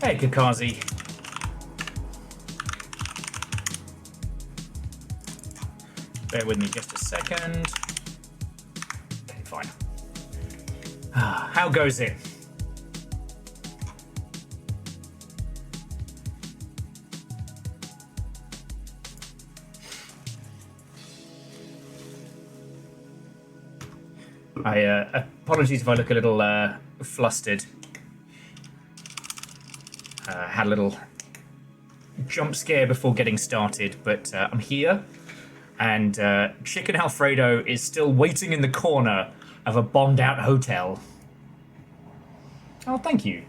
Hey, Kakazi. Bear with me just a second. Okay, fine. How goes it? Apologies if I look a little flustered. Had a little jump scare before getting started, but I'm here, and Chicken Alfredo is still waiting in the corner of a bombed-out hotel. Oh, thank you.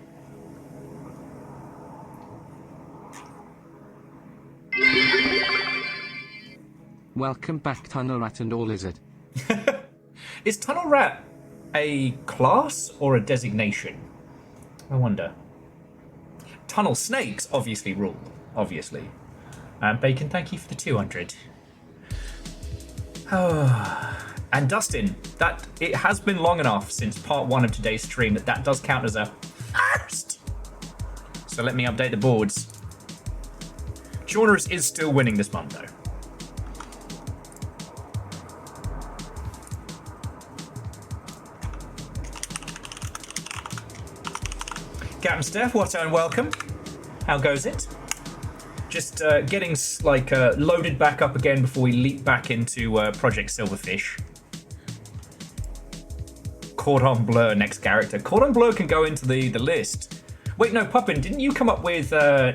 Welcome back, Tunnel Rat and all lizard. Is Tunnel Rat a class or a designation? I wonder. Tunnel Snakes obviously rule, obviously. Bacon, thank you for the 200. And Dustin, it has been long enough since part 1 of today's stream that does count as a first. So let me update the boards. Chornerus is still winning this month, though. Captain Steph, what and welcome. How goes it? Just getting loaded back up again before we leap back into Project Silverfish. Cordon Bleu, next character. Cordon Bleu can go into the list. Wait, no, Puppin, didn't you come up with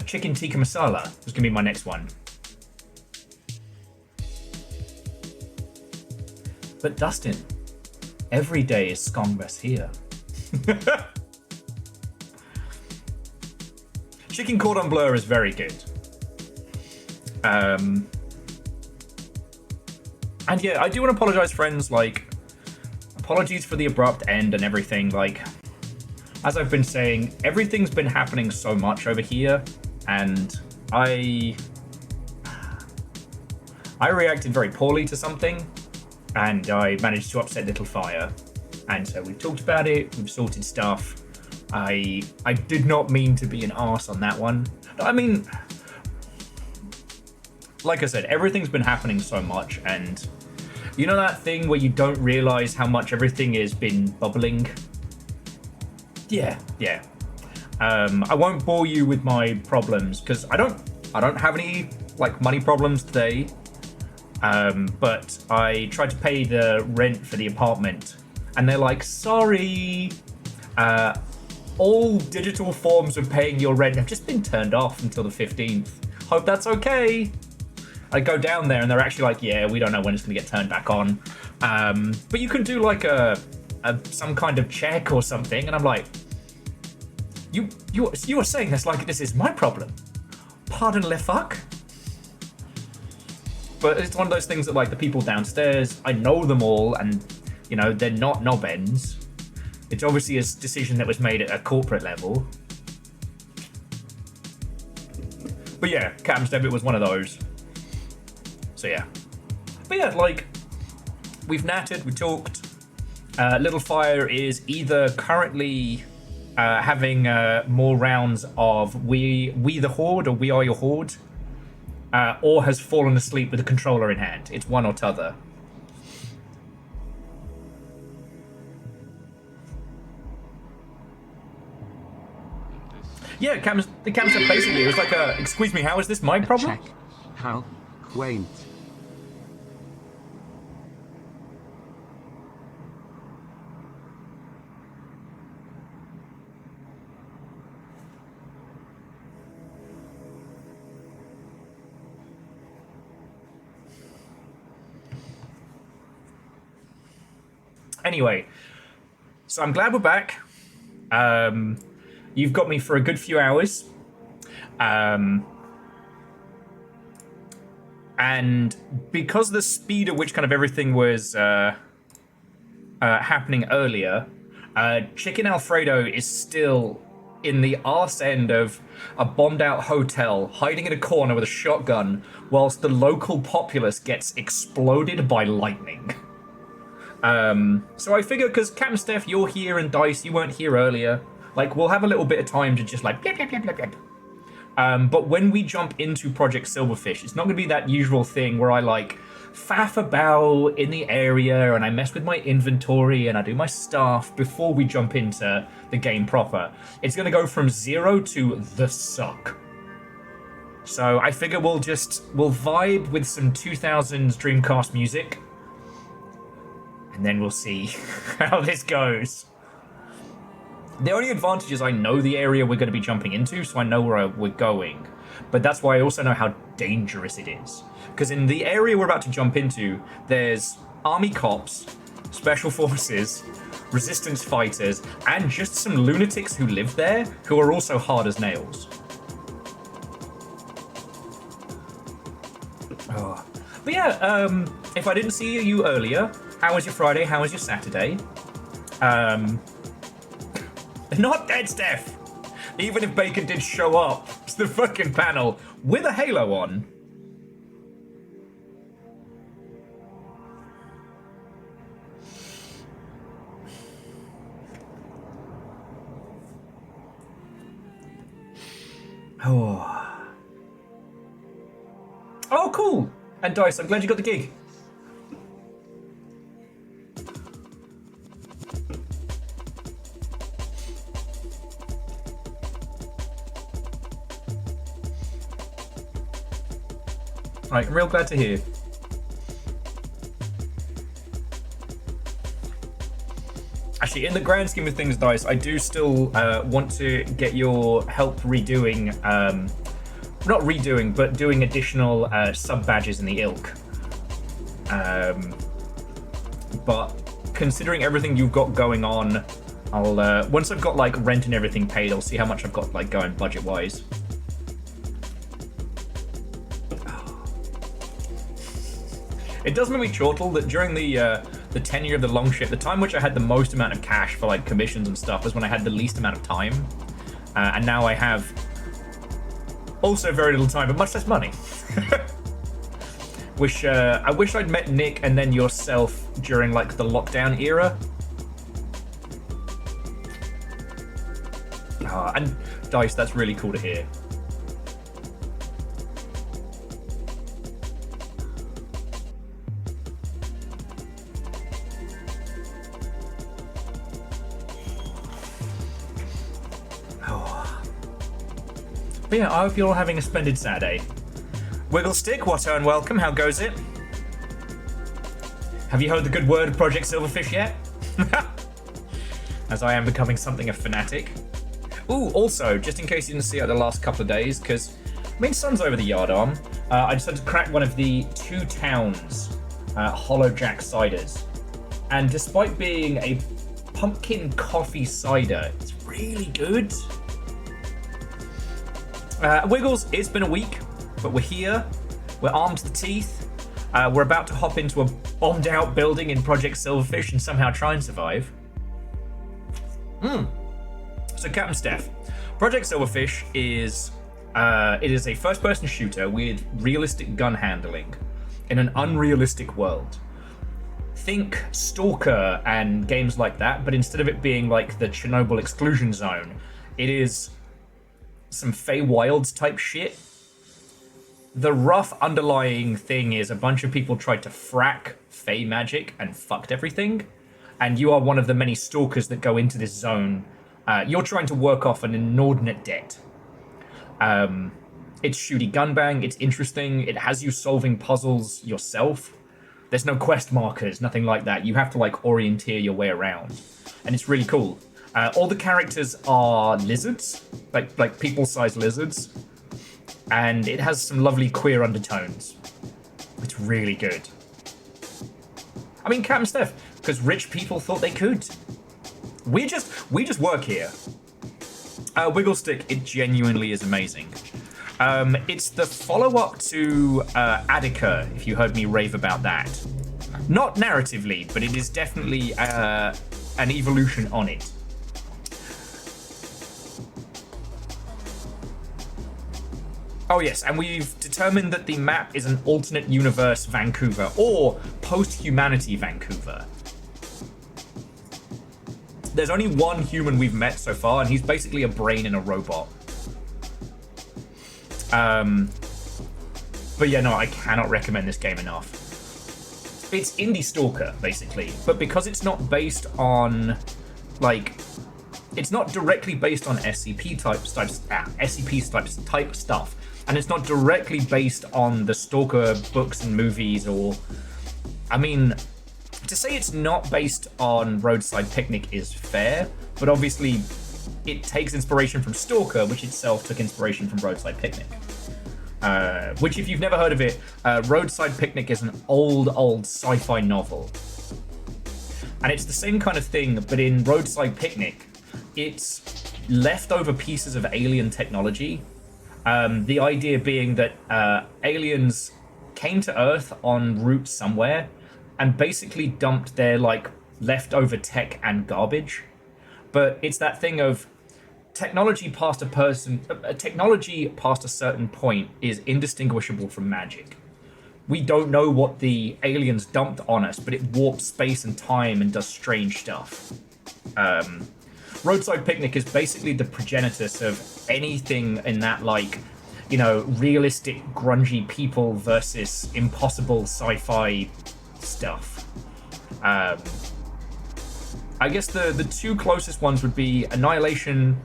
Chicken Tikka Masala? This is going to be my next one. But Dustin, every day is Skongmas here. Chicken Cordon Bleu is very good. And yeah, I do want to apologize, friends. Apologies for the abrupt end and everything. As I've been saying, everything's been happening so much over here, and I reacted very poorly to something, and I managed to upset Little Fire. And so we've talked about it, we've sorted stuff. I did not mean to be an arse on that one. I mean, like I said, everything's been happening so much, and you know that thing where you don't realize how much everything has been bubbling? Yeah. I won't bore you with my problems because I don't have any money problems today. But I tried to pay the rent for the apartment, and they're like, sorry. All digital forms of paying your rent have just been turned off until the 15th. Hope that's okay. I go down there and they're actually like, yeah, we don't know when it's going to get turned back on. But you can do some kind of check or something. And I'm like, you are saying this like this is my problem. Pardon le fuck? But it's one of those things that the people downstairs, I know them all, and they're not knob-ends. It's obviously a decision that was made at a corporate level. But yeah, Captain's Debit was one of those. So yeah. But yeah, we've nattered, we talked. Little Fire is either currently having more rounds of We the Horde or We Are Your Horde, or has fallen asleep with a controller in hand. It's one or t'other. Yeah, the cam said basically, it was like excuse me, how is this my problem? Check. How quaint. Anyway, so I'm glad we're back. You've got me for a good few hours. And because the speed at which kind of everything was happening earlier, Chicken Alfredo is still in the arse end of a bombed out hotel, hiding in a corner with a shotgun, whilst the local populace gets exploded by lightning. So I figure, because Captain Steph, you're here, and Dice, you weren't here earlier. Like, we'll have a little bit of time to just like blip, blip, blip, blip, blip. But when we jump into Project Silverfish, it's not going to be that usual thing where I like faff about in the area and I mess with my inventory and I do my stuff before we jump into the game proper. It's going to go from 0 to the suck. So I figure we'll vibe with some 2000s Dreamcast music, and then we'll see how this goes. The only advantage is I know the area we're going to be jumping into, so I know where we're going. But that's why I also know how dangerous it is. Because in the area we're about to jump into, there's army cops, special forces, resistance fighters, and just some lunatics who live there who are also hard as nails. Oh. But yeah, if I didn't see you earlier, how was your Friday? How was your Saturday? Not dead, Steph! Even if Bacon did show up to the fucking panel with a halo on. Oh, cool! And Dice, I'm glad you got the gig. Right, I'm real glad to hear. Actually, in the grand scheme of things, Dice, I do still want to get your help redoing, not redoing, but doing additional sub-badges in the ilk. But considering everything you've got going on, I'll once I've got like rent and everything paid, I'll see how much I've got like going budget-wise. It does make me chortle that during the tenure of the long ship, the time which I had the most amount of cash for like commissions and stuff was when I had the least amount of time, and now I have also very little time but much less money. I wish I'd met Nick and then yourself during like the lockdown era. And Dice, that's really cool to hear. But yeah, I hope you're all having a splendid Saturday. Wigglestick, what and welcome, how goes it? Have you heard the good word of Project Silverfish yet? As I am becoming something of a fanatic. Ooh, also, just in case you didn't see it the last couple of days, because, I mean, sun's over the yardarm, I just had to crack one of the 2 Towns Hollow Jack ciders. And despite being a pumpkin coffee cider, it's really good. Wiggles, it's been a week, but we're here. We're armed to the teeth. We're about to hop into a bombed out building in Project Silverfish and somehow try and survive. So Captain Steph, Project Silverfish is it is a first-person shooter with realistic gun handling in an unrealistic world. Think Stalker and games like that, but instead of it being like the Chernobyl exclusion zone, it is some Feywilds type shit. The rough underlying thing is a bunch of people tried to frack Fey magic and fucked everything, and you are one of the many stalkers that go into this zone. You're trying to work off an inordinate debt. It's shooty gunbang, it's interesting, it has you solving puzzles yourself. There's no quest markers, nothing like that. You have to like orienteer your way around, and it's really cool. All the characters are lizards, like people-sized lizards, and it has some lovely queer undertones. It's really good. I mean, Captain Steph, because rich people thought they could. We just work here. Wigglestick, it genuinely is amazing. It's the follow-up to Attica, if you heard me rave about that. Not narratively, but it is definitely an evolution on it. Oh yes, and we've determined that the map is an alternate universe Vancouver, or post-humanity Vancouver. There's only one human we've met so far, and he's basically a brain in a robot. But yeah, no, I cannot recommend this game enough. It's Indie Stalker, basically, but because it's not based on, like, it's not directly based on SCP type stuff, and it's not directly based on the Stalker books and movies, or, I mean, to say it's not based on Roadside Picnic is fair, but obviously it takes inspiration from Stalker, which itself took inspiration from Roadside Picnic. Which, if you've never heard of it, Roadside Picnic is an old sci-fi novel. And it's the same kind of thing, but in Roadside Picnic, it's leftover pieces of alien technology. The idea being that aliens came to Earth en route somewhere and basically dumped their, like, leftover tech and garbage. But it's that thing of technology past a certain point is indistinguishable from magic. We don't know what the aliens dumped on us, but it warps space and time and does strange stuff. Roadside Picnic is basically the progenitus of anything in that, like, you know, realistic, grungy people versus impossible sci-fi stuff. I guess the two closest ones would be Annihilation,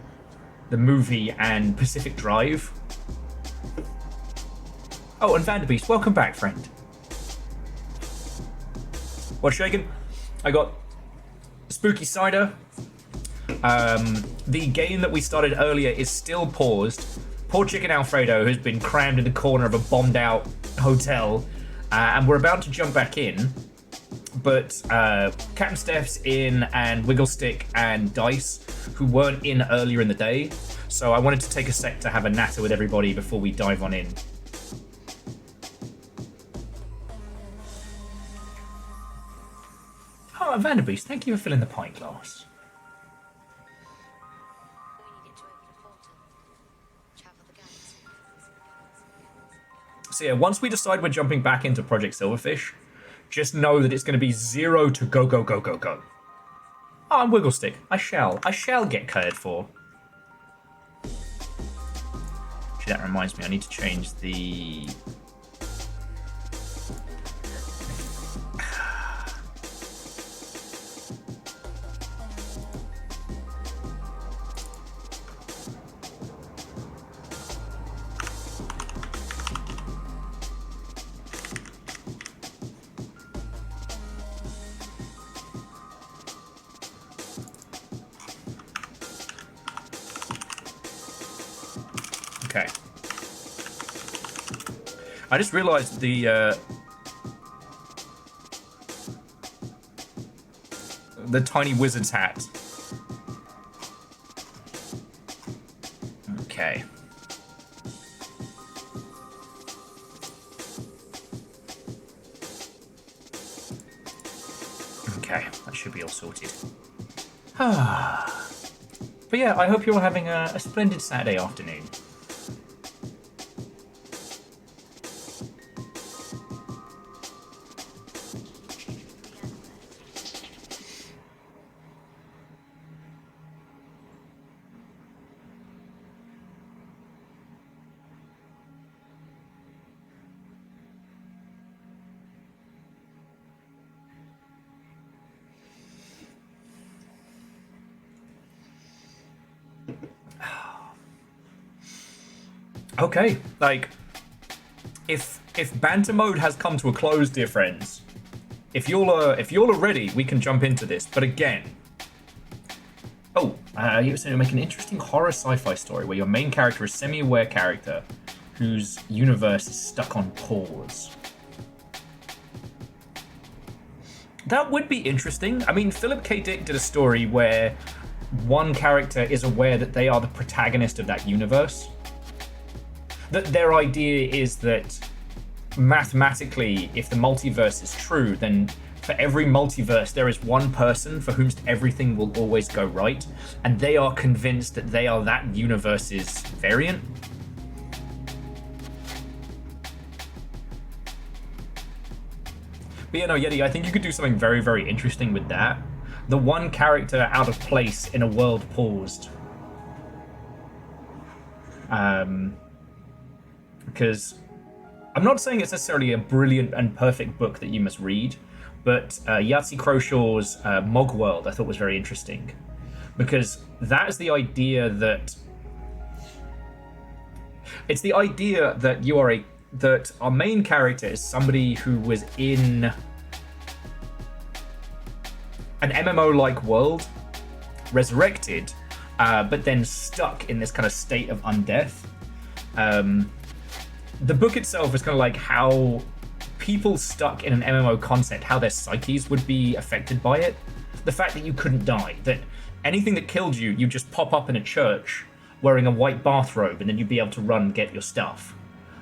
the movie, and Pacific Drive. Oh, and Vanderbeest, welcome back, friend. What's shaking? I got Spooky Cider. The game that we started earlier is still paused. Poor Chicken Alfredo has been crammed in the corner of a bombed out hotel, and we're about to jump back in, but Captain Steph's in, and Wigglestick and Dice, who weren't in earlier in the day, so I wanted to take a sec to have a natter with everybody before we dive on in. Oh, Vanderbeest, thank you for filling the pint glass. So yeah, once we decide we're jumping back into Project Silverfish, just know that it's going to be 0 to go, go, go, go, go. Oh, I'm Wigglestick. I shall get cared for. Actually, that reminds me, I need to change the... Okay. I just realized the tiny wizard's hat. Okay. Okay, that should be all sorted. But yeah, I hope you're all having a splendid Saturday afternoon. Okay, like, if banter mode has come to a close, dear friends, if y'all are ready, we can jump into this. But again, you were saying to make an interesting horror sci-fi story where your main character is a semi-aware character whose universe is stuck on pause. That would be interesting. I mean, Philip K. Dick did a story where one character is aware that they are the protagonist of that universe. That their idea is that mathematically, if the multiverse is true, then for every multiverse there is one person for whom everything will always go right, and they are convinced that they are that universe's variant. But yeah, no, Yeti, I think you could do something very, very interesting with that. the one character out of place in a world paused. Because I'm not saying it's necessarily a brilliant and perfect book that you must read, but Yahtzee Crowshaw's Mog World I thought was very interesting, because that is the idea that it's the idea that that our main character is somebody who was in an MMO-like world, resurrected, but then stuck in this kind of state of undeath. The book itself is kind of like how people stuck in an MMO concept, how their psyches would be affected by it. The fact that you couldn't die, that anything that killed you, you just pop up in a church wearing a white bathrobe and then you'd be able to run and get your stuff.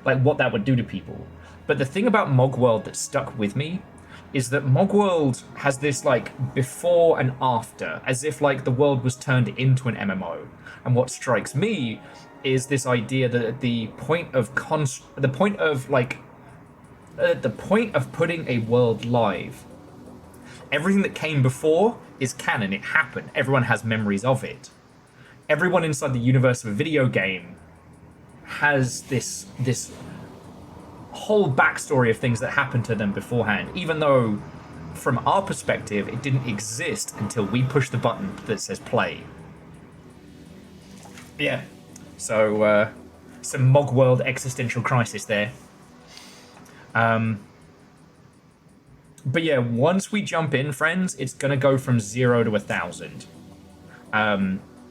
Like what that would do to people. But the thing about Mogworld that stuck with me is that Mogworld has this like before and after, as if like the world was turned into an MMO. And what strikes me is this idea that the point of putting a world live, everything that came before is canon. It happened. Everyone has memories of it. Everyone inside the universe of a video game has this whole backstory of things that happened to them beforehand, even though from our perspective it didn't exist until we push the button that says play. Yeah. So, some Mogworld existential crisis there. But yeah, once we jump in, friends, it's going to go from 0 to 1,000.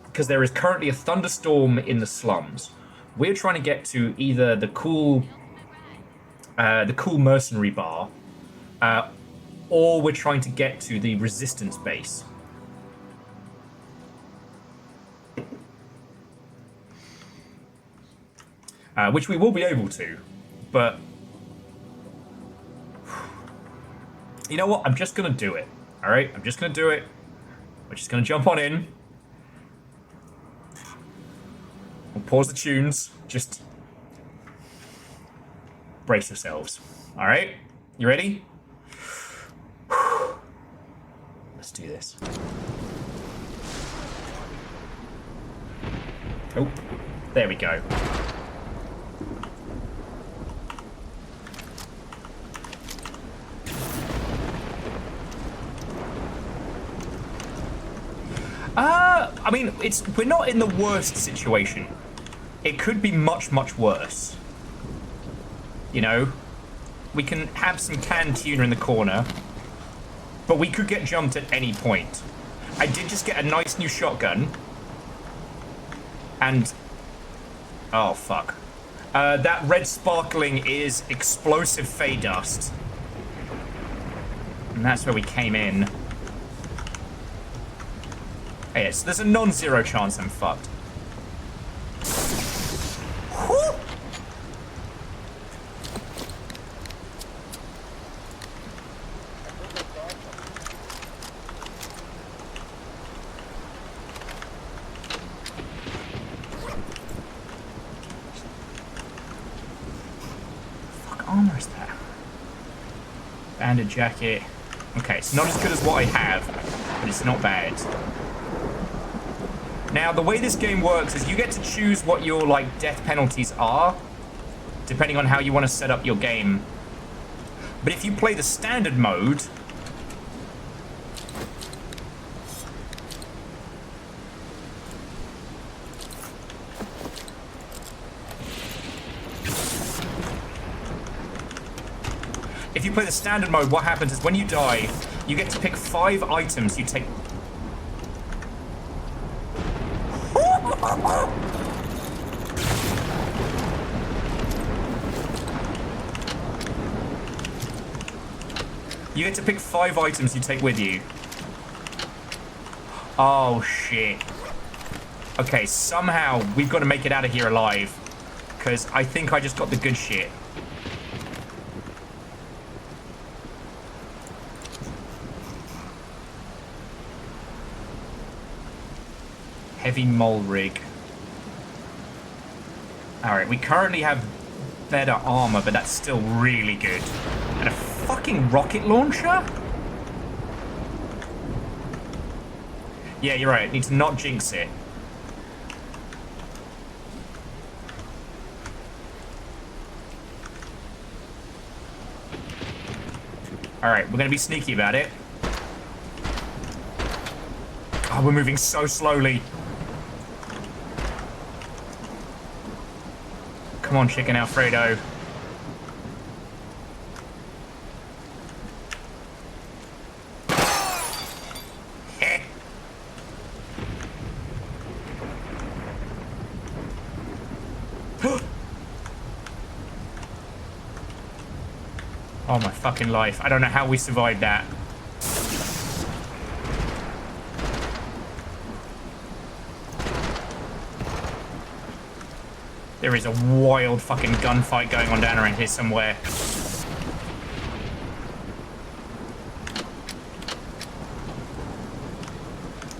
Because there is currently a thunderstorm in the slums. We're trying to get to either the cool mercenary bar, or we're trying to get to the resistance base. Which we will be able to, but you know what? I'm just gonna do it. All right, I'm just gonna do it. We're just gonna jump on in. We'll pause the tunes. Just brace yourselves. All right, you ready? Let's do this. Oh, there we go. I mean, we're not in the worst situation. It could be much, much worse. You know? We can have some canned tuna in the corner, but we could get jumped at any point. I did just get a nice new shotgun. And... oh, fuck. That red sparkling is explosive fey dust. And that's where we came in. Hey, so there's a non-zero chance I'm fucked. Whew. Fuck armor is that? Banded jacket. Okay, it's not as good as what I have, but it's not bad. Now, the way this game works is you get to choose what your, like, death penalties are, depending on how you want to set up your game. But if you play the standard mode... if you play the standard mode, what happens is when you die, you get to pick 5 items you take... You get to pick 5 items you take with you. Oh, shit. Okay, somehow we've got to make it out of here alive. Because I think I just got the good shit. Heavy mole rig. Alright, we currently have better armor, but that's still really good. And a fucking rocket launcher? Yeah, you're right. Need to not jinx it. Alright, we're gonna be sneaky about it. Oh, we're moving so slowly. Come on, Chicken Alfredo. Oh my fucking life. I don't know how we survived that. There is a wild fucking gunfight going on down around here somewhere.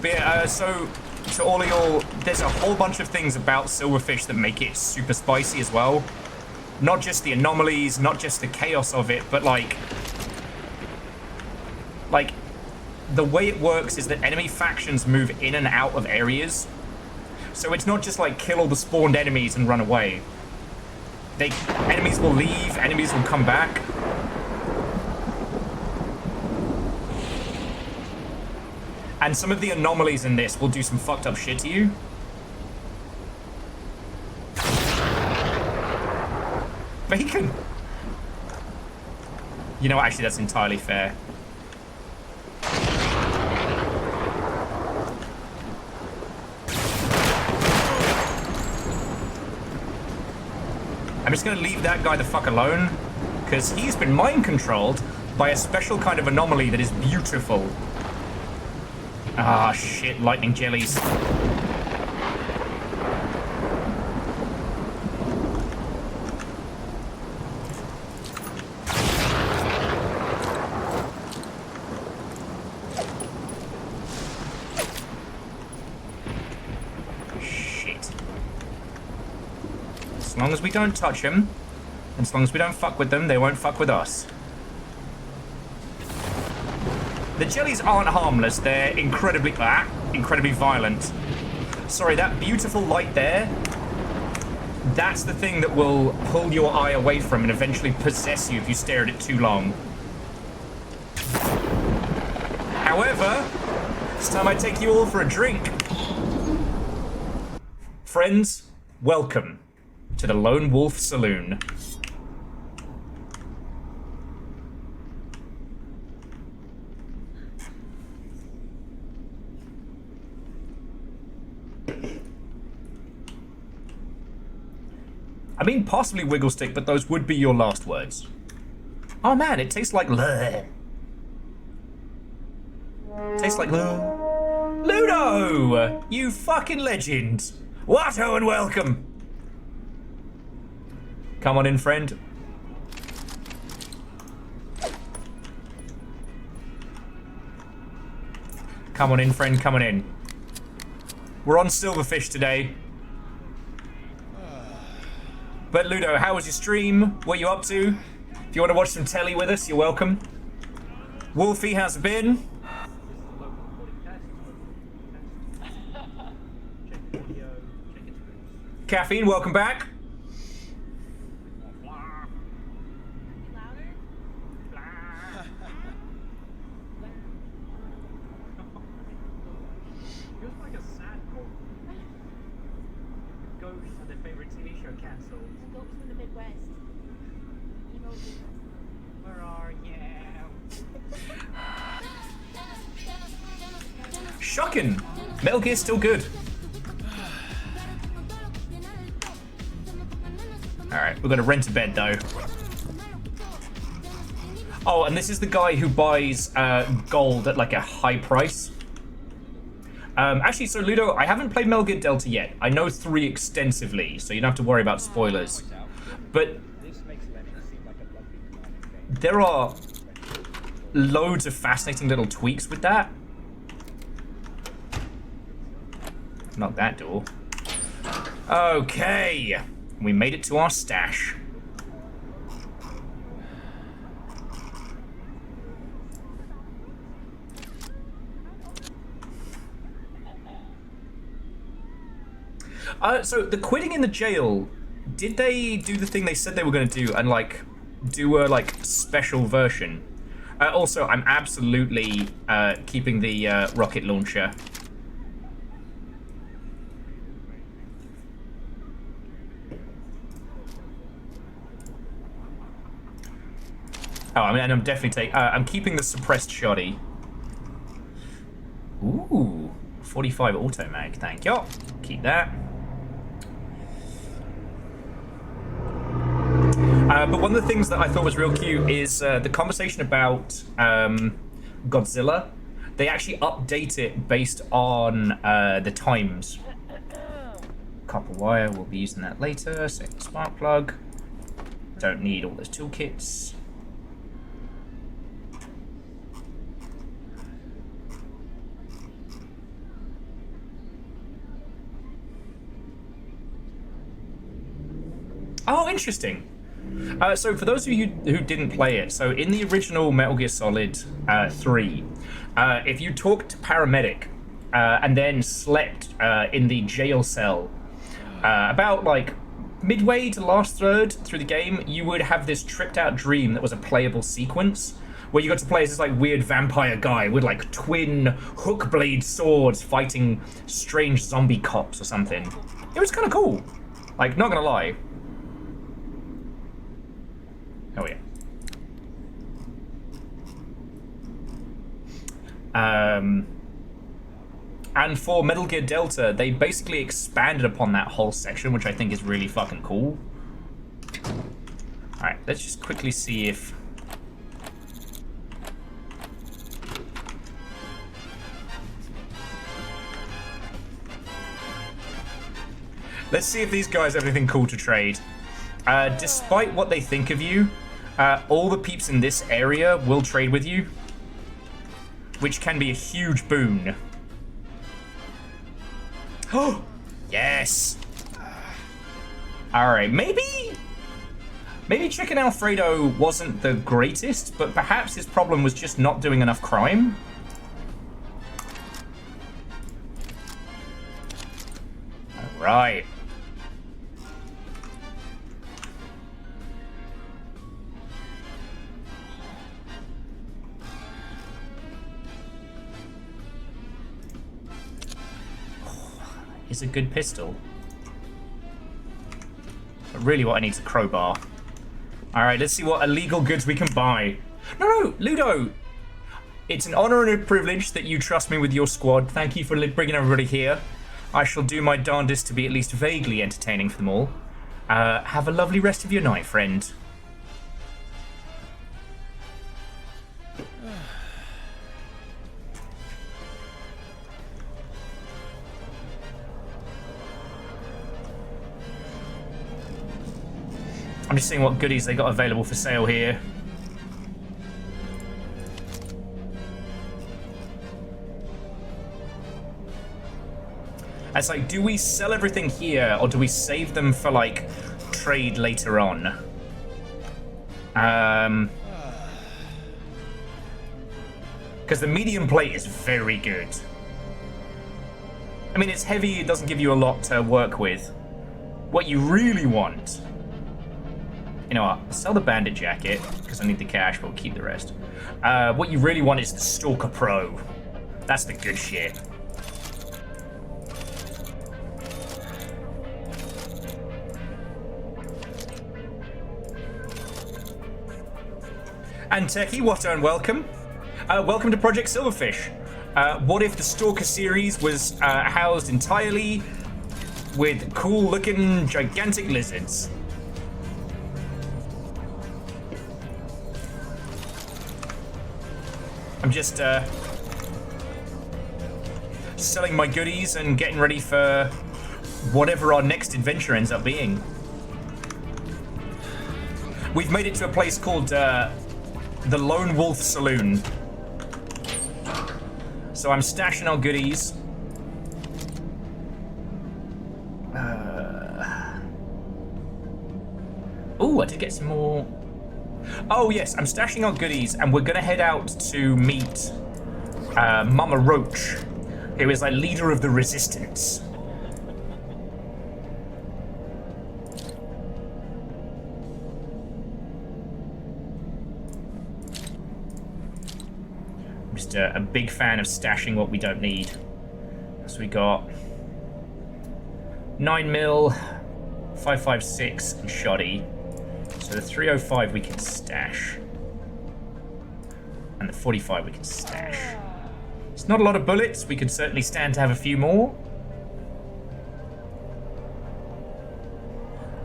But yeah, so all of y'all, there's a whole bunch of things about Silverfish that make it super spicy as well. Not just the anomalies, not just the chaos of it, but like the way it works is that enemy factions move in and out of areas. So it's not just like kill all the spawned enemies and run away. Enemies will leave, enemies will come back. And some of the anomalies in this will do some fucked up shit to you. Bacon! You know what, actually that's entirely fair. I'm just gonna leave that guy the fuck alone, because he's been mind controlled by a special kind of anomaly that is beautiful. Ah, shit, lightning jellies. As long as we don't touch them, and as long as we don't fuck with them, they won't fuck with us. The jellies aren't harmless, they're incredibly violent. Sorry, that beautiful light there, that's the thing that will pull your eye away from and eventually possess you if you stare at it too long. However, it's time I take you all for a drink. Friends, welcome to the Lone Wolf Saloon. I mean, possibly Wiggle Stick, but those would be your last words. Oh man, it tastes like bleh. Tastes like bleh. Ludo! You fucking legend! Watto and welcome! Come on in, friend. Come on in, friend, come on in. We're on Silverfish today. But Ludo, how was your stream? What are you up to? If you want to watch some telly with us, you're welcome. Wolfie, how's it been? Caffeine, welcome back. Shocking! Metal Gear's still good. Alright, we're gonna rent a bed though. Oh, and this is the guy who buys gold at like a high price. Actually, so Ludo, I haven't played Metal Gear Delta yet. I know 3 extensively, so you don't have to worry about spoilers. But there are loads of fascinating little tweaks with that. Not that door. Okay. We made it to our stash. So the quitting in the jail, did they do the thing they said they were going to do and like do a like special version? Also, I'm absolutely keeping the rocket launcher. Oh, I mean, and I'm definitely I'm keeping the suppressed shoddy. Ooh, 45 auto mag. Thank you. Keep that. But one of the things that I thought was real cute is the conversation about Godzilla. They actually update it based on the times. Copper wire, we'll be using that later. Second spark plug. Don't need all those toolkits. Oh, interesting. So for those of you who didn't play it, so in the original Metal Gear Solid 3, if you talked to paramedic and then slept in the jail cell, about like midway to the last third through the game, you would have this tricked out dream that was a playable sequence where you got to play as this like weird vampire guy with like twin hook blade swords fighting strange zombie cops or something. It was kind of cool. Like, not gonna lie. Oh yeah. And for Metal Gear Delta, they basically expanded upon that whole section, which I think is really fucking cool. Alright, let's just quickly see if... Let's see if these guys have anything cool to trade. Despite what they think of you, all the peeps in this area will trade with you, which can be a huge boon. Oh, yes. All right, maybe Chicken Alfredo wasn't the greatest, but perhaps his problem was just not doing enough crime. All right. Is a good pistol. But really what I need is a crowbar. Alright, let's see what illegal goods we can buy. No, Ludo! It's an honor and a privilege that you trust me with your squad. Thank you for bringing everybody here. I shall do my darndest to be at least vaguely entertaining for them all. Have a lovely rest of your night, friend. I'm just seeing what goodies they got available for sale here. It's like, do we sell everything here or do we save them for like trade later on? Because the medium plate is very good. I mean, it's heavy, it doesn't give you a lot to work with. What you really want... You know what, I'll sell the bandit jacket, because I need the cash, but we'll keep the rest. What you really want is the Stalker Pro. That's the good shit. And Techie, what and welcome. Welcome to Project Silverfish. What if the Stalker series was housed entirely with cool-looking gigantic lizards? I'm just selling my goodies and getting ready for whatever our next adventure ends up being. We've made it to a place called the Lone Wolf Saloon. So I'm stashing our goodies. Ooh, I did get some more... Oh yes, I'm stashing our goodies, and we're gonna head out to meet Mama Roach, who is like leader of the resistance. just a big fan of stashing what we don't need. So we got 9mm, 5.56, and shoddy. So the 305 we can stash. And the 45 we can stash. It's not a lot of bullets. We could certainly stand to have a few more.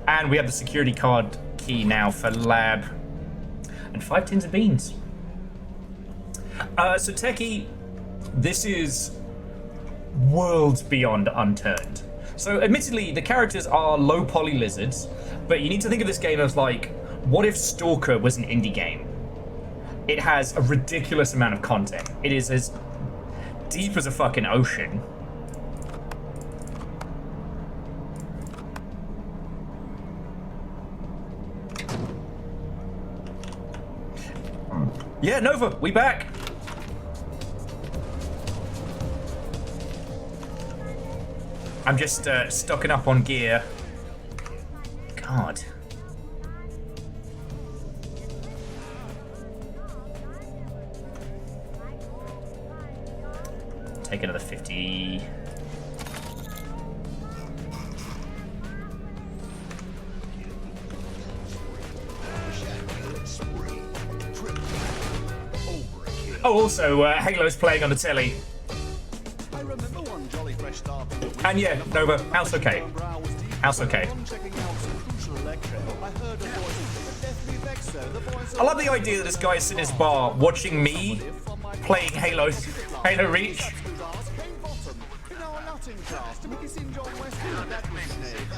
And we have the security card key now for lab. And 5 tins of beans. So Techie, this is worlds beyond unturned. So admittedly, the characters are low poly lizards, but you need to think of this game as like, what if Stalker was an indie game? It has a ridiculous amount of content. It is as deep as a fucking ocean. Yeah, Nova, we back. I'm just stocking up on gear. God. Take another 50. Oh, also, Halo's playing on the telly. And yeah, Nova, house okay. House okay. I love the idea that this guy is sitting in his bar watching me playing Halo Reach.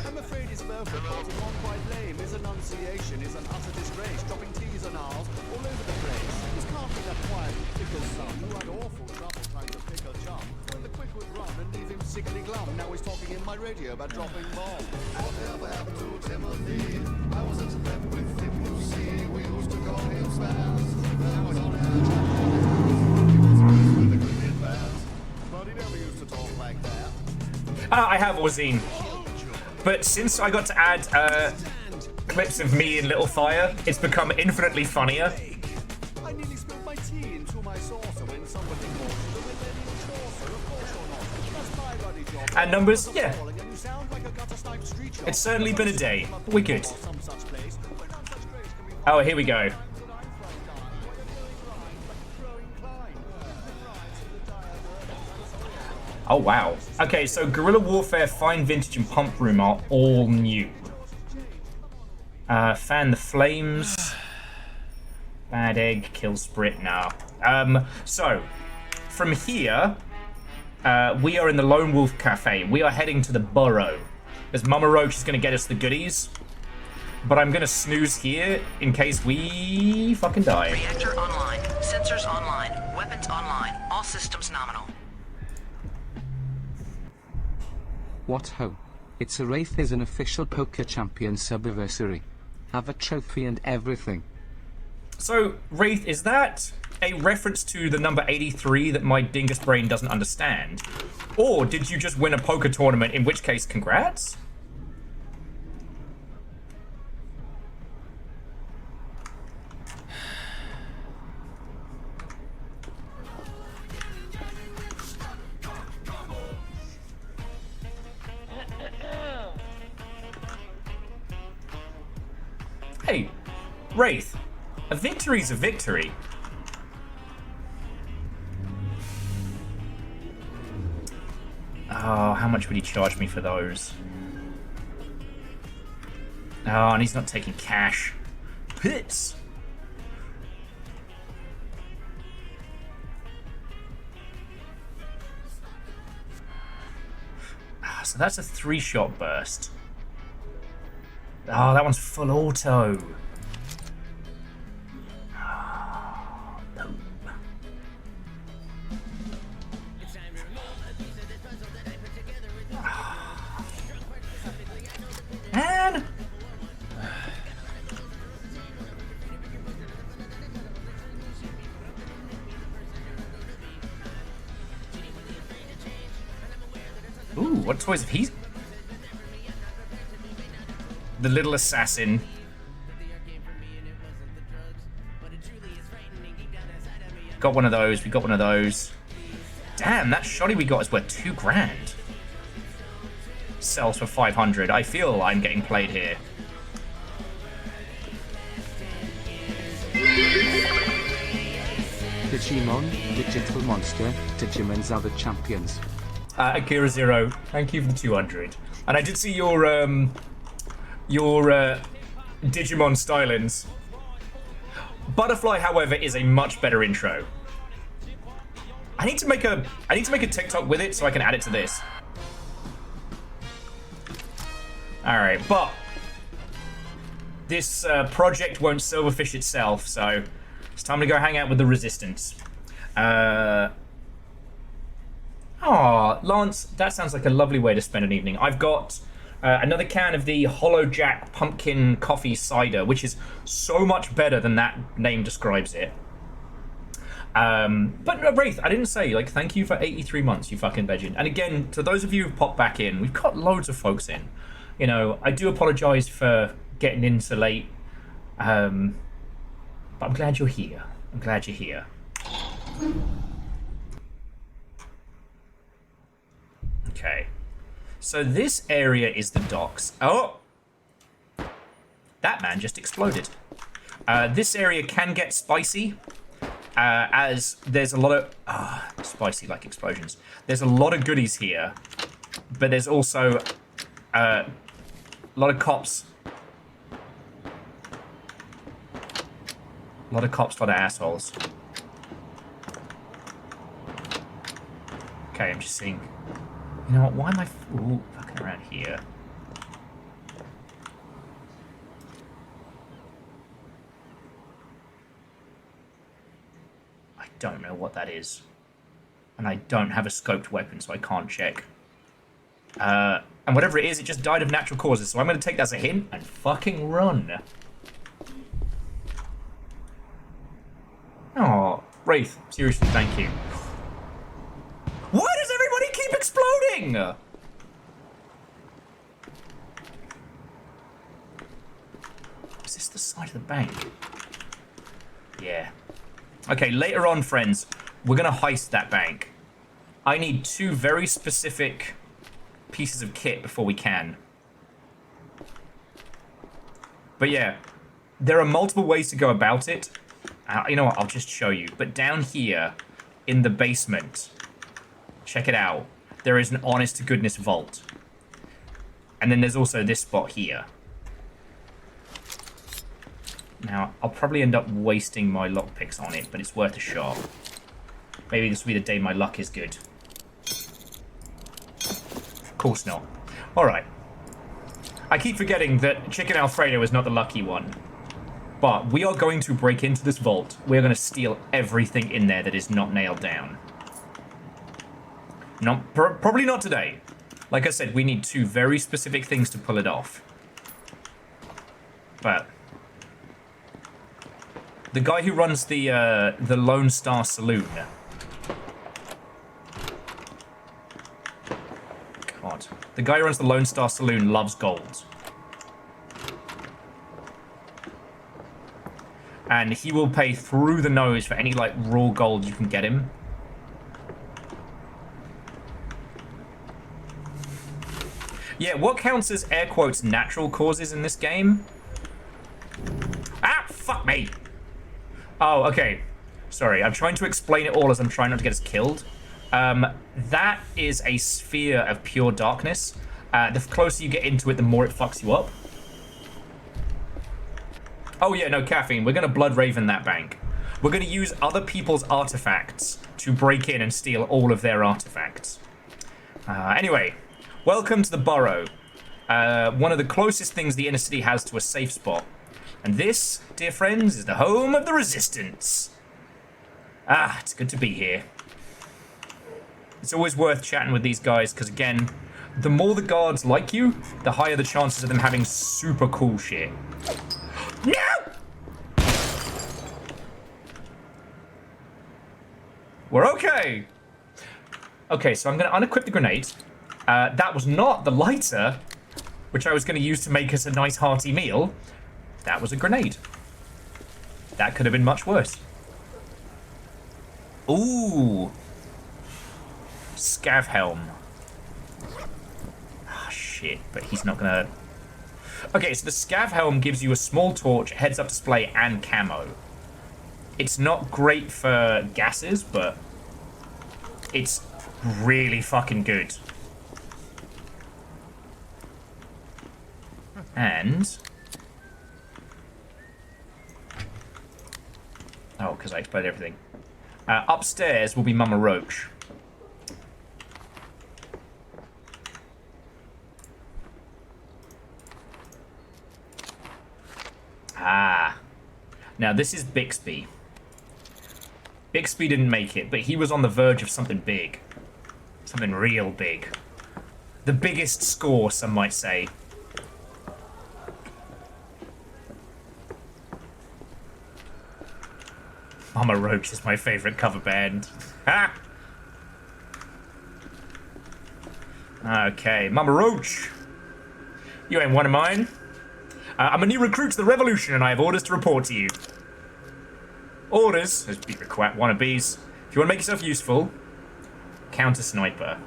I'm afraid his birth report is not quite lame. His enunciation is an utter disgrace, dropping T's and R's all over the place. This can't be that quiet because some who had awful trouble trying to pick a chum when the quick would run and leave him sickly glum. Now he's talking in my radio about dropping bombs. Whatever happened to Timothy? I was at the pep with him, you see. We used to call him Spaz. Now he's on air. He was with a good advance, but he never used to talk like that. I have Orzine. But since I got to add clips of me in Little Fire, it's become infinitely funnier. I nearly spilled my tea into my saucer when somebody called you the millennial saucer. Of course you're not. That's my bloody job. And numbers, yeah. You sound like a gutter-sniped street shot. It's certainly been a day. We're good. Oh, here we go. Oh, wow. Okay, so Guerrilla Warfare, Fine Vintage, and Pump Room are all new. Fan the Flames. Bad Egg, Kill Sprit, nah. So, from here, we are in the Lone Wolf Cafe. We are heading to the Burrow, as Mama Roach is going to get us the goodies. But I'm going to snooze here in case we fucking die. Reactor online. Sensors online. Weapons online. All systems nominal. What ho! It's a Wraith is an official poker champion sub-anniversary. Have a trophy and everything. So, Wraith, is that a reference to the number 83 that my dingus brain doesn't understand? Or did you just win a poker tournament, in which case, congrats? Hey, Wraith, a victory's a victory. Oh, how much would he charge me for those? Oh, and he's not taking cash. Hits. So that's a 3-shot burst. Oh, that one's full auto. Oh, no. Man! Ooh, what toys have he... The little assassin. Got one of those. We got one of those. Damn, that shoddy we got is worth 2 grand. Sells for 500. I feel I'm getting played here. Digimon, Digital Monster, Digimons are the champions. Akira Zero, thank you for the 200. And I did see your Digimon stylings. Butterfly, however, is a much better intro. I need to make a TikTok with it so I can add it to this. All right, but this project won't Silverfish itself, so it's time to go hang out with the Resistance. Oh, Lance, that sounds like a lovely way to spend an evening. I've got another can of the Hollow Jack Pumpkin Coffee Cider, which is so much better than that name describes it. But no, Wraith, I didn't say, like, thank you for 83 months, you fucking legend. And again, to those of you who've popped back in, we've got loads of folks in. You know, I do apologise for getting in so late. But I'm glad you're here. I'm glad you're here. Okay. So this area is the docks. Oh! That man just exploded. This area can get spicy. As there's a lot of... spicy like explosions. There's a lot of goodies here. But there's also... a lot of cops. A lot of cops, a lot of assholes. Okay, I'm just seeing... You know what, why am I fucking around here? I don't know what that is. And I don't have a scoped weapon, so I can't check. And whatever it is, it just died of natural causes, so I'm going to take that as a hint and fucking run. Oh, Wraith, seriously, thank you. Why does everybody keep exploding? Is this the side of the bank? Yeah. Okay, later on, friends, we're going to heist that bank. I need 2 very specific pieces of kit before we can. But yeah, there are multiple ways to go about it. You know what, I'll just show you. But down here in the basement, check it out. There is an honest to goodness vault. And then there's also this spot here. Now, I'll probably end up wasting my lockpicks on it, but it's worth a shot. Maybe this will be the day my luck is good. Of course not. Alright. I keep forgetting that Chicken Alfredo is not the lucky one. But we are going to break into this vault. We're going to steal everything in there that is not nailed down. Probably not today. Like I said, we need 2 very specific things to pull it off. But the guy who runs the Lone Star Saloon. God. The guy who runs the Lone Star Saloon loves gold. And he will pay through the nose for any, like, raw gold you can get him. Yeah, what counts as air quotes natural causes in this game? Ah, fuck me! Oh, okay. Sorry, I'm trying to explain it all as I'm trying not to get us killed. That is a sphere of pure darkness. The closer you get into it, the more it fucks you up. Oh yeah, no, Caffeine. We're going to Blood Raven that bank. We're going to use other people's artifacts to break in and steal all of their artifacts. Anyway, welcome to the Burrow. One of the closest things the inner city has to a safe spot. And this, dear friends, is the home of the Resistance. Ah, it's good to be here. It's always worth chatting with these guys, because again, the more the guards like you, the higher the chances of them having super cool shit. No! We're okay. Okay, so I'm going to unequip the grenade. That was not the lighter, which I was going to use to make us a nice hearty meal. That was a grenade. That could have been much worse. Ooh. Scav helm. Ah, shit, but he's not gonna... Okay, so the Scav helm gives you a small torch, heads-up display, and camo. It's not great for gases, but it's really fucking good. And... Oh, because I explained everything. Upstairs will be Mama Roach. Ah. Now, this is Bixby. Bixby didn't make it, but he was on the verge of something big. Something real big. The biggest score, some might say. Mama Roach is my favourite cover band. Ha! Okay, Mama Roach. You ain't one of mine. I'm a new recruit to the Revolution, and I have orders to report to you. Orders, as wannabes. If you want to make yourself useful, counter sniper.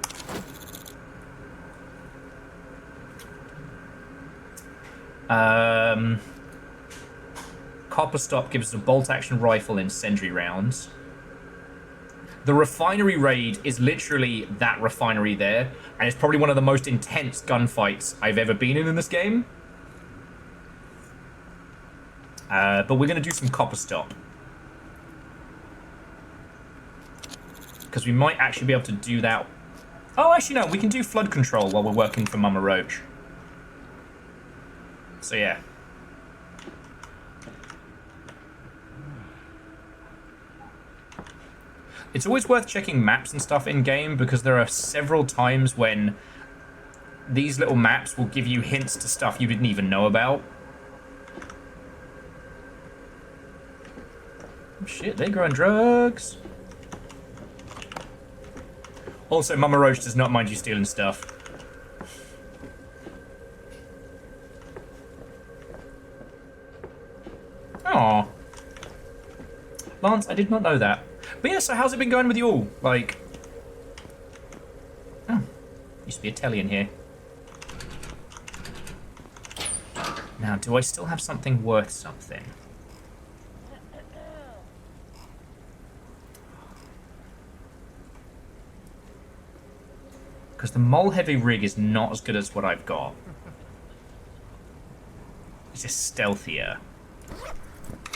Copper Stop gives us a bolt-action rifle and sentry rounds. The refinery raid is literally that refinery there, and it's probably one of the most intense gunfights I've ever been in this game. But we're going to do some Copper Stop. Because we might actually be able to do that. Oh, actually no, we can do flood control while we're working for Mama Roach. So yeah. It's always worth checking maps and stuff in-game, because there are several times when these little maps will give you hints to stuff you didn't even know about. Oh, shit, they're growing drugs. Also, Mama Roach does not mind you stealing stuff. Aww. Lance, I did not know that. But yeah, so how's it been going with you all? Like... Oh, used to be a telly in here. Now, do I still have something worth something? Because the Mole Heavy rig is not as good as what I've got. It's just stealthier.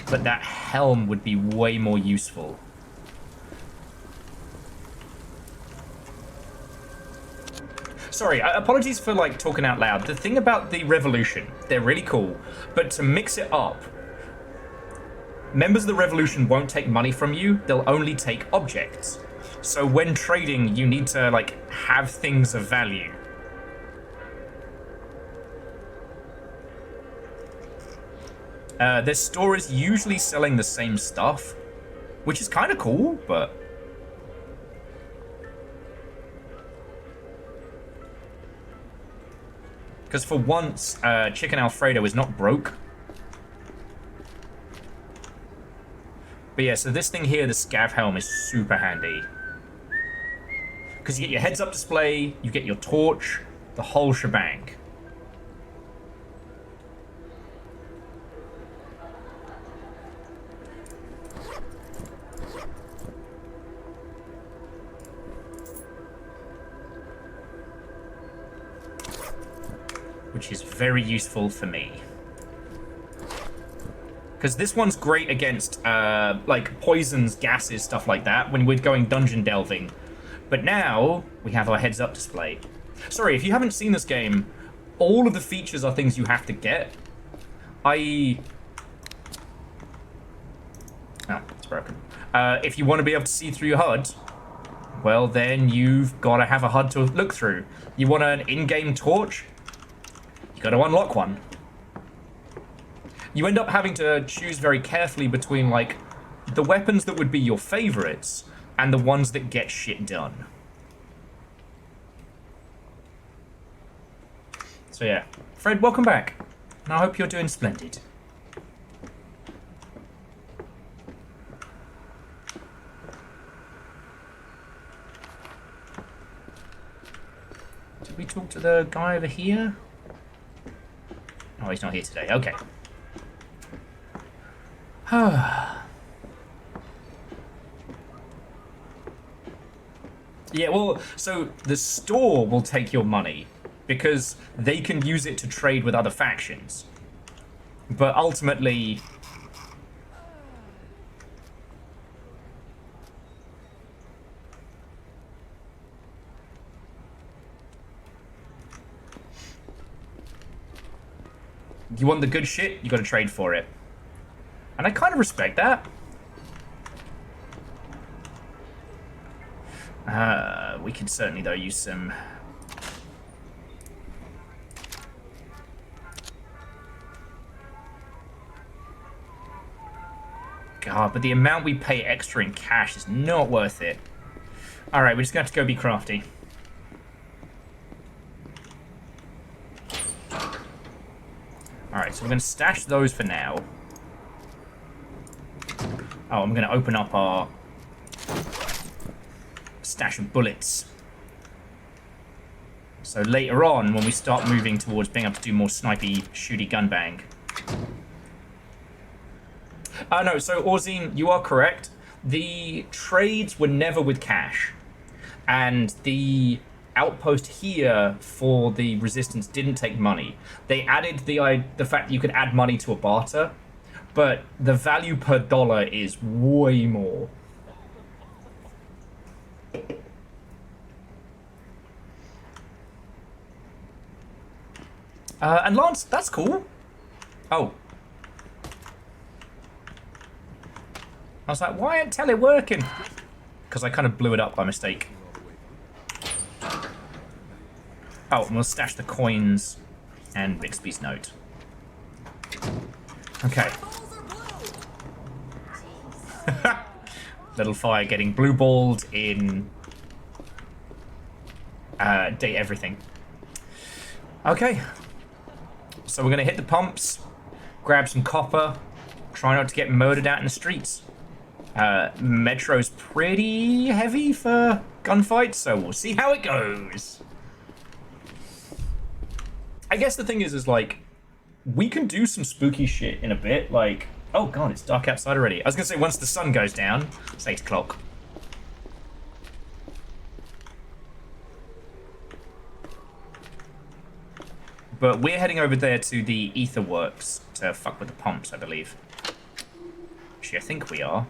But that helm would be way more useful. Sorry, apologies for like talking out loud. The thing about the Revolution, they're really cool, but to mix it up, members of the Revolution won't take money from you, they'll only take objects. So when trading, you need to like have things of value. Their store is usually selling the same stuff, which is kind of cool, but... Because for once, Chicken Alfredo is not broke. But yeah, so this thing here, the Scav Helm, is super handy. Because you get your heads-up display, you get your torch, the whole shebang. Which is very useful for me. Because this one's great against, like, poisons, gases, stuff like that, when we're going dungeon delving. But now, we have our heads-up display. Sorry, if you haven't seen this game, all of the features are things you have to get. Oh, it's broken. If you want to be able to see through your HUD, well, then you've got to have a HUD to look through. You want an in-game torch? You got to unlock one. You end up having to choose very carefully between, like, the weapons that would be your favorites and the ones that get shit done. So yeah, Fred, welcome back. And I hope you're doing splendid. talk to the guy over here? Oh, he's not here today. Okay. Yeah, well, so the store will take your money because they can use it to trade with other factions. But ultimately... you want the good shit, you gotta trade for it. And I kind of respect that. We could certainly, though, use some... God, but the amount we pay extra in cash is not worth it. Alright, we're just gonna have to go be crafty. Alright, so we're gonna stash those for now. Oh, I'm gonna open up our stash of bullets. So later on, when we start moving towards being able to do more snipey, shooty gun bang. No, so Orzine, you are correct. The trades were never with cash. And the outpost here for the resistance didn't take money. They added the fact that you could add money to a barter, but the value per dollar is way more. And Lance, that's cool. Oh. I was like, why ain't Telly working? Because I kind of blew it up by mistake. Oh, and we'll stash the coins and Bixby's note. Okay. Little fire getting blue-balled in... day everything. Okay. So we're going to hit the pumps, grab some copper, try not to get murdered out in the streets. Metro's pretty heavy for gunfights, so we'll see how it goes. I guess the thing is like, we can do some spooky shit in a bit, like... Oh god, it's dark outside already. I was gonna say, once the sun goes down, it's 8 o'clock. But we're heading over there to the ether works to fuck with the pumps, I believe. Actually, I think we are.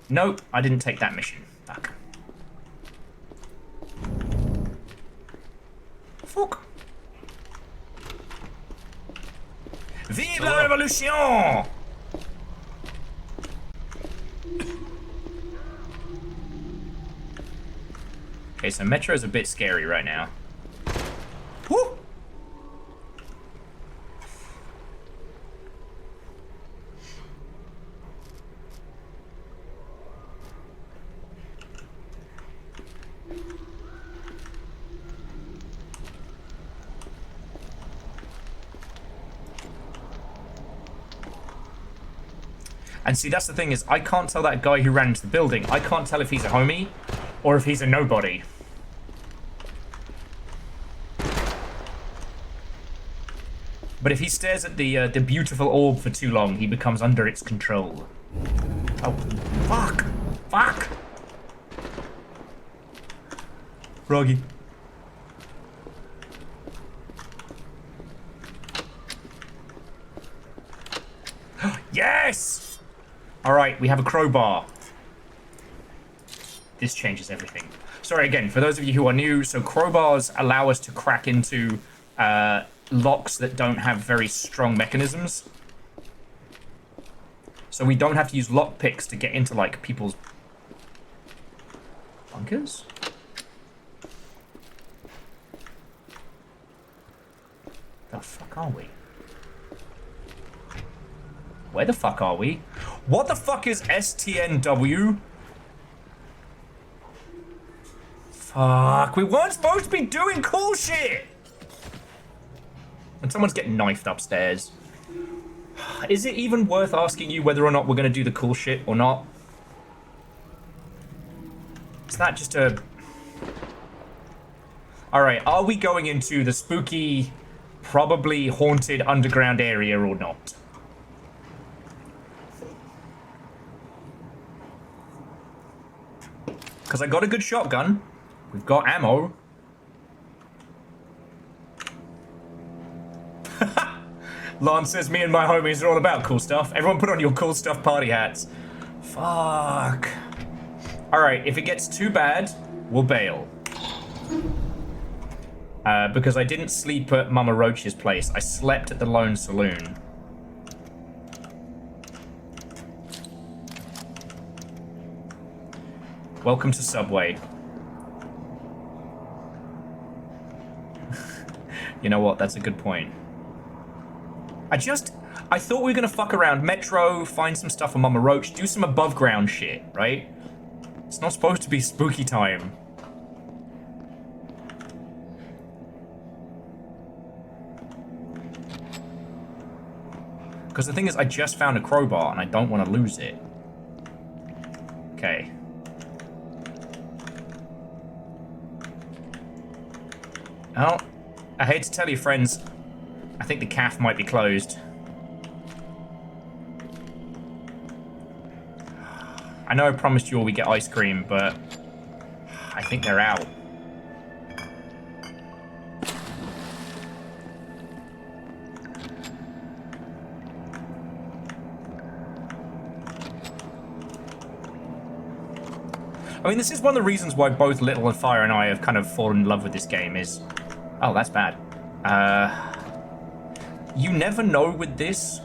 Nope, I didn't take that mission. Fuck. Fuck. Vive la révolution! Okay, so Metro's a bit scary right now. Woo! And see, that's the thing is, I can't tell that guy who ran into the building. I can't tell if he's a homie or if he's a nobody. But if he stares at the beautiful orb for too long, he becomes under its control. Oh, fuck! Fuck! Froggy. Yes! Alright, we have a crowbar. This changes everything. Sorry again, for those of you who are new, so crowbars allow us to crack into locks that don't have very strong mechanisms. So we don't have to use lock picks to get into, like, people's bunkers? The fuck are we? Where the fuck are we? What the fuck is STNW? Fuck, we weren't supposed to be doing cool shit! And someone's getting knifed upstairs. Is it even worth asking you whether or not we're going to do the cool shit or not? Is that just a... Alright, are we going into the spooky, probably haunted underground area or not? Because I got a good shotgun. We've got ammo. Lance says, me and my homies are all about cool stuff. Everyone put on your cool stuff party hats. Fuck. Alright, if it gets too bad, we'll bail. Because I didn't sleep at Mama Roach's place. I slept at the Lone Saloon. Welcome to Subway. You know what? That's a good point. I thought we were gonna fuck around Metro, find some stuff on Mama Roach, do some above ground shit, right? It's not supposed to be spooky time. Because the thing is, I just found a crowbar and I don't want to lose it. Okay. Oh, I hate to tell you, friends. I think the cafe might be closed. I know I promised you all we get ice cream, but I think they're out. I mean, this is one of the reasons why both Little and Fire and I have kind of fallen in love with this game is... Oh, that's bad. You never know with this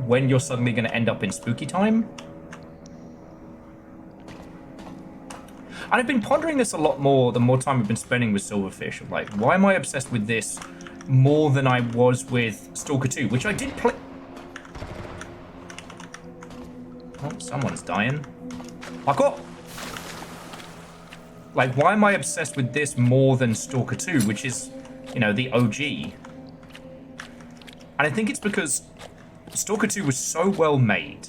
when you're suddenly going to end up in spooky time. And I've been pondering this a lot more the more time I've been spending with Silverfish. Like, why am I obsessed with this more than I was with Stalker 2, which I did play... Oh, someone's dying. Fuck off! Like, why am I obsessed with this more than Stalker 2, which is, you know, the OG? And I think it's because Stalker 2 was so well made,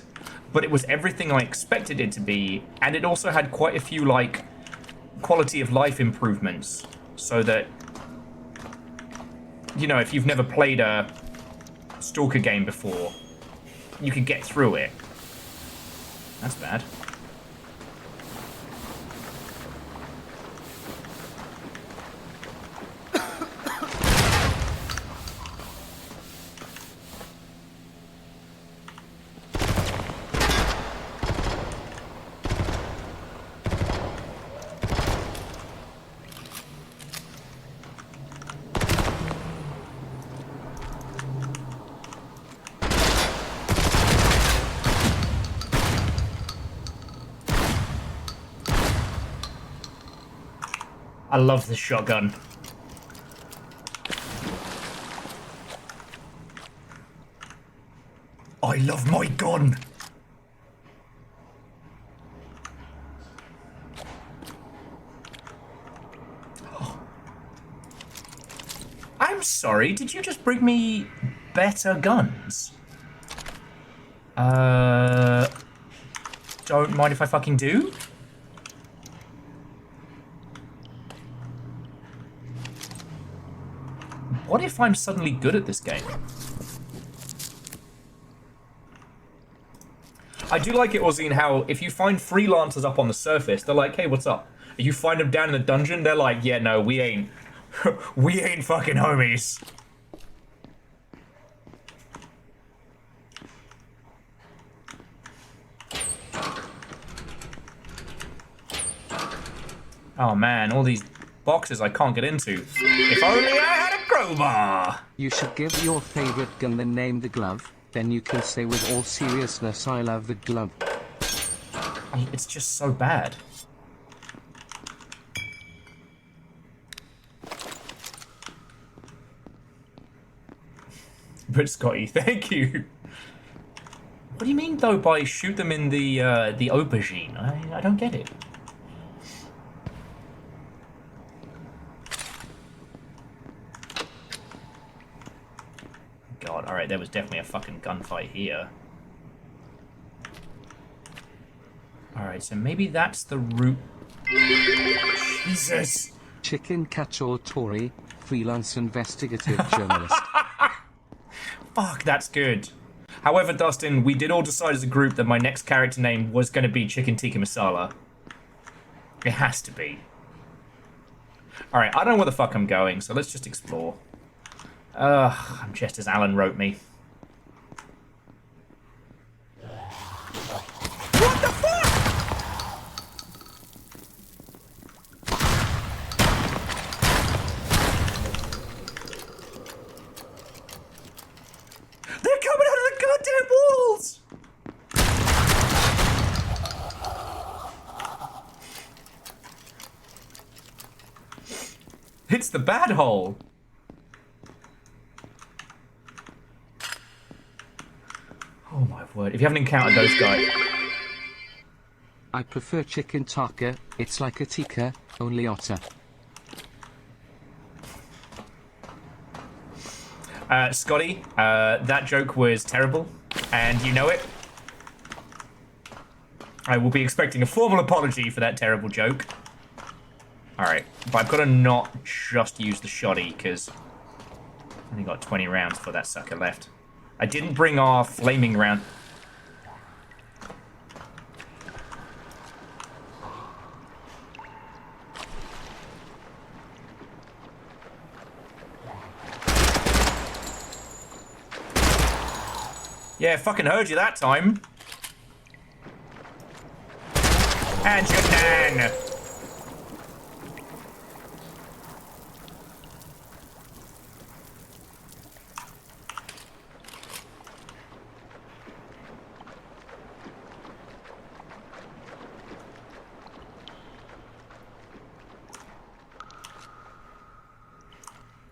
but it was everything I expected it to be, and it also had quite a few, like, quality of life improvements, so that, you know, if you've never played a Stalker game before, you can get through it. That's bad. I love this shotgun. I love my gun. Oh. I'm sorry, did you just bring me better guns? Don't mind if I fucking do? What if I'm suddenly good at this game? I do like it, Ozzy, in how if you find freelancers up on the surface, they're like, hey, what's up? If you find them down in the dungeon, they're like, yeah, no, we ain't fucking homies. Oh man, all these boxes I can't get into. If only I had a crowbar! You should give your favorite gun the name the glove, then you can say with all seriousness I love the glove. It's just so bad. But Scotty, thank you. What do you mean though by shoot them in the aubergine? I don't get it. God, alright, there was definitely a fucking gunfight here. Alright, so maybe that's the route. Jesus! Chicken catch-all Tory, freelance investigative journalist. Fuck, that's good. However, Dustin, we did all decide as a group that my next character name was going to be Chicken Tikka Masala. It has to be. Alright, I don't know where the fuck I'm going, so let's just explore. I'm just as Alan wrote me. What the fuck?! They're coming out of the goddamn walls! It's the bad hole. Oh my word. If you haven't encountered those guys... I prefer chicken taka, it's like a tikka, only otter. Scotty, that joke was terrible, and you know it. I will be expecting a formal apology for that terrible joke. Alright, but I've got to not just use the shoddy, because I've only got 20 rounds for that sucker left. I didn't bring our flaming round. Yeah, fucking heard you that time. And you're done.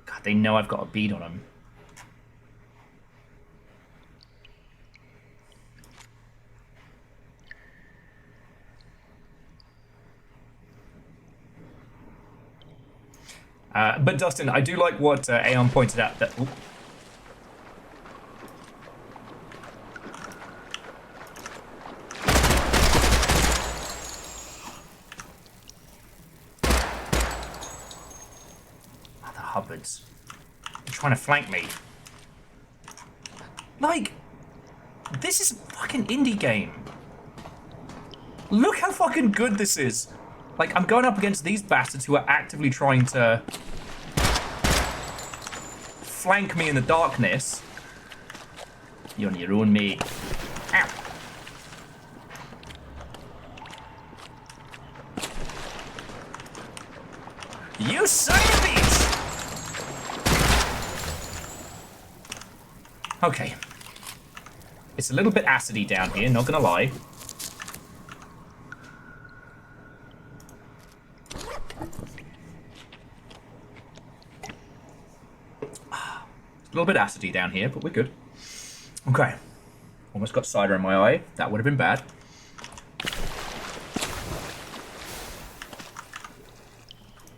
God, they know I've got a bead on them. But Dustin, I do like what Aeon pointed out that... Ooh. Oh, the Hubbards. They're trying to flank me. Like, this is a fucking indie game. Look how fucking good this is. Like, I'm going up against these bastards who are actively trying to flank me in the darkness. You're on your own, mate. Ow. You son of a bitch! Okay. It's a little bit acidy down here, not gonna lie. A little bit acidy down here, but we're good. Okay. Almost got cider in my eye. That would have been bad.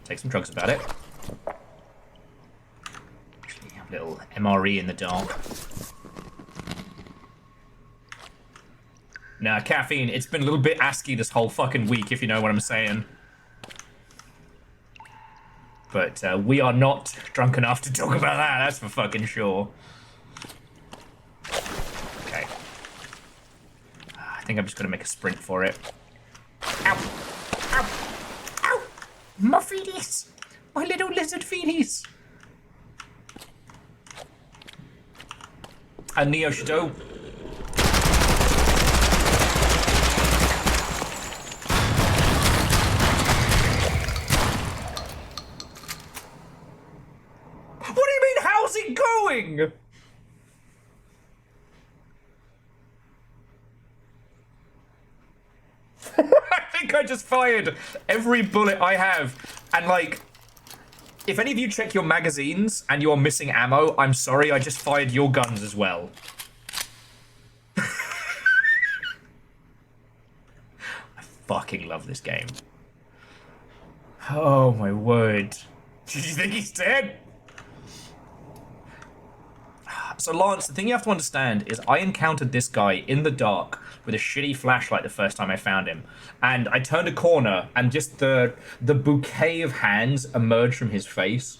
Take some drugs about it. Actually, have a little MRE in the dark. Nah, caffeine, it's been a little bit ASCII this whole fucking week, if you know what I'm saying. But we are not drunk enough to talk about that, that's for fucking sure. Okay. I think I'm just gonna make a sprint for it. Ow! Ow! Ow! My feeties! My little lizard feeties! And Neo Shadow. How's it going? I think I just fired every bullet I have. And like, if any of you check your magazines and you are missing ammo, I'm sorry, I just fired your guns as well. I fucking love this game. Oh my word. Did you think he's dead? So, Lance, the thing you have to understand is I encountered this guy in the dark with a shitty flashlight the first time I found him. And I turned a corner and just the bouquet of hands emerged from his face.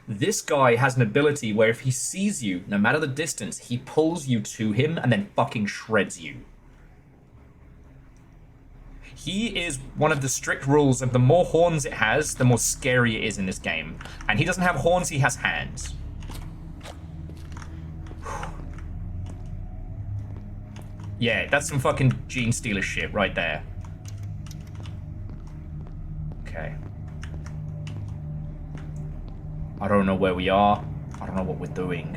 This guy has an ability where if he sees you, no matter the distance, he pulls you to him and then fucking shreds you. He is one of the strict rules of the more horns it has, the more scary it is in this game. And he doesn't have horns, he has hands. Yeah, that's some fucking Gene Stealer shit right there. Okay. I don't know where we are. I don't know what we're doing.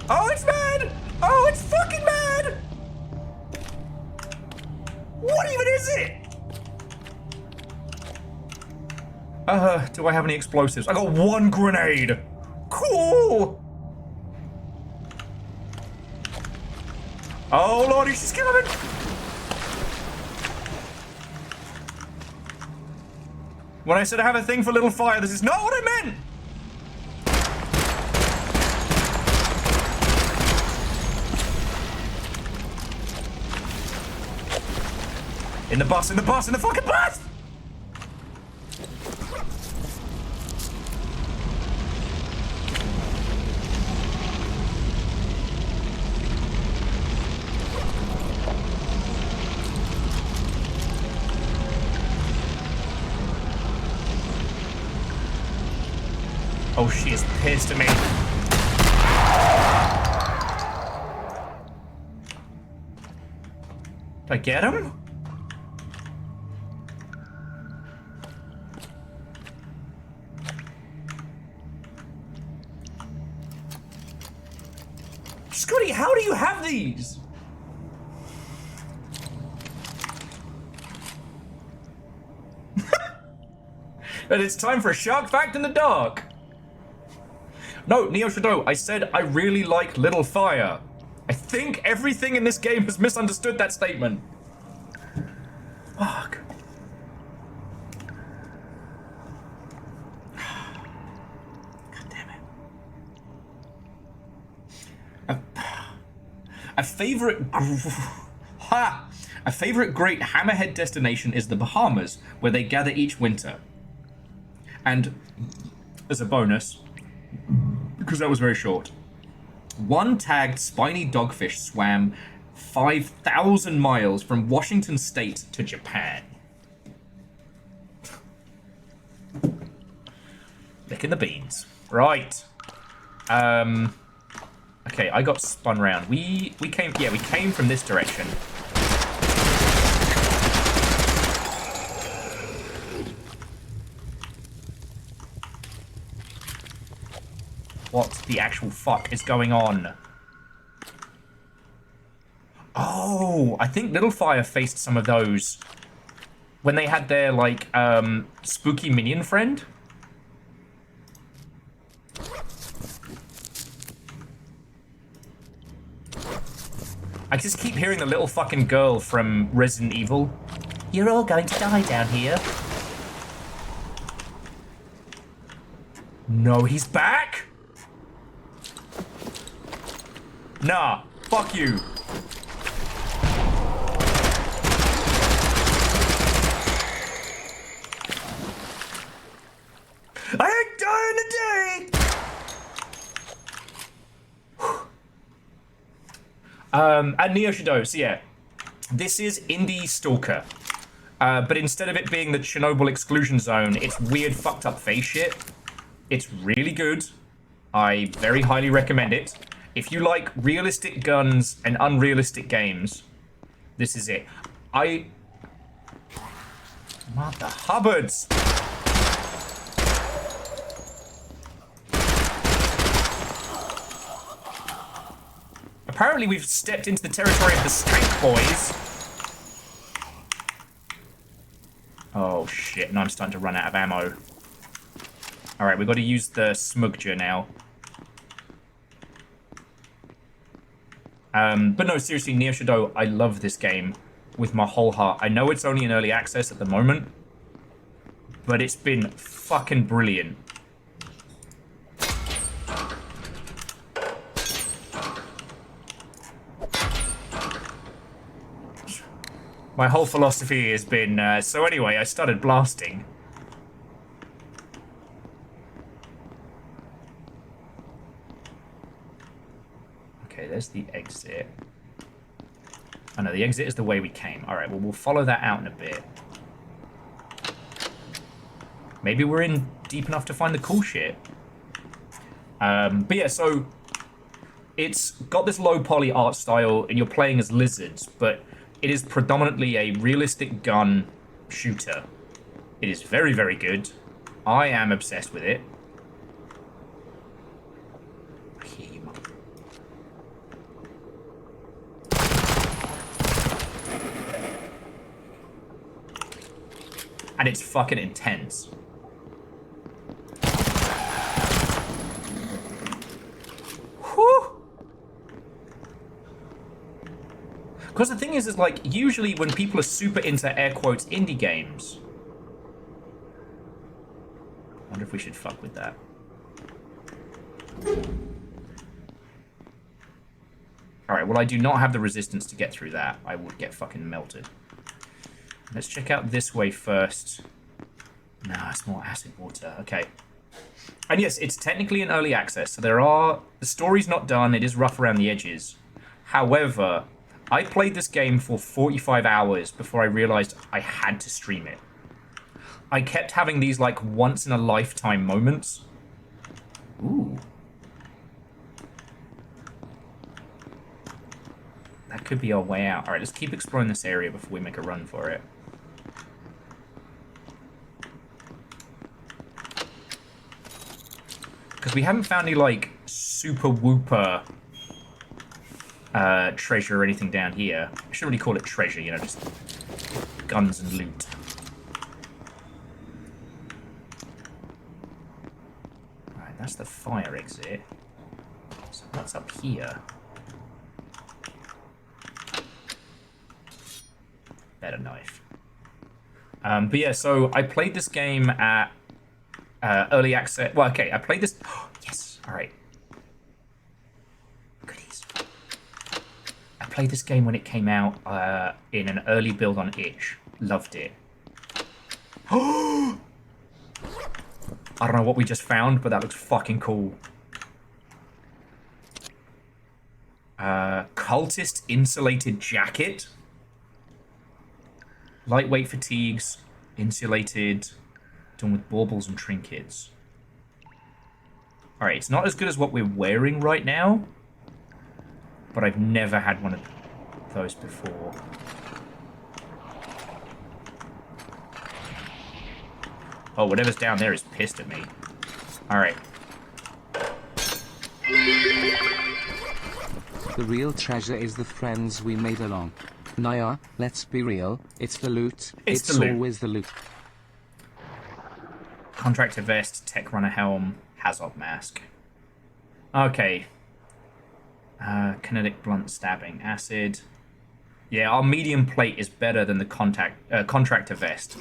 Oh, it's mad! Oh, it's fucking mad! What even is it? Do I have any explosives? I got one grenade! Cool! Oh lordy, she's coming! When I said I have a thing for little fire, this is not what I meant! In the bus, in the bus, in the fucking bus! Oh, she is pissed at me. Did I get him? Scotty, how do you have these? And it's time for a shark fact in the dark. No, Neo Shadow, I said I really like Little Fire. I think everything in this game has misunderstood that statement. Fuck. God damn it. A favorite great hammerhead destination is the Bahamas, where they gather each winter. And as a bonus, because that was very short, one tagged spiny dogfish swam 5,000 miles from Washington State to Japan. Licking the beans. Right. Okay, I got spun round. We came from this direction. What the actual fuck is going on? Oh, I think Little Fire faced some of those when they had their, like, spooky minion friend. I just keep hearing the little fucking girl from Resident Evil. You're all going to die down here. No, he's back? Nah, fuck you. I ain't dying today! And Neo Shadow, so yeah. This is Indie Stalker. But instead of it being the Chernobyl exclusion zone, it's weird fucked up face shit. It's really good. I very highly recommend it. If you like realistic guns and unrealistic games, this is it. Mother Hubbards! Apparently we've stepped into the territory of the Stank Boys. Oh shit, and I'm starting to run out of ammo. Alright, we've got to use the Smugger now. But no, seriously, Neo Shadow, I love this game with my whole heart. I know it's only in early access at the moment, but it's been fucking brilliant. My whole philosophy has been, so anyway, I started blasting. Okay, there's the exit. Oh no, the exit is the way we came. Alright, well, we'll follow that out in a bit. Maybe we're in deep enough to find the cool shit. But yeah, so it's got this low poly art style, and you're playing as lizards, but it is predominantly a realistic gun shooter. It is very, very good. I am obsessed with it. I hear you, mother. And it's fucking intense. Whew! Because the thing is like, usually when people are super into, air quotes, indie games... I wonder if we should fuck with that. Alright, well I do not have the resistance to get through that. I would get fucking melted. Let's check out this way first. Nah, it's more acid water. Okay. And yes, it's technically in early access, so the story's not done, it is rough around the edges. However... I played this game for 45 hours before I realized I had to stream it. I kept having these, like, once-in-a-lifetime moments. Ooh. That could be our way out. Alright, let's keep exploring this area before we make a run for it. Because we haven't found any, like, super whooper... treasure or anything down here. I shouldn't really call it treasure, you know, just guns and loot. Alright, that's the fire exit. So what's up here? Better knife. But yeah, so I played this game at early access. Well, okay, I played this... yes, alright. I played this game when it came out in an early build on itch. Loved it. I don't know what we just found, but that looks fucking cool. Cultist insulated jacket. Lightweight fatigues, insulated, done with baubles and trinkets. Alright, it's not as good as what we're wearing right now, but I've never had one of those before. Oh, whatever's down there is pissed at me. Alright. The real treasure is the friends we made along. Naya, let's be real, it's the loot. It's the loot. Always the loot. Contractor vest, tech runner helm, hazard mask. Okay. Kinetic blunt stabbing, acid. Yeah, our medium plate is better than the contractor vest.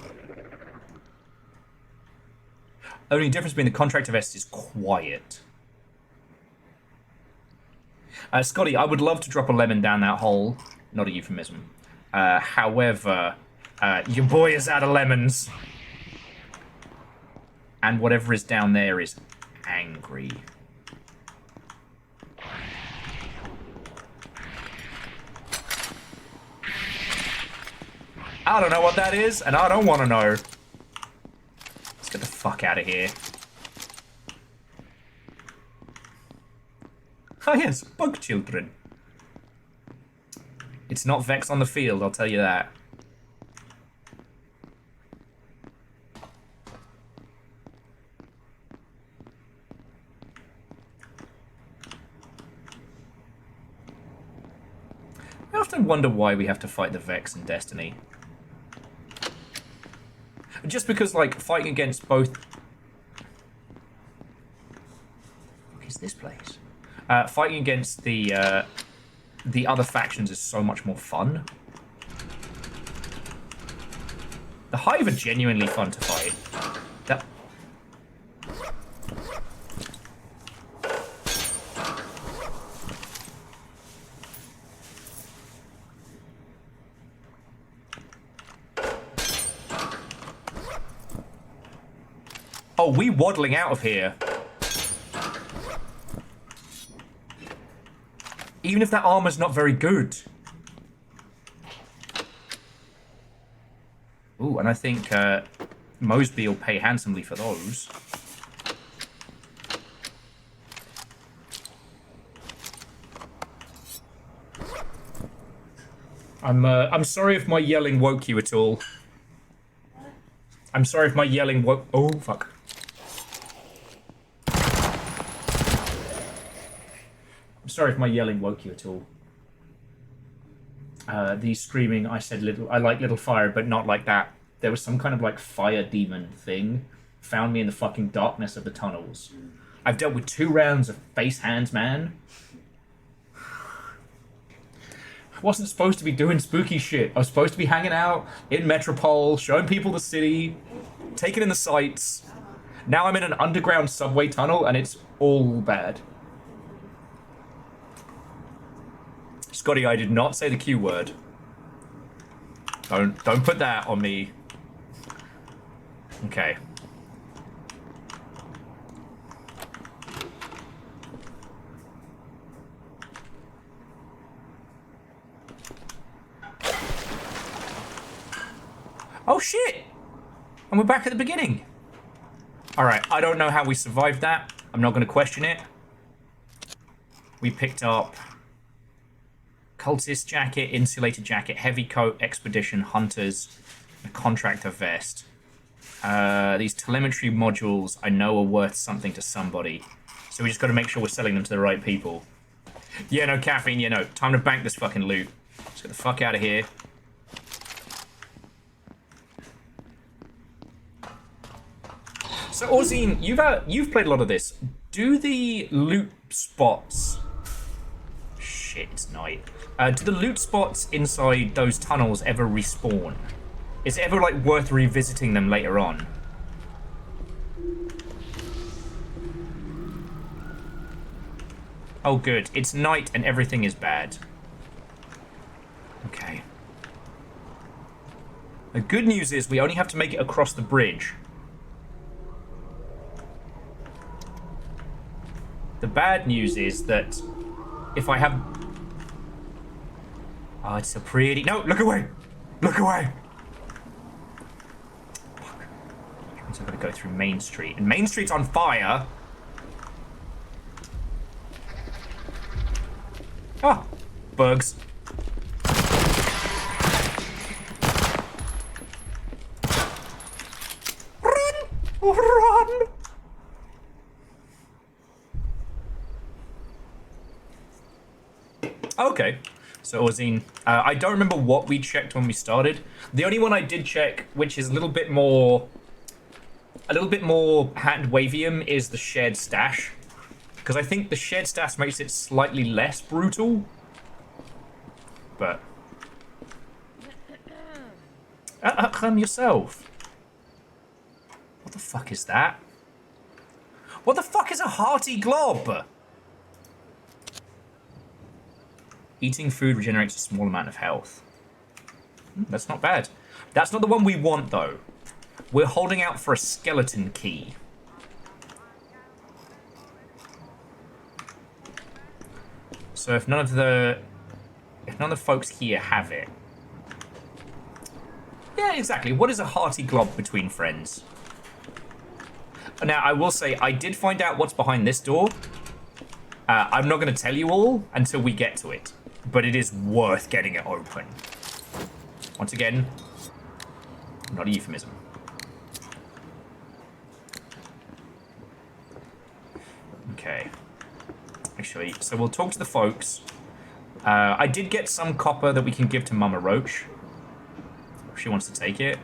Only difference between the contractor vest is quiet. Scotty, I would love to drop a lemon down that hole. Not a euphemism. However, your boy is out of lemons. And whatever is down there is angry. I don't know what that is, and I don't want to know. Let's get the fuck out of here. Ah yes, bug children. It's not Vex on the field, I'll tell you that. I often wonder why we have to fight the Vex in Destiny. Just because, like, fighting against both... What is this place? Fighting against the the other factions is so much more fun. The Hive are genuinely fun to fight. That... Oh, we waddling out of here. Even if that armor's not very good. Ooh, and I think Mosby will pay handsomely for those. I'm sorry if my yelling woke you at all. I'm sorry if my yelling woke... Oh, fuck. I'm sorry if my yelling woke you at all. The screaming, I said little... I like little fire, but not like that. There was some kind of, like, fire demon thing. Found me in the fucking darkness of the tunnels. I've dealt with 2 rounds of face hands, man. I wasn't supposed to be doing spooky shit. I was supposed to be hanging out in Metropole, showing people the city, taking in the sights. Now I'm in an underground subway tunnel, and it's all bad. Scotty, I did not say the Q word. Don't put that on me. Okay. Oh shit! And we're back at the beginning. Alright, I don't know how we survived that. I'm not going to question it. We picked up cultist jacket, insulated jacket, heavy coat, expedition, hunters, a contractor vest. These telemetry modules I know are worth something to somebody. So we just got to make sure we're selling them to the right people. Yeah, no, caffeine, yeah, no. Time to bank this fucking loot. Let's get the fuck out of here. So, Orzine, you've played a lot of this. Do the loot spots... Shit, it's night. Do the loot spots inside those tunnels ever respawn? Is it ever, like, worth revisiting them later on? Oh, good. It's night and everything is bad. Okay. The good news is we only have to make it across the bridge. The bad news is that if I have... Oh, it's a pretty... No, look away! Look away! Fuck. Which means I've got to go through Main Street. And Main Street's on fire! Ah! Bugs. Run! Run! Okay, so Orzine, I don't remember what we checked when we started. The only one I did check, which is a little bit more hand wavium, is the shared stash, because I think the shared stash makes it slightly less brutal. But yourself. What the fuck is that? What the fuck is a hearty glob? Eating food regenerates a small amount of health. That's not bad. That's not the one we want, though. We're holding out for a skeleton key. So if none of the folks here have it. Yeah, exactly. What is a hearty glob between friends? Now, I will say, I did find out what's behind this door. I'm not going to tell you all until we get to it. But it is worth getting it open. Once again, not a euphemism. Okay. Actually, so we'll talk to the folks. I did get some copper that we can give to Mama Roach. If she wants to take it.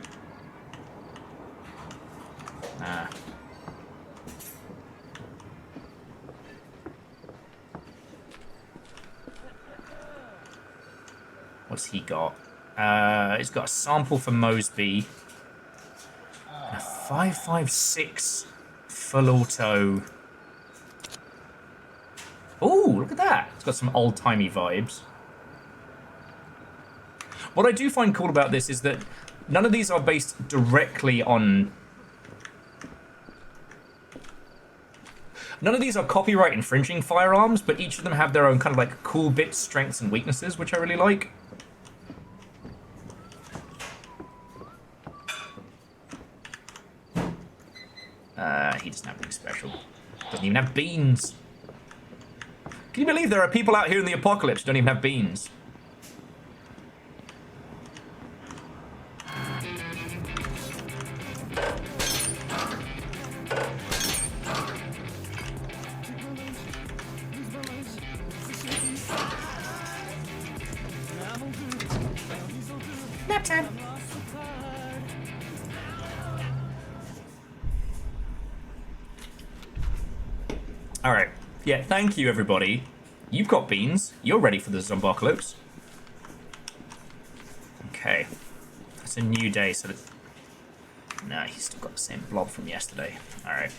What's he got? He's got a sample for Mosby. A 5.56 full auto. Oh, look at that. It's got some old-timey vibes. What I do find cool about this is that none of these are based directly on... None of these are copyright infringing firearms, but each of them have their own kind of like cool bits, strengths, and weaknesses, which I really like. He doesn't have anything special. Doesn't even have beans. Can you believe there are people out here in the apocalypse who don't even have beans? Nap time. All right. Yeah, thank you, everybody. You've got beans. You're ready for the zombocalypse. Okay. That's a new day, so that... Nah, he's still got the same blob from yesterday. All right.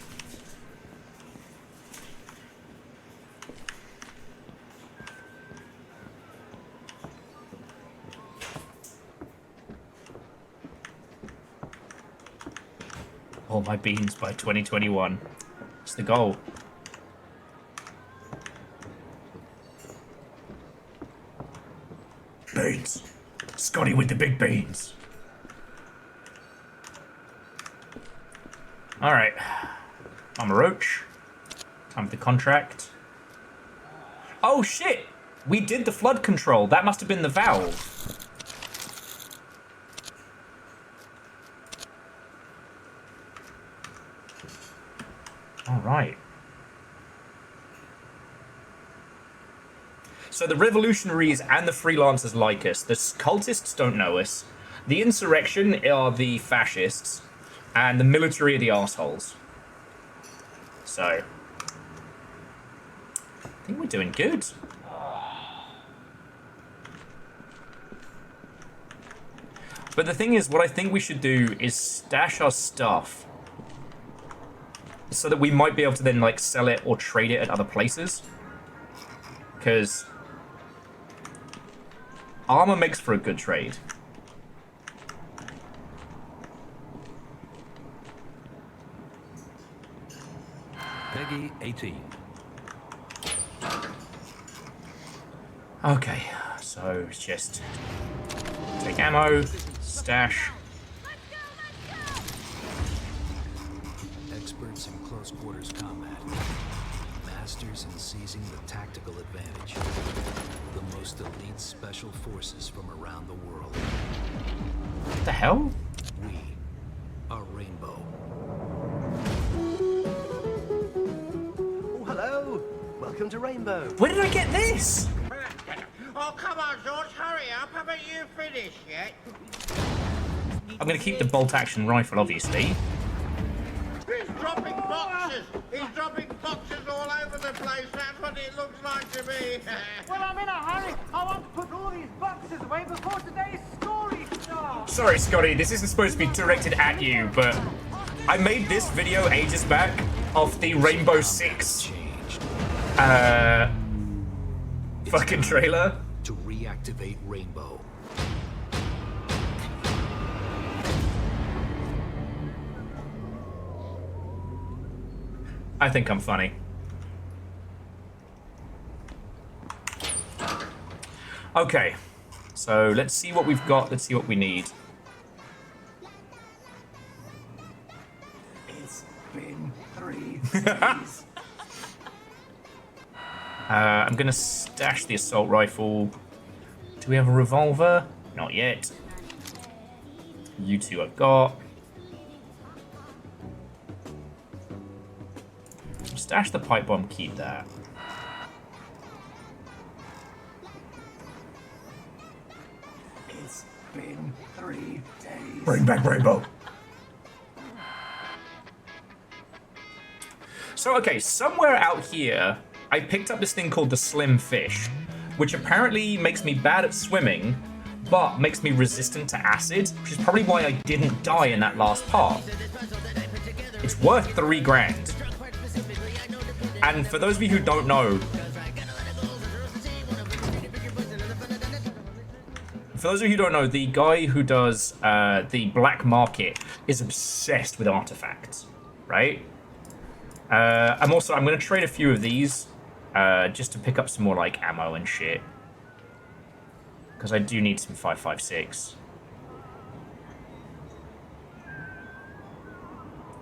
All my beans by 2021. It's the goal. Beans. Scotty with the big beans. Alright. I'm a roach. Time for the contract. Oh shit! We did the flood control. That must have been the valve. Alright. So the revolutionaries and the freelancers like us. The cultists don't know us. The insurrection are the fascists. And the military are the assholes. So, I think we're doing good. But the thing is, what I think we should do is stash our stuff so that we might be able to then, like, sell it or trade it at other places. Because armor makes for a good trade. Peggy 18. Okay, so it's just take ammo, stash. Experts in close quarters combat. Masters in seizing the tactical advantage. The most elite special forces from around the world. What the hell? We are Rainbow. Oh, hello. Welcome to Rainbow. Where did I get this? Oh, come on, George, hurry up. Haven't you finished yet? I'm going to keep the bolt action rifle, obviously. He's dropping boxes. He's dropping boxes all over the place. That's what it looks like to me. Well, I'm in a hurry. I want to put all these boxes away before today's story starts. Sorry, Scotty, this isn't supposed to be directed at you, but I made this video ages back of the Rainbow Six fucking trailer. To reactivate Rainbow. I think I'm funny. Okay, so let's see what we've got. Let's see what we need. It's been 3 days. I'm gonna stash the assault rifle. Do we have a revolver? Not yet. You two I've got. Stash the pipe bomb, keep that. It's been 3 days. Bring back Rainbow. So, okay, somewhere out here, I picked up this thing called the Slim Fish, which apparently makes me bad at swimming, but makes me resistant to acid, which is probably why I didn't die in that last part. It's worth 3 grand. And for those of you who don't know, the guy who does the black market is obsessed with artifacts, right? I'm going to trade a few of these just to pick up some more like ammo and shit. Because I do need some 5.56.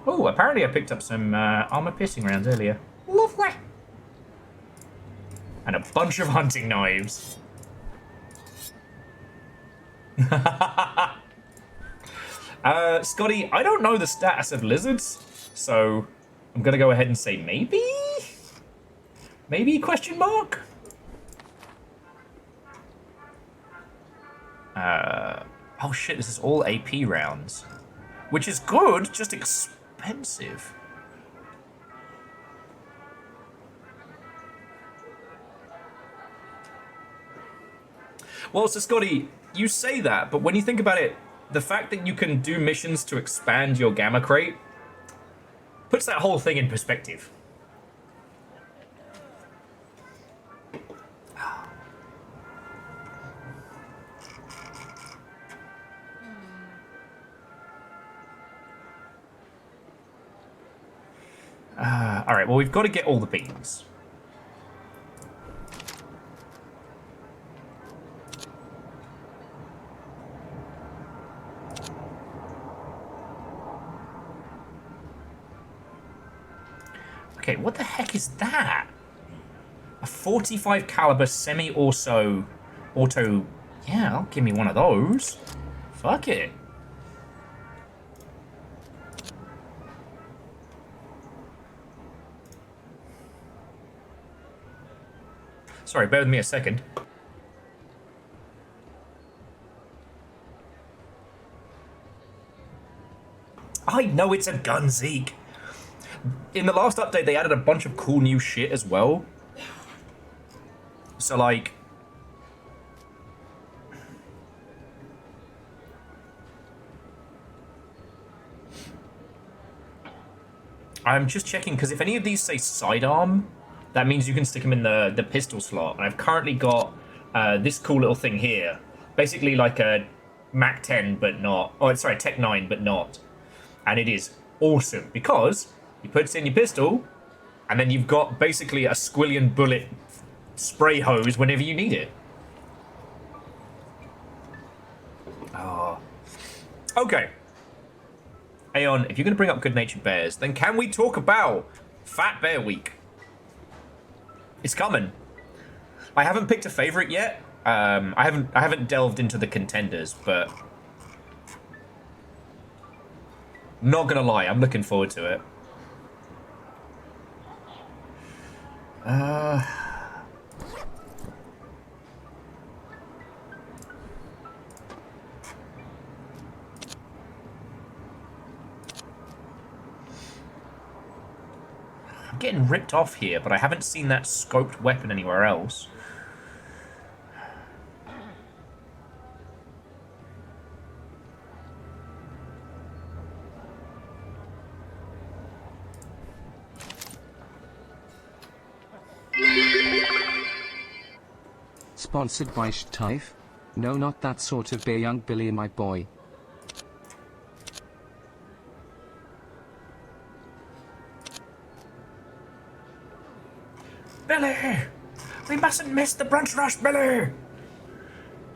Oh, apparently I picked up some armor-piercing rounds earlier. Lovely. And a bunch of hunting knives. Scotty, I don't know the status of lizards, so I'm gonna go ahead and say maybe? Maybe, question mark? Oh shit, this is all AP rounds. Which is good, just expensive. Well, so Scotty, you say that, but when you think about it, the fact that you can do missions to expand your gamma crate puts that whole thing in perspective. All right, well, we've got to get all the beans. Okay, what the heck is that? A 45 caliber semi-auto... Yeah, I'll give me one of those. Fuck it. Sorry, bear with me a second. I know it's a gun, Zeke. In the last update, they added a bunch of cool new shit as well. So, like... I'm just checking, because if any of these say sidearm, that means you can stick them in the pistol slot. And I've currently got this cool little thing here. Basically like a Mac 10, but not... Oh, sorry, Tech 9, but not. And it is awesome, because you put it in your pistol, and then you've got basically a squillion bullet spray hose whenever you need it. Oh. Okay. Aeon, if you're going to bring up Good-Natured Bears, then can we talk about Fat Bear Week? It's coming. I haven't picked a favorite yet. I haven't delved into the contenders, but not gonna lie, I'm looking forward to it. I'm getting ripped off here, but I haven't seen that scoped weapon anywhere else. Sponsored by Steiff? No, not that sort of beer, young Billy, my boy. Billy! We mustn't miss the brunch rush, Billy!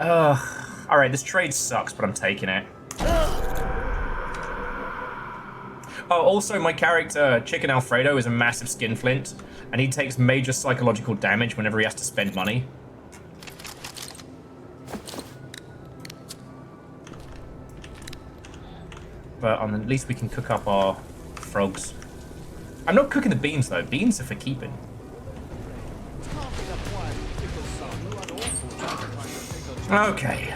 Alright, this trade sucks, but I'm taking it. Oh, also, my character, Chicken Alfredo, is a massive skinflint, and he takes major psychological damage whenever he has to spend money. But at least we can cook up our frogs. I'm not cooking the beans, though. Beans are for keeping. Okay.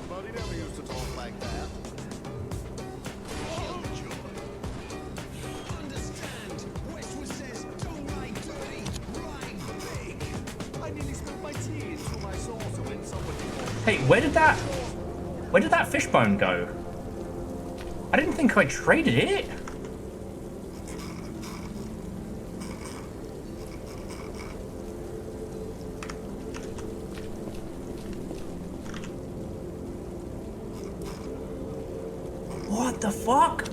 But he never used to talk Hey, where did that fishbone go? I didn't think I traded it. What the fuck?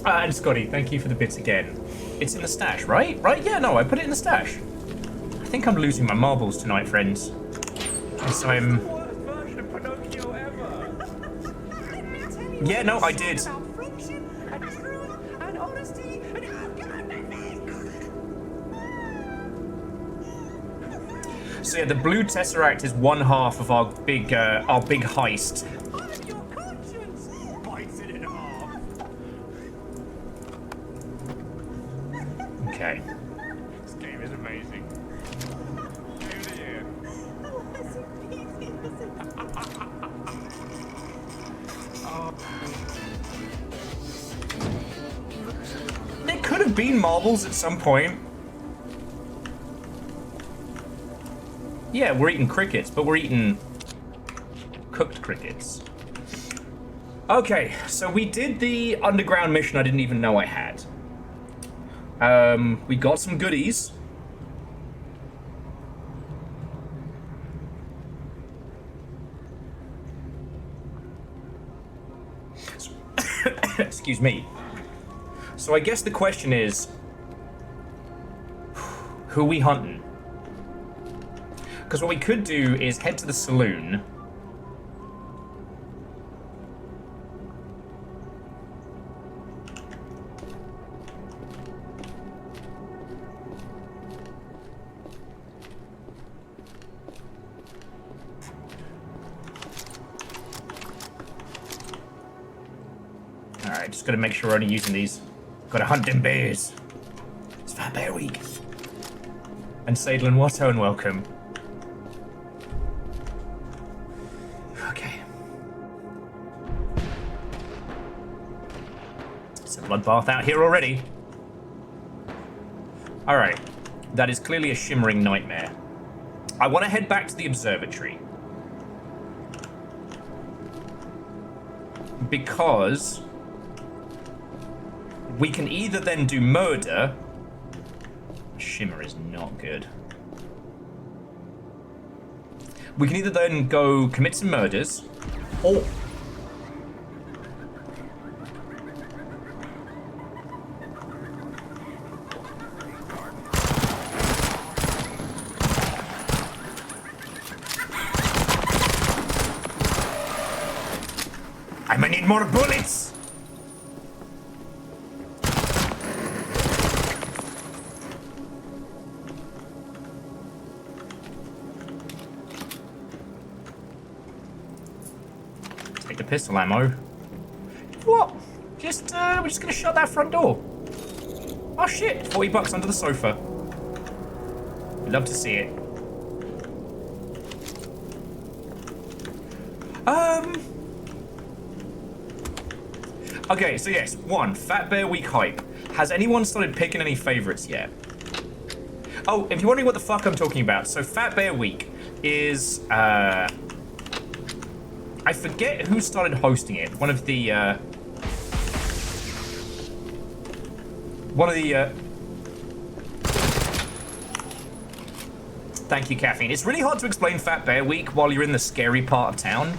And Scotty, thank you for the bits again. It's in the stash, right? Right? Yeah, no, I put it in the stash. I think I'm losing my marbles tonight, friends. Yes, I'm... Yeah, no, I did. So yeah, the blue tesseract is one half of our big heist. Okay. This game is amazing. Game of the year. There could have been marbles at some point. Yeah, we're eating crickets, but we're eating cooked crickets. Okay, so we did the underground mission I didn't even know I had. We got some goodies. Excuse me. So I guess the question is, who we hunting? Because what we could do is head to the saloon. Alright, just gotta make sure we're only using these. Gotta hunt them bears. It's Fat Bear Week. And Sadlin Watto, and welcome. Okay. It's a bloodbath out here already. Alright. That is clearly a shimmering nightmare. I want to head back to the observatory. Because we can either then do murder. Shimmer is not good. We can either then go commit some murders, or I might need more bullets. Take the pistol ammo. What? Just we're just gonna shut that front door. Oh shit! $40 under the sofa. We'd love to see it. Okay, so yes, one, Fat Bear Week hype. Has anyone started picking any favorites yet? Oh, if you're wondering what the fuck I'm talking about, so Fat Bear Week is, I forget who started hosting it. One of the, Thank you, Caffeine. It's really hard to explain Fat Bear Week while you're in the scary part of town.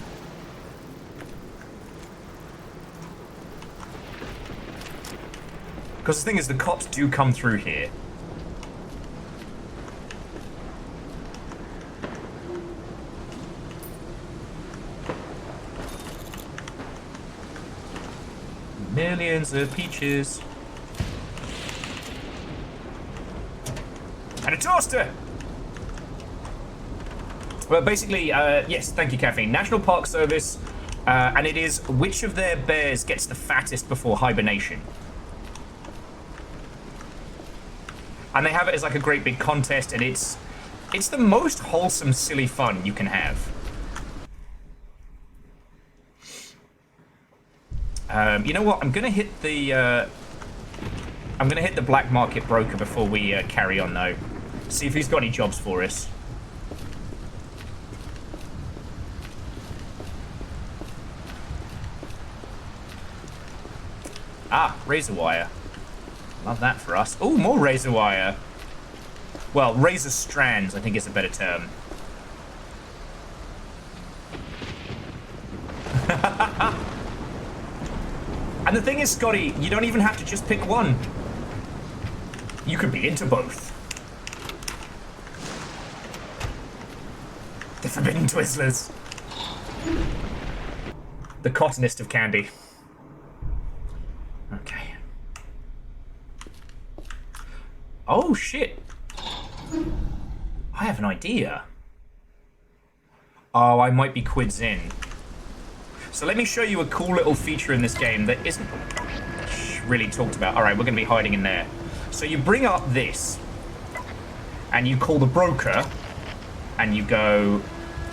Because the thing is, the cops do come through here. Millions of peaches. And a toaster! Well, basically, yes, thank you, Caffeine. National Park Service, and it is which of their bears gets the fattest before hibernation. And they have it as like a great big contest, and it's the most wholesome, silly fun you can have. You know what? I'm gonna hit the black market broker before we carry on, though. See if he's got any jobs for us. Ah, razor wire. Love that for us. Oh, more razor wire. Well, razor strands, I think is a better term. And the thing is, Scotty, you don't even have to just pick one. You could be into both. The forbidden Twizzlers. The cottonest of candy. Okay. Oh, shit. I have an idea. Oh, I might be quids in. So let me show you a cool little feature in this game that isn't really talked about. All right, we're going to be hiding in there. So you bring up this, and you call the broker, and you go,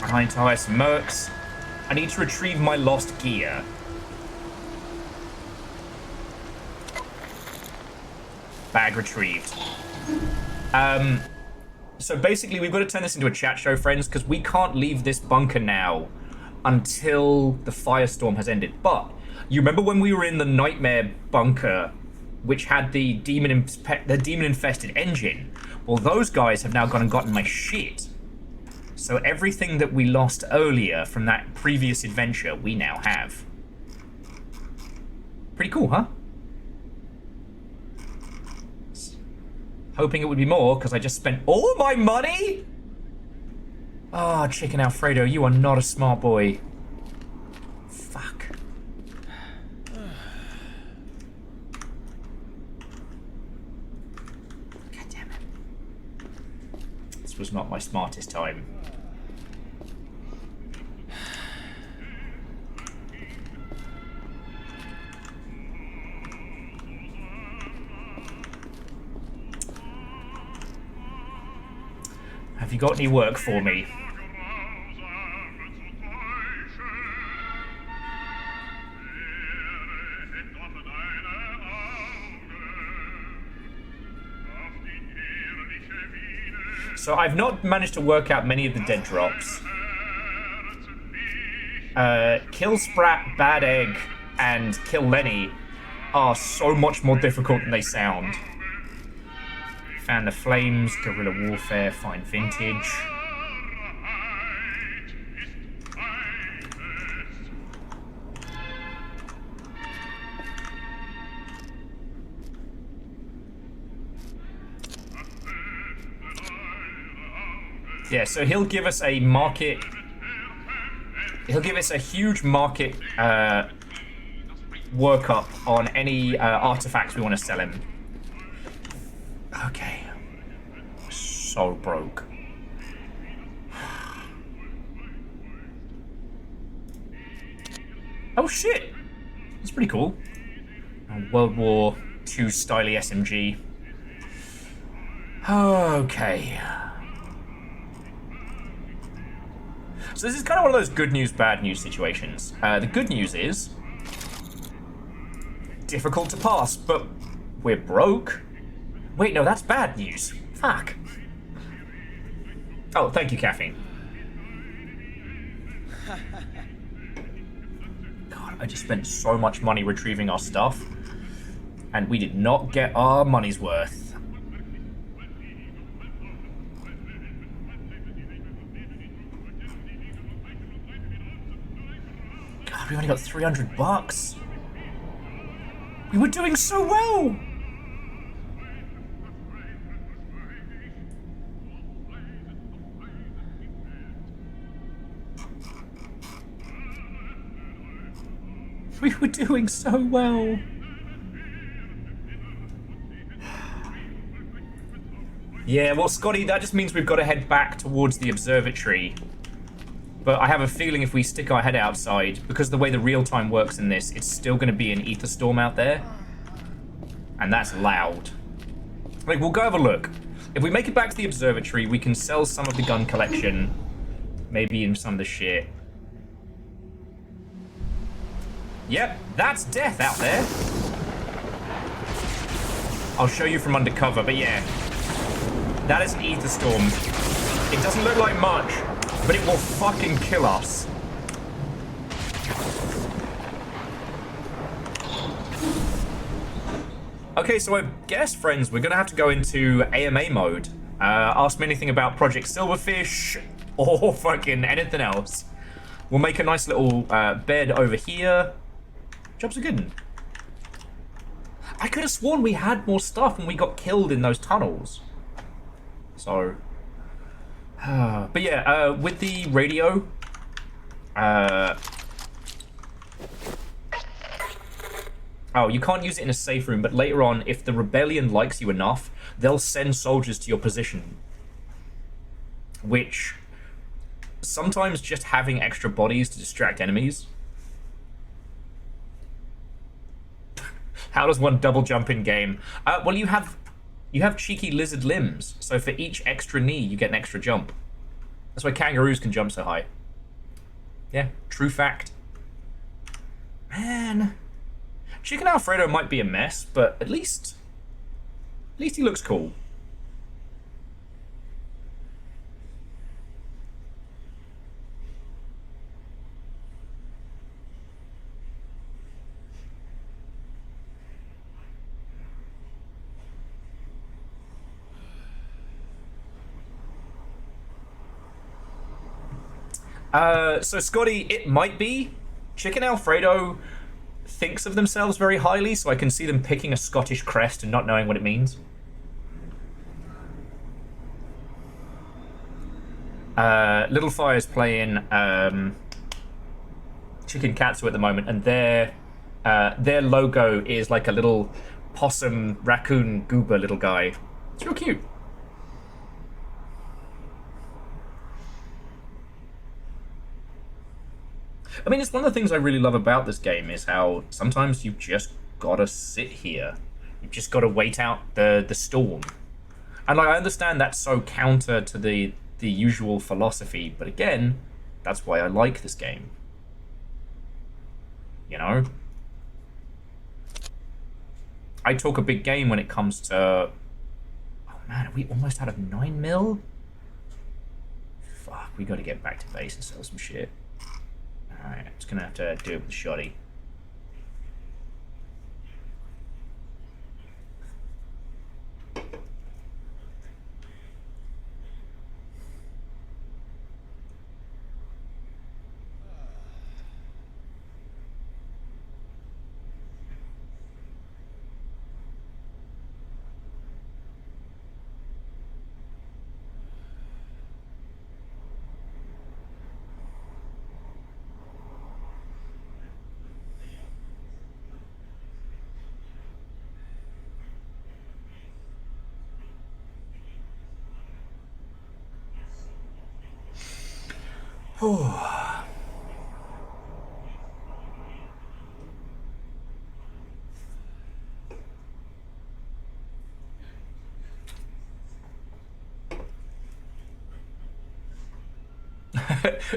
I need to hire some mercs. I need to retrieve my lost gear. Bag retrieved. So basically, we've got to turn this into a chat show, friends, because we can't leave this bunker now until the firestorm has ended. But you remember when we were in the nightmare bunker, which had the demon-infested engine? Well, those guys have now gone and gotten my shit. So everything that we lost earlier from that previous adventure, we now have. Pretty cool, huh? Hoping it would be more, because I just spent all my money? Oh, Chicken Alfredo, you are not a smart boy. Fuck. God damn it. This was not my smartest time. Have you got any work for me? So I've not managed to work out many of the dead drops. Kill Sprat, Bad Egg, and Kill Lenny are so much more difficult than they sound. Fan the Flames, Guerrilla Warfare, find Vintage. Yeah, so he'll give us a market. He'll give us a huge market workup on any artifacts we want to sell him. Okay. So broke. Oh shit! That's pretty cool. A World War II styly SMG. Okay. So this is kind of one of those good news, bad news situations. The good news is difficult to pass, but we're broke. Wait, no, that's bad news. Fuck. Oh, thank you, caffeine. God, I just spent so much money retrieving our stuff, and we did not get our money's worth. God, we only got 300 bucks. We were doing so well. We were doing so well. Yeah, well, Scotty, that just means we've got to head back towards the observatory. But I have a feeling if we stick our head outside, because the way the real time works in this, it's still going to be an ether storm out there. And that's loud. Like, we'll go have a look. If we make it back to the observatory, we can sell some of the gun collection. Maybe even some of the shit. Yep, that's death out there. I'll show you from undercover, but yeah. That is an ether storm. It doesn't look like much, but it will fucking kill us. Okay, so I guess, friends, we're gonna have to go into AMA mode. Ask me anything about Project Silverfish or fucking anything else. We'll make a nice little bed over here. Jobs are good. I could have sworn we had more stuff when we got killed in those tunnels. So, but yeah, with the radio, oh, you can't use it in a safe room, but later on, if the rebellion likes you enough, they'll send soldiers to your position. Which, sometimes just having extra bodies to distract enemies. How does one double jump in game? Well, you have cheeky lizard limbs, so for each extra knee, you get an extra jump. That's why kangaroos can jump so high. Yeah, true fact. Man, Chicken Alfredo might be a mess, but at least he looks cool. So Scotty, it might be. Chicken Alfredo thinks of themselves very highly, so I can see them picking a Scottish crest and not knowing what it means. Little Fire's playing Chicken Katsu at the moment, and their logo is like a little possum, raccoon, goober little guy. It's real cute. I mean, it's one of the things I really love about this game is how sometimes you've just gotta sit here. You've just gotta wait out the storm. And like, I understand that's so counter to the usual philosophy, but again, that's why I like this game. You know? I talk a big game when it comes to... Oh man, are we almost out of 9 mil? Fuck, we gotta get back to base and sell some shit. Alright, just gonna have to do it with the shoddy.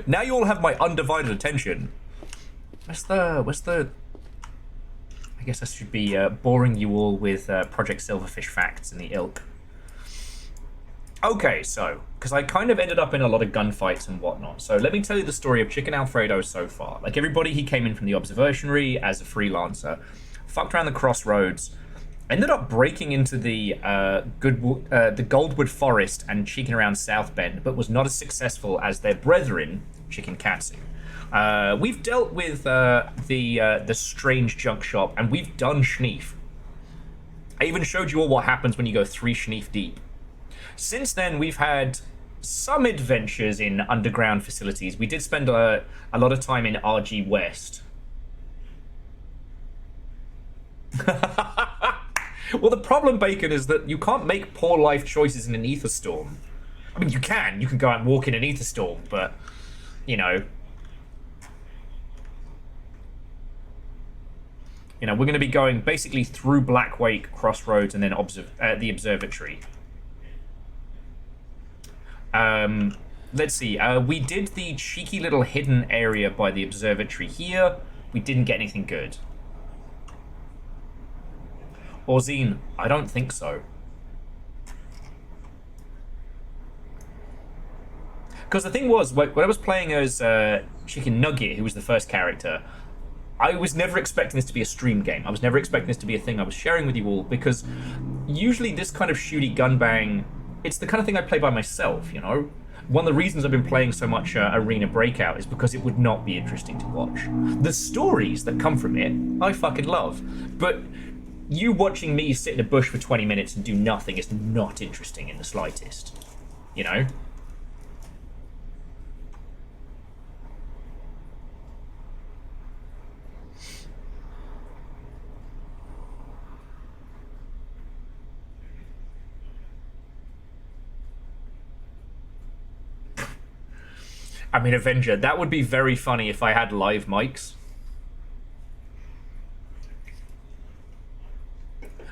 Now you all have my undivided attention. Where's the... I guess I should be boring you all with Project Silverfish facts in the ilk. Okay, so, because I kind of ended up in a lot of gunfights and whatnot, so let me tell you the story of Chicken Alfredo so far. Like everybody, he came in from the observatory as a freelancer, fucked around the crossroads, ended up breaking into the Goldwood Forest and cheeking around South Bend, but was not as successful as their brethren, Chicken Katsu. We've dealt with the strange junk shop, and we've done Schneef. I even showed you all what happens when you go 3 Schneef deep. Since then, we've had some adventures in underground facilities. We did spend a lot of time in RG West. Well, the problem, Bacon, is that you can't make poor life choices in an ether storm. I mean, you can go out and walk in an ether storm, but, you know, we're going to be going basically through Blackwake, Crossroads, and then the observatory. Let's see. We did the cheeky little hidden area by the observatory here. We didn't get anything good. Orzine, I don't think so. Because the thing was, when I was playing as Chicken Nugget, who was the first character, I was never expecting this to be a stream game. I was never expecting this to be a thing I was sharing with you all, because usually this kind of shooty gunbang, it's the kind of thing I play by myself, you know? One of the reasons I've been playing so much Arena Breakout is because it would not be interesting to watch. The stories that come from it, I fucking love. But you watching me sit in a bush for 20 minutes and do nothing is not interesting in the slightest. You know? I mean, Avenger, that would be very funny if I had live mics.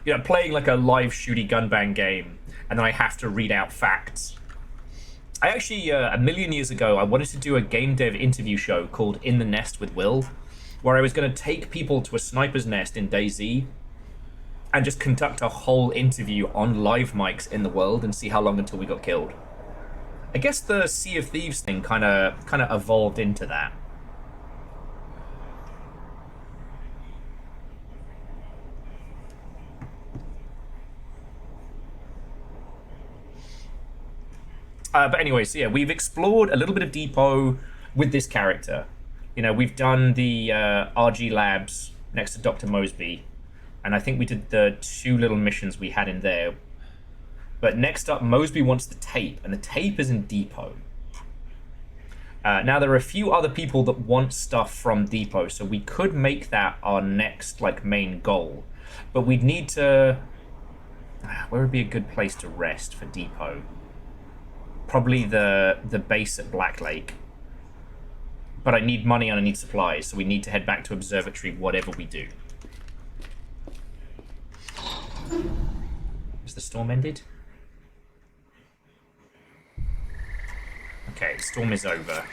You know, playing like a live shooty gunbang game, and then I have to read out facts. I actually, a million years ago, I wanted to do a game dev interview show called In the Nest with Will, where I was going to take people to a sniper's nest in DayZ and just conduct a whole interview on live mics in the world and see how long until we got killed. I guess the Sea of Thieves thing kind of evolved into that. But anyways, yeah, we've explored a little bit of Depot with this character. You know, we've done the RG Labs next to Dr. Mosby, and I think we did the 2 little missions we had in there. But next up, Mosby wants the tape, and the tape is in Depot. Now, there are a few other people that want stuff from Depot, so we could make that our next, like, main goal. But we'd need to... Where would be a good place to rest for Depot? Probably the base at Black Lake. But I need money and I need supplies, so we need to head back to Observatory, whatever we do. Is the storm ended? Okay, storm is over.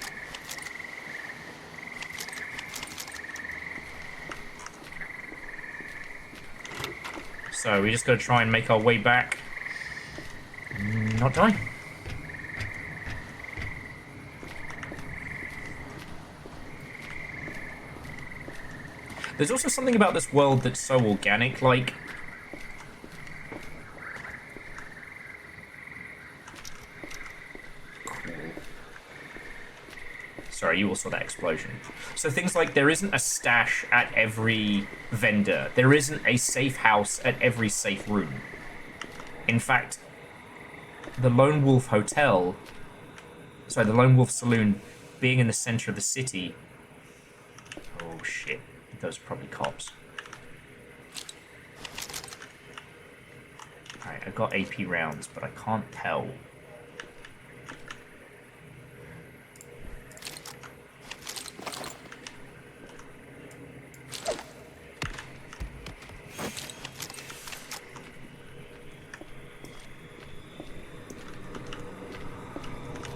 So we just gotta try and make our way back. Not die. There's also something about this world that's so organic, like... Sorry, you all saw that explosion. So things like there isn't a stash at every vendor. There isn't a safe house at every safe room. In fact, the Lone Wolf Hotel... Sorry, the Lone Wolf Saloon being in the center of the city... Oh, shit. Those are probably cops. Alright, I've got AP rounds, but I can't tell.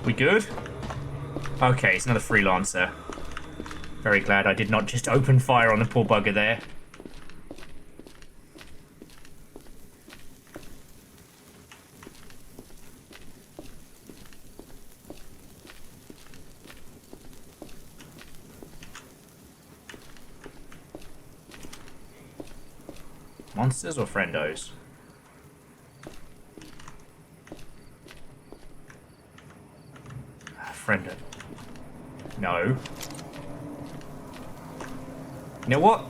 We good? Okay, it's another freelancer. Very glad I did not just open fire on the poor bugger there. Monsters or friendos? Friendo. No. You know what?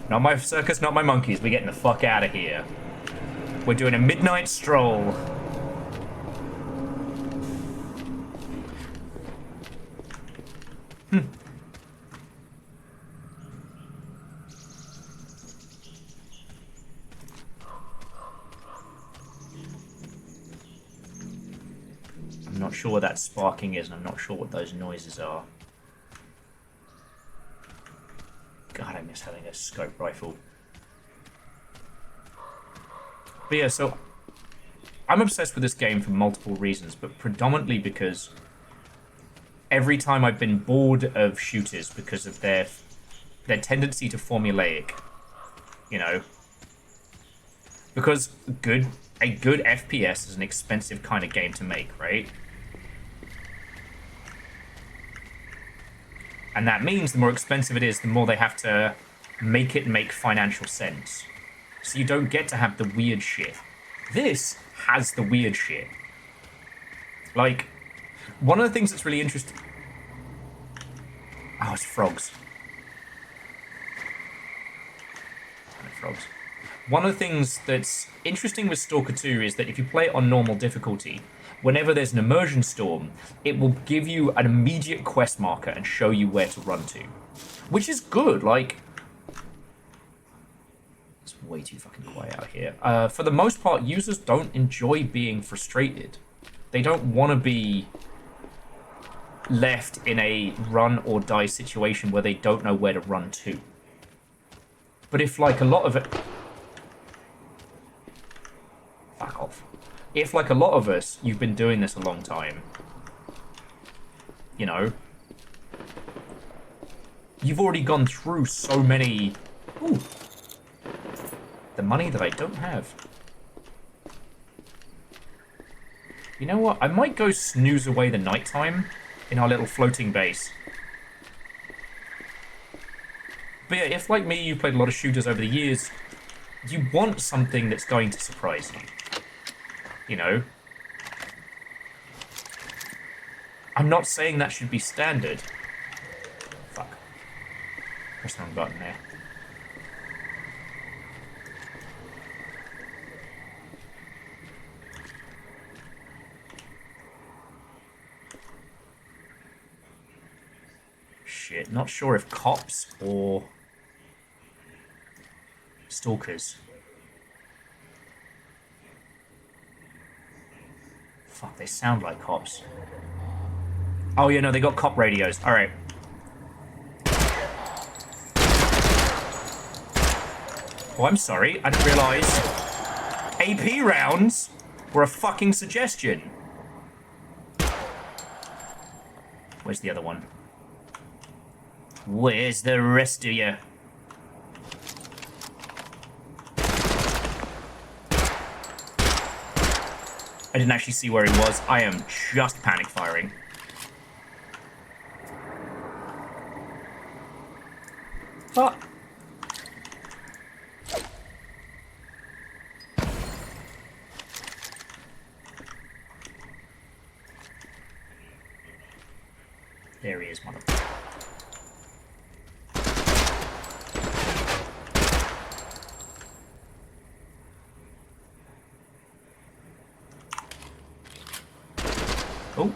Not my circus, not my monkeys. We're getting the fuck out of here. We're doing a midnight stroll. I'm not sure what that sparking is, and I'm not sure what those noises are. God, I miss having a scope rifle. But yeah, so I'm obsessed with this game for multiple reasons, but predominantly because every time I've been bored of shooters because of their tendency to formulaic, you know, because a good FPS is an expensive kind of game to make, right? And that means the more expensive it is, the more they have to make it make financial sense. So you don't get to have the weird shit. This has the weird shit. Like, one of the things that's really interesting... Oh, it's frogs. Frogs. One of the things that's interesting with Stalker 2 is that if you play it on normal difficulty, whenever there's an immersion storm, it will give you an immediate quest marker and show you where to run to. Which is good, like... It's way too fucking quiet out here. For the most part, users don't enjoy being frustrated. They don't want to be left in a run or die situation where they don't know where to run to. But if, like, a lot of it... Fuck off. If, like, a lot of us, you've been doing this a long time, you know, you've already gone through so many... Ooh. The money that I don't have. You know what? I might go snooze away the nighttime in our little floating base. But yeah, if, like me, you've played a lot of shooters over the years, you want something that's going to surprise you. You know? I'm not saying that should be standard. Fuck. Press the wrong button there. Shit, not sure if cops or... stalkers. Fuck, they sound like cops. Oh, yeah, no, they got cop radios. Alright. Oh, I'm sorry. I didn't realise AP rounds were a fucking suggestion. Where's the other one? Where's the rest of you? I didn't actually see where he was. I am just panic firing. Fuck. There he is, motherfucker. Oh.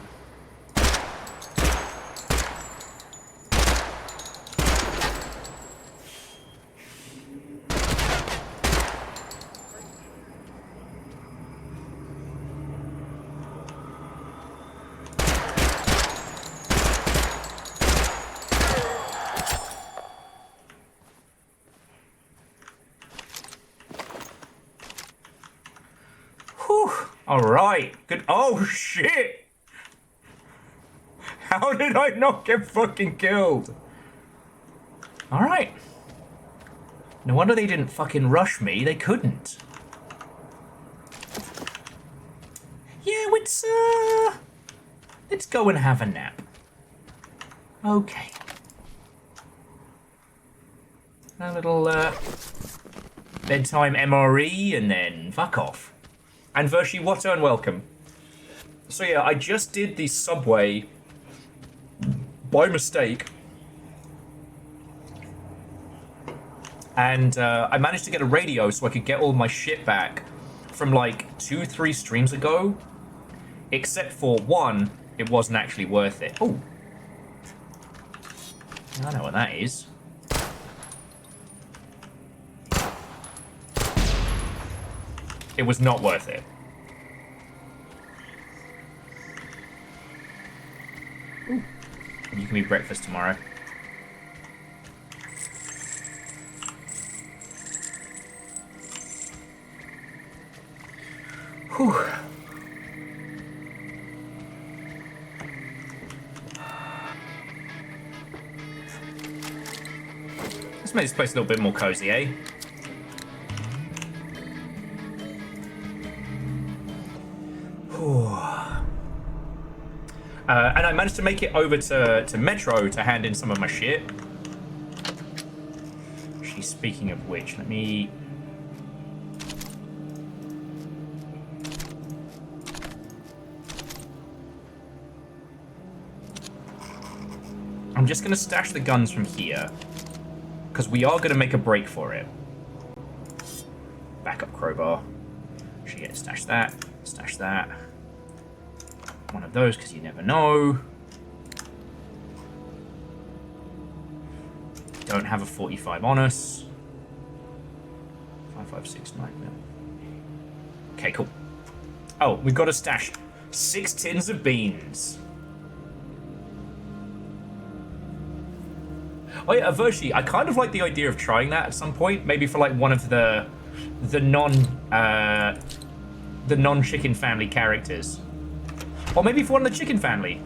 Whew. All right. Good. Oh, shit. How did I not get fucking killed? Alright. No wonder they didn't fucking rush me. They couldn't. Yeah, let's go and have a nap. Okay. A little, bedtime MRE and then fuck off. And Vershi, what and welcome. So yeah, I just did the subway by mistake, and I managed to get a radio so I could get all my shit back from like 2-3 streams ago, except for one, it wasn't actually worth it. Oh, I know what that is. It was not worth it. Ooh. You can be breakfast tomorrow. Whew. Let's make this place a little bit more cozy, eh? And I managed to make it over to Metro to hand in some of my shit. Actually, speaking of which, let me... I'm just going to stash the guns from here. Because we are going to make a break for it. Backup crowbar. Shit, stash that. Stash that. One of those, because you never know. Don't have a 45 on us. 5569 mil. Okay, cool. Oh, we've got to stash 6 tins of beans. Oh yeah, Avershi, I kind of like the idea of trying that at some point. Maybe for like one of the non-chicken family characters. Or maybe for one of the chicken family.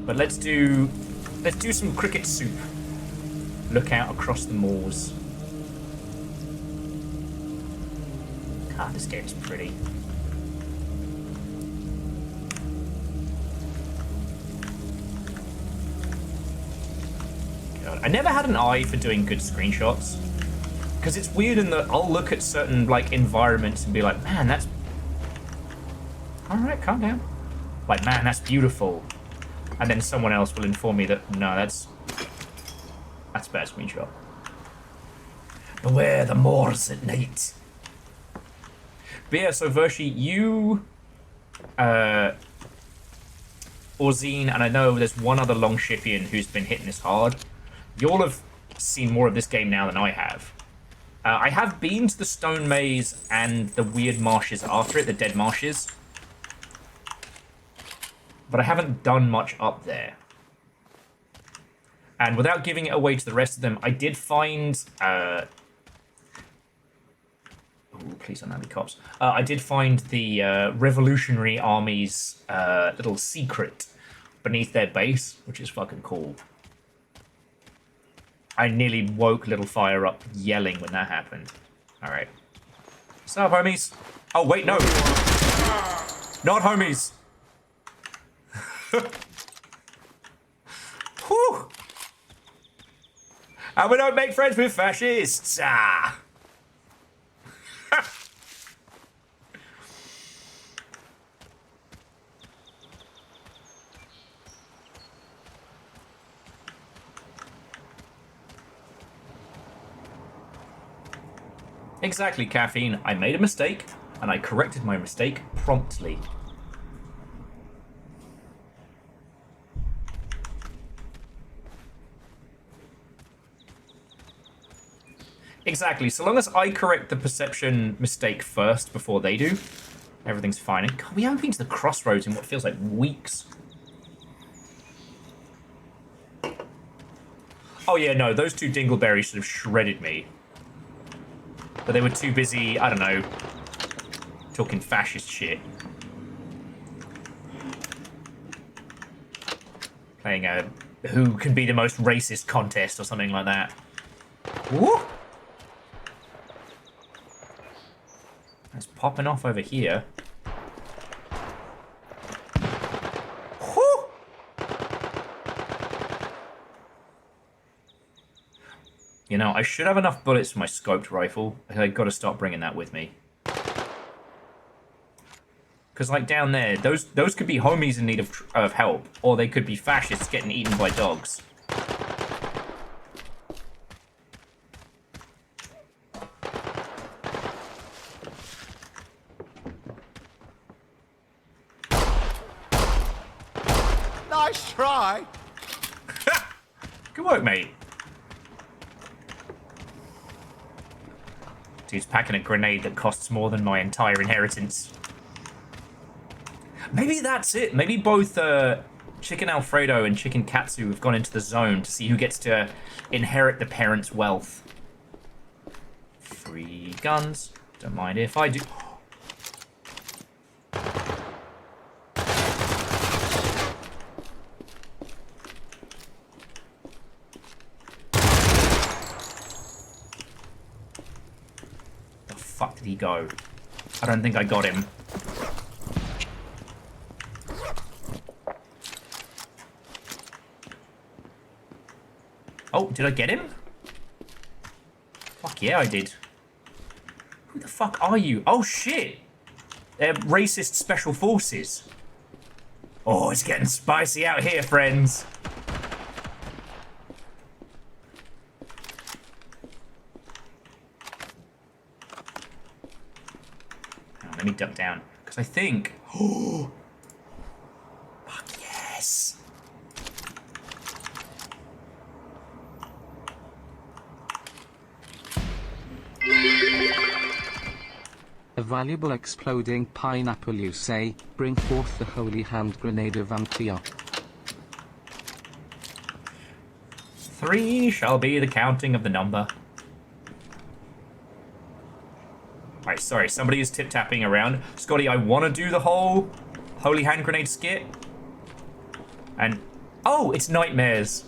But let's do some cricket soup. Look out across the moors. God, this game's pretty. God, I never had an eye for doing good screenshots. Because it's weird in that I'll look at certain like environments and be like, man, that's... Alright, calm down. Like, man, that's beautiful. And then someone else will inform me that, no, that's a bad screenshot. Beware the moors at night. But yeah, so Vershi, you, Orzine, and I know there's one other Longshipian who's been hitting this hard. You'll have seen more of this game now than I have. I have been to the Stone Maze and the weird marshes after it, the dead marshes. But I haven't done much up there. And without giving it away to the rest of them, I did find... Ooh, please don't have any cops. I did find the Revolutionary Army's little secret beneath their base, which is fucking cool. I nearly woke Little Fire up yelling when that happened. Alright. What's up, homies? Oh, wait, no. Not homies. Whew. And we don't make friends with fascists. Ah. Exactly, Caffeine. I made a mistake, and I corrected my mistake promptly. Exactly. So long as I correct the perception mistake first before they do, everything's fine. And God, we haven't been to the crossroads in what feels like weeks. Oh yeah, no, those two dingleberries should have shredded me. But they were too busy, I don't know, talking fascist shit. Playing a who can be the most racist contest or something like that. Woo! It's popping off over here. Woo! You know, I should have enough bullets for my scoped rifle. I've got to start bringing that with me. Because, like, down there, those could be homies in need of help. Or they could be fascists getting eaten by dogs. Nice try! Good work, mate. Dude's packing a grenade that costs more than my entire inheritance. Maybe that's it. Maybe both Chicken Alfredo and Chicken Katsu have gone into the zone to see who gets to inherit the parents' wealth. Free guns. Don't mind if I do. he go? I don't think I got him. Oh, did I get him? Fuck yeah, I did. Who the fuck are you? Oh shit! They're racist special forces. Oh, it's getting spicy out here, friends. Let me duck down, because I think... Oh! Fuck yes! A valuable exploding pineapple, you say? Bring forth the holy hand grenade of Antioch. 3 shall be the counting of the number. Right, sorry, somebody is tip-tapping around. Scotty, I want to do the whole holy hand grenade skit. And... oh, it's nightmares.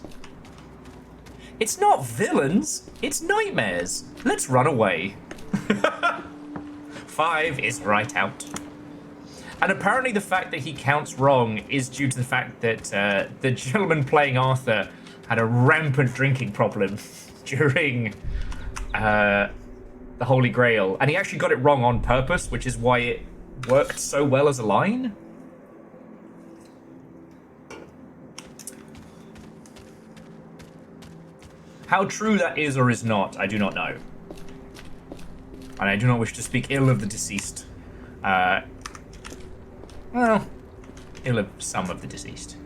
It's not villains, it's nightmares. Let's run away. 5 is right out. And apparently the fact that he counts wrong is due to the fact that the gentleman playing Arthur had a rampant drinking problem during the Holy Grail. And he actually got it wrong on purpose, which is why it worked so well as a line. How true that is or is not, I do not know. And I do not wish to speak ill of the deceased. Well, ill of some of the deceased.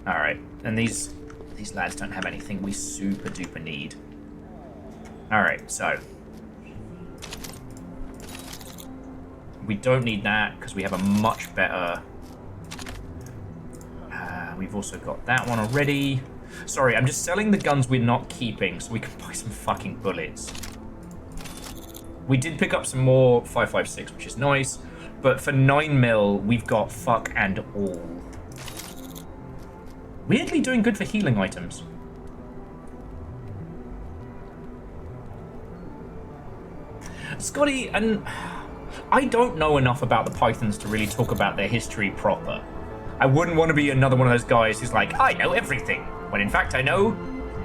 Alright, and these lads don't have anything we super duper need. Alright, so. We don't need that, because we have a much better... we've also got that one already. Sorry, I'm just selling the guns we're not keeping, so we can buy some fucking bullets. We did pick up some more 5.56, which is nice, but for 9mm, we've got fuck and all. Weirdly doing good for healing items. Scotty, and I don't know enough about the Pythons to really talk about their history proper. I wouldn't want to be another one of those guys who's like, I know everything, when in fact I know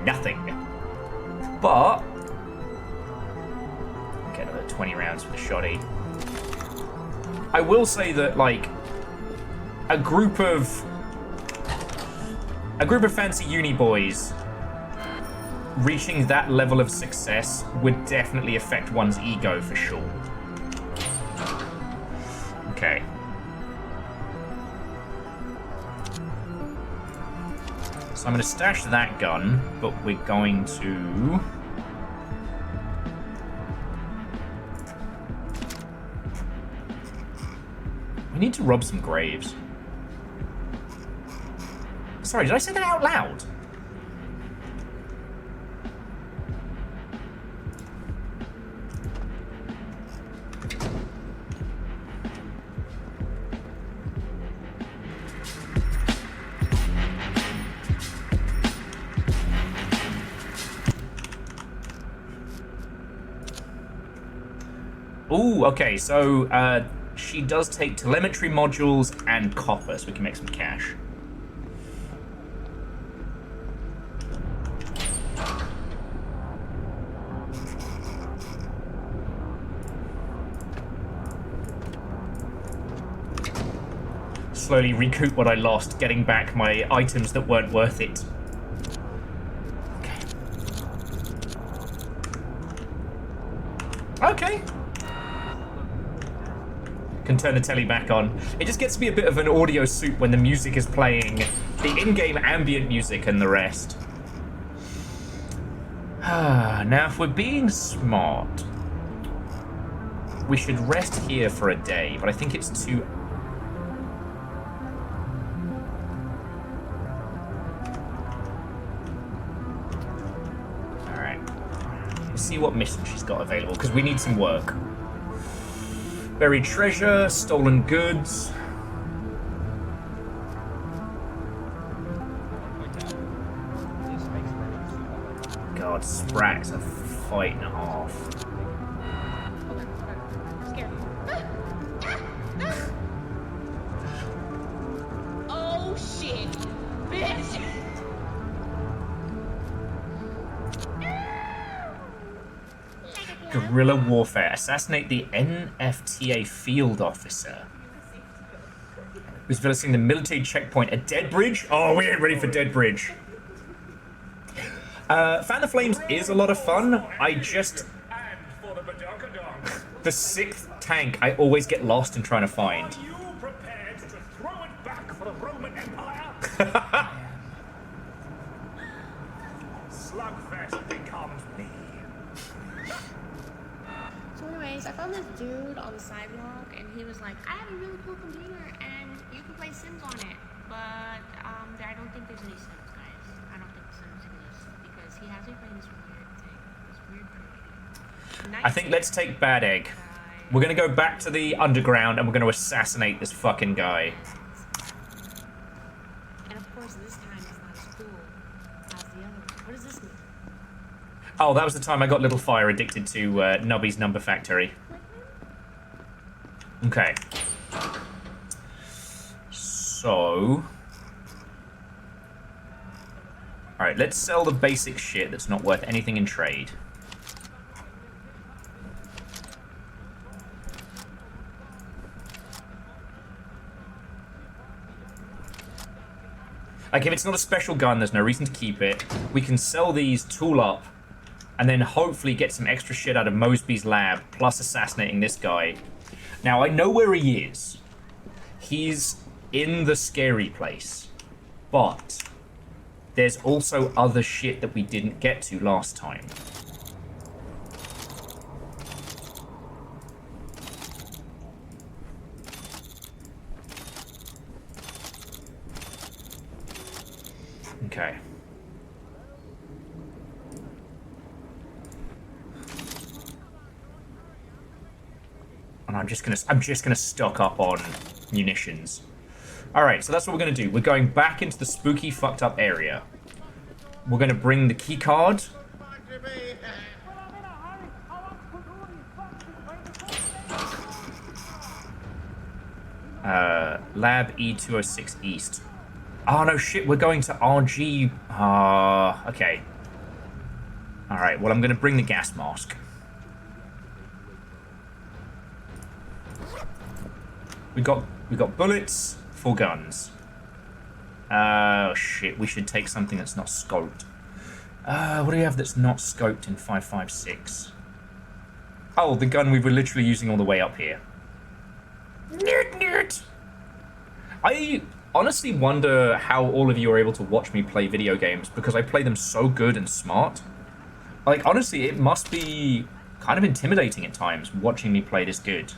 nothing. But... okay, another 20 rounds for the shoddy. I will say that, like, a group of fancy uni boys reaching that level of success would definitely affect one's ego for sure. Okay. So I'm going to stash that gun, but we're going to... we need to rob some graves. Sorry, did I say that out loud? Ooh, okay, so she does take telemetry modules and copper, so we can make some cash. Slowly recoup what I lost, getting back my items that weren't worth it. Okay. Can turn the telly back on. It just gets me a bit of an audio soup when the music is playing, the in-game ambient music and the rest. Now, if we're being smart, we should rest here for a day, but I think it's too... alright. Let's see what mission she's got available, because we need some work. Buried treasure, stolen goods. God, Sprat's a fight and a half. Guerrilla warfare. Assassinate the NFTA field officer. Who's visiting the military checkpoint at Dead Bridge? Oh, we ain't ready for Dead Bridge. Fan of Flames is a lot of fun. I just... The 6th tank I always get lost in trying to find. Are you prepared to throw it back for the Roman Empire? Slugfest becomes me. So anyways, I found this dude on the sidewalk, and he was like, I have a really cool computer, and you can play Sims on it. But I don't think there's any Sims, guys. I don't think Sims exist, because he has me playing this weird thing. This weird program. I think let's take Bad Egg. We're going to go back to the underground, and we're going to assassinate this fucking guy. And of course, this time it's not as cool as the other one. What does this mean? Oh, that was the time I got Little Fire addicted to Nubby's Number Factory. Okay. So... Alright, let's sell the basic shit that's not worth anything in trade. Like, if it's not a special gun, there's no reason to keep it. We can sell these, tool up, and then hopefully get some extra shit out of Mosby's lab, plus assassinating this guy. Now, I know where he is. He's in the scary place. But there's also other shit that we didn't get to last time. Okay. And I'm just gonna stock up on munitions. Alright, so that's what we're gonna do. We're going back into the spooky, fucked up area. We're gonna bring the key card. Lab E206 East. Oh no, shit, we're going to RG. Okay. Alright, well, I'm going to bring the gas mask. We got bullets, 4 guns. Oh shit, we should take something that's not scoped. What do we have that's not scoped in 5.56? Oh, the gun we were literally using all the way up here. Nerd. I honestly wonder how all of you are able to watch me play video games, because I play them so good and smart. Like, honestly, it must be kind of intimidating at times, watching me play this good.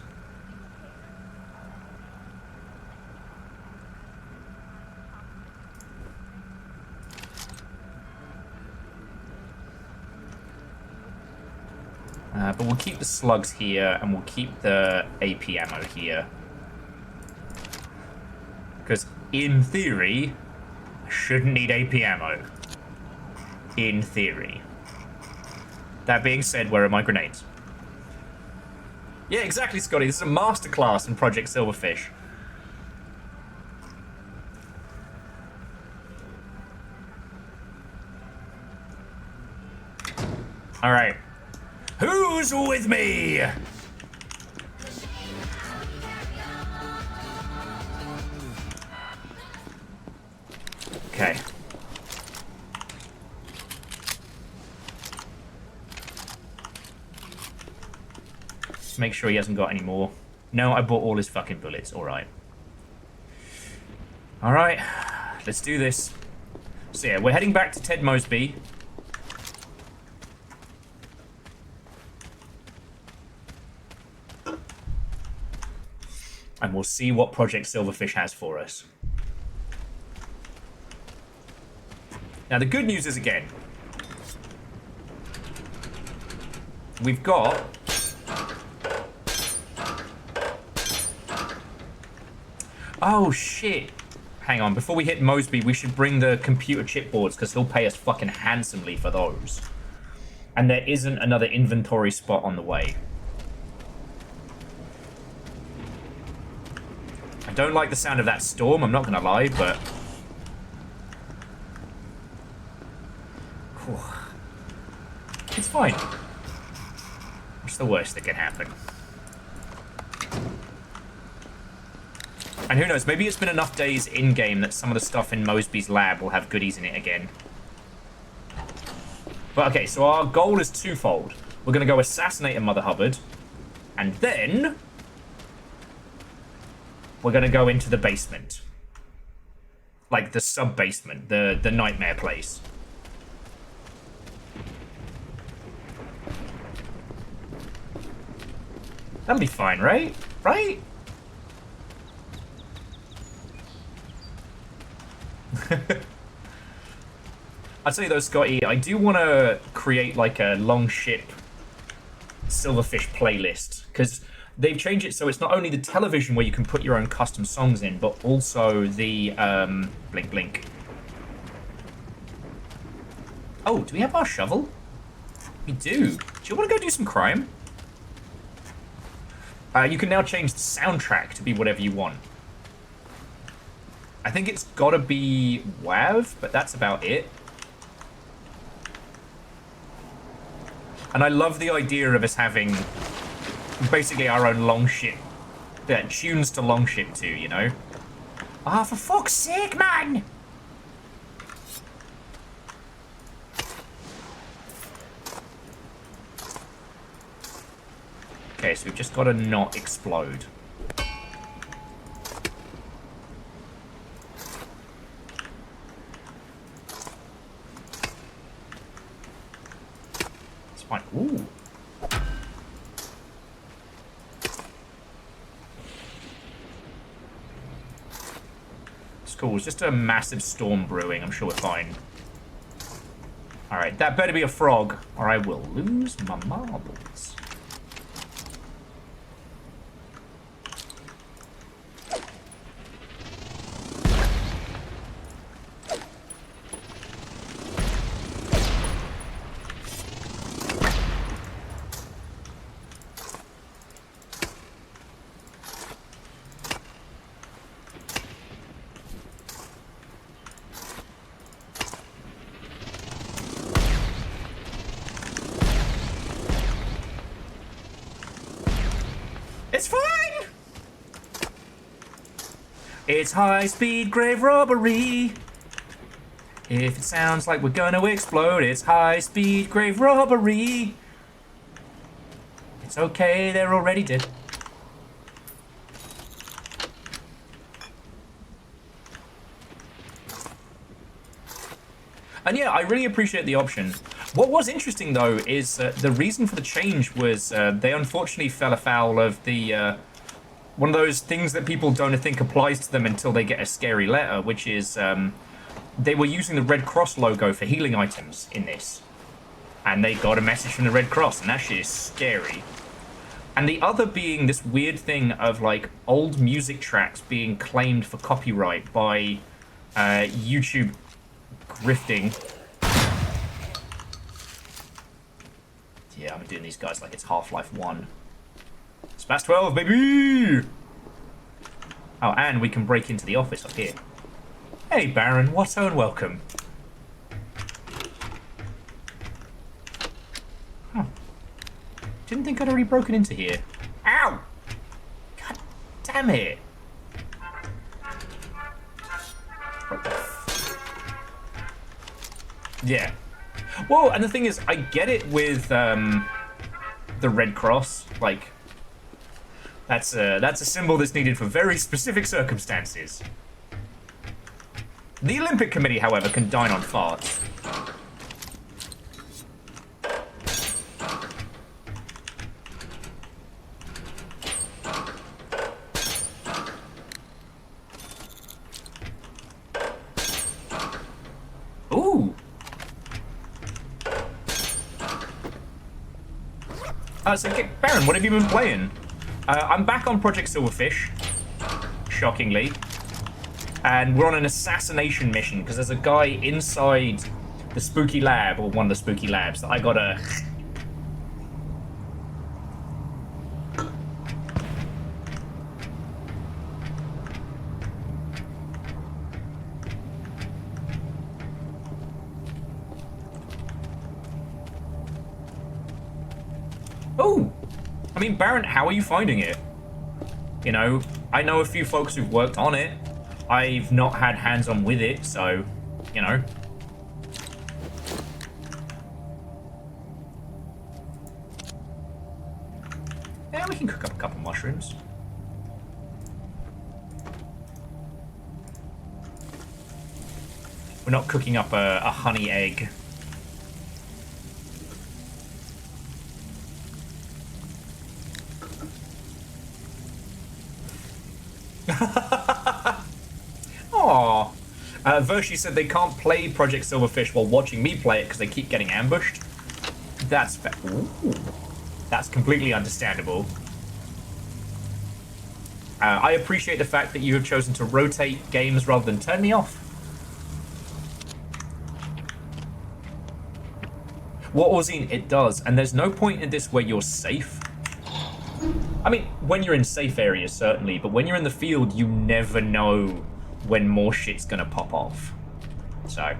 But we'll keep the slugs here, and we'll keep the AP ammo here. Because, in theory, I shouldn't need AP ammo. In theory. That being said, where are my grenades? Yeah, exactly, Scotty. This is a masterclass in Project Silverfish. Alright. Who's with me? Okay. Just make sure he hasn't got any more. No, I bought all his fucking bullets. Alright. Alright. Let's do this. So yeah, we're heading back to Ted Mosby. And we'll see what Project Silverfish has for us. Now, the good news is, again, we've got... Oh, shit. Hang on, before we hit Mosby, we should bring the computer chipboards, because he'll pay us fucking handsomely for those. And there isn't another inventory spot on the way. I don't like the sound of that storm, I'm not gonna lie, but... It's fine. I'm What's the worst that can happen? And who knows, maybe it's been enough days in-game that some of the stuff in Mosby's lab will have goodies in it again. But okay, so our goal is twofold. We're going to go assassinate a Mother Hubbard, and then we're going to go into the basement. Like the sub-basement, the nightmare place. That'll be fine, right? Right? I'll tell you though, Scotty, I do want to create like a long ship Silverfish playlist, because they've changed it so it's not only the television where you can put your own custom songs in, but also the blink blink. Oh, do we have our shovel? We do. Do you want to go do some crime? You can now change the soundtrack to be whatever you want. I think it's gotta be WAV, but that's about it. And I love the idea of us having basically our own longship that tunes to longship too, you know? Ah, for fuck's sake, man! Okay, so we've just got to not explode. It's fine. Ooh. It's cool. It's just a massive storm brewing. I'm sure we're fine. Alright, that better be a frog, or I will lose my marbles. It's fine! It's high-speed grave robbery. If it sounds like we're gonna explode, it's high-speed grave robbery. It's okay, they're already dead. And yeah, I really appreciate the option. What was interesting, though, is the reason for the change was they unfortunately fell afoul of the one of those things that people don't think applies to them until they get a scary letter, which is they were using the Red Cross logo for healing items in this. And they got a message from the Red Cross, and that shit is scary. And the other being this weird thing of, like, old music tracks being claimed for copyright by YouTube grifting. Yeah, I'm doing these guys like it's Half-Life 1. It's past 12, baby! Oh, and we can break into the office up here. Hey, Baron, whatso and welcome. Huh. Didn't think I'd already broken into here. Ow! God damn it! Yeah. Well, and the thing is, I get it with the Red Cross. Like, that's a symbol that's needed for very specific circumstances. The Olympic Committee, however, can dine on farts. Ooh. So, Baron, what have you been playing? I'm back on Project Silverfish, shockingly. And we're on an assassination mission, because there's a guy inside the spooky lab, or one of the spooky labs, that I gotta... Ooh! mean, Baron, how are you finding it? You know, I know a few folks who've worked on it. I've not had hands-on with it, so, you know. Yeah, we can cook up a couple mushrooms. We're not cooking up a honey egg. Aww. Vershi said they can't play Project Silverfish while watching me play it because they keep getting ambushed. That's that's completely understandable. I appreciate the fact that you have chosen to rotate games rather than turn me off. What Orzine, it does, and there's no point in this where you're safe. I mean, when you're in safe areas, certainly, but when you're in the field, you never know when more shit's gonna pop off. So.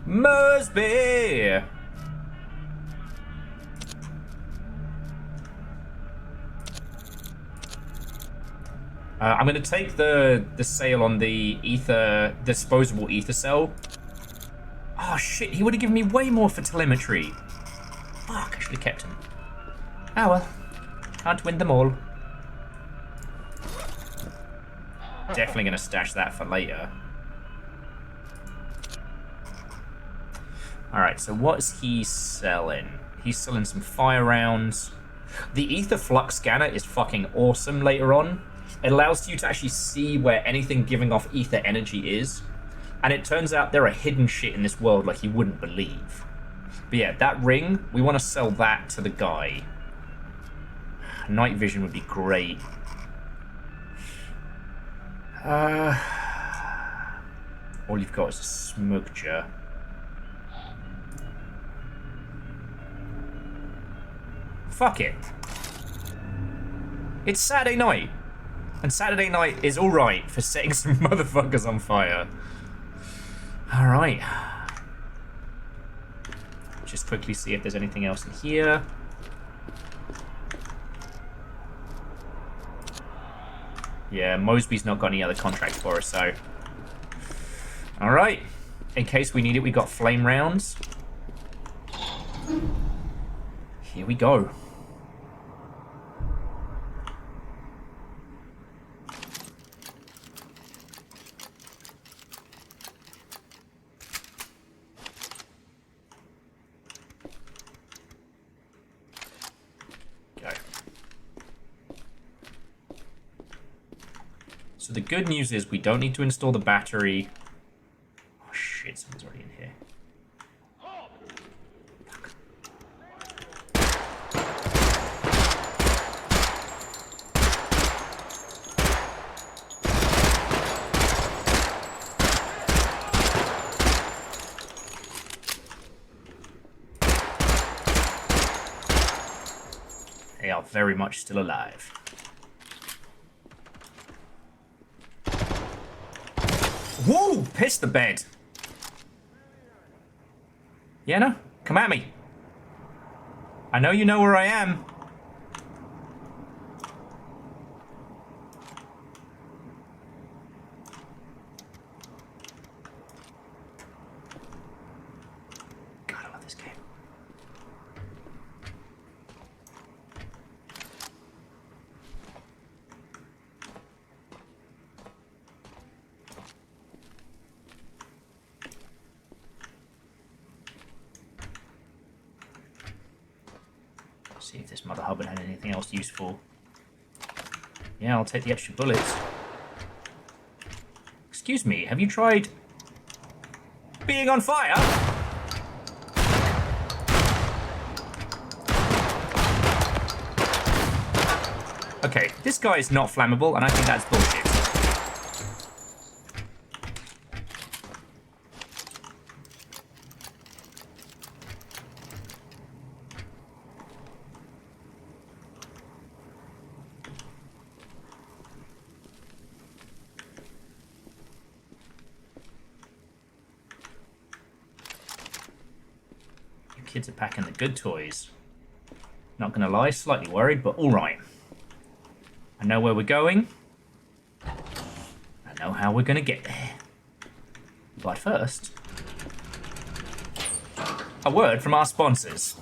Mersby! I'm gonna take the sale on the disposable ether cell. Oh shit, he would have given me way more for telemetry. Fuck, I should have kept him. Oh well. Can't win them all. Definitely gonna stash that for later. Alright, so what's he selling? He's selling some fire rounds. The ether flux scanner is fucking awesome later on. It allows you to actually see where anything giving off ether energy is. And it turns out there are hidden shit in this world like you wouldn't believe. But yeah, that ring, we want to sell that to the guy. Night vision would be great. All you've got is a smudger. Fuck it. It's Saturday night. And Saturday night is alright for setting some motherfuckers on fire. Alright. Just quickly see if there's anything else in here. Yeah, Mosby's not got any other contracts for us, so... Alright. In case we need it, we got flame rounds. Here we go. So the good news is we don't need to install the battery. Oh shit, someone's already in here. They are very much still alive. Whoa! Piss the bed. Yenna, come at me. I know you know where I am. God, I love this game. See if this Mother Hubbard had anything else useful. Yeah, I'll take the extra bullets. Excuse me, have you tried being on fire? Okay, this guy is not flammable, and I think that's bullshit. Kids are packing the good toys. Not gonna lie, slightly worried, but alright. I know where we're going. I know how we're gonna get there. But first, a word from our sponsors.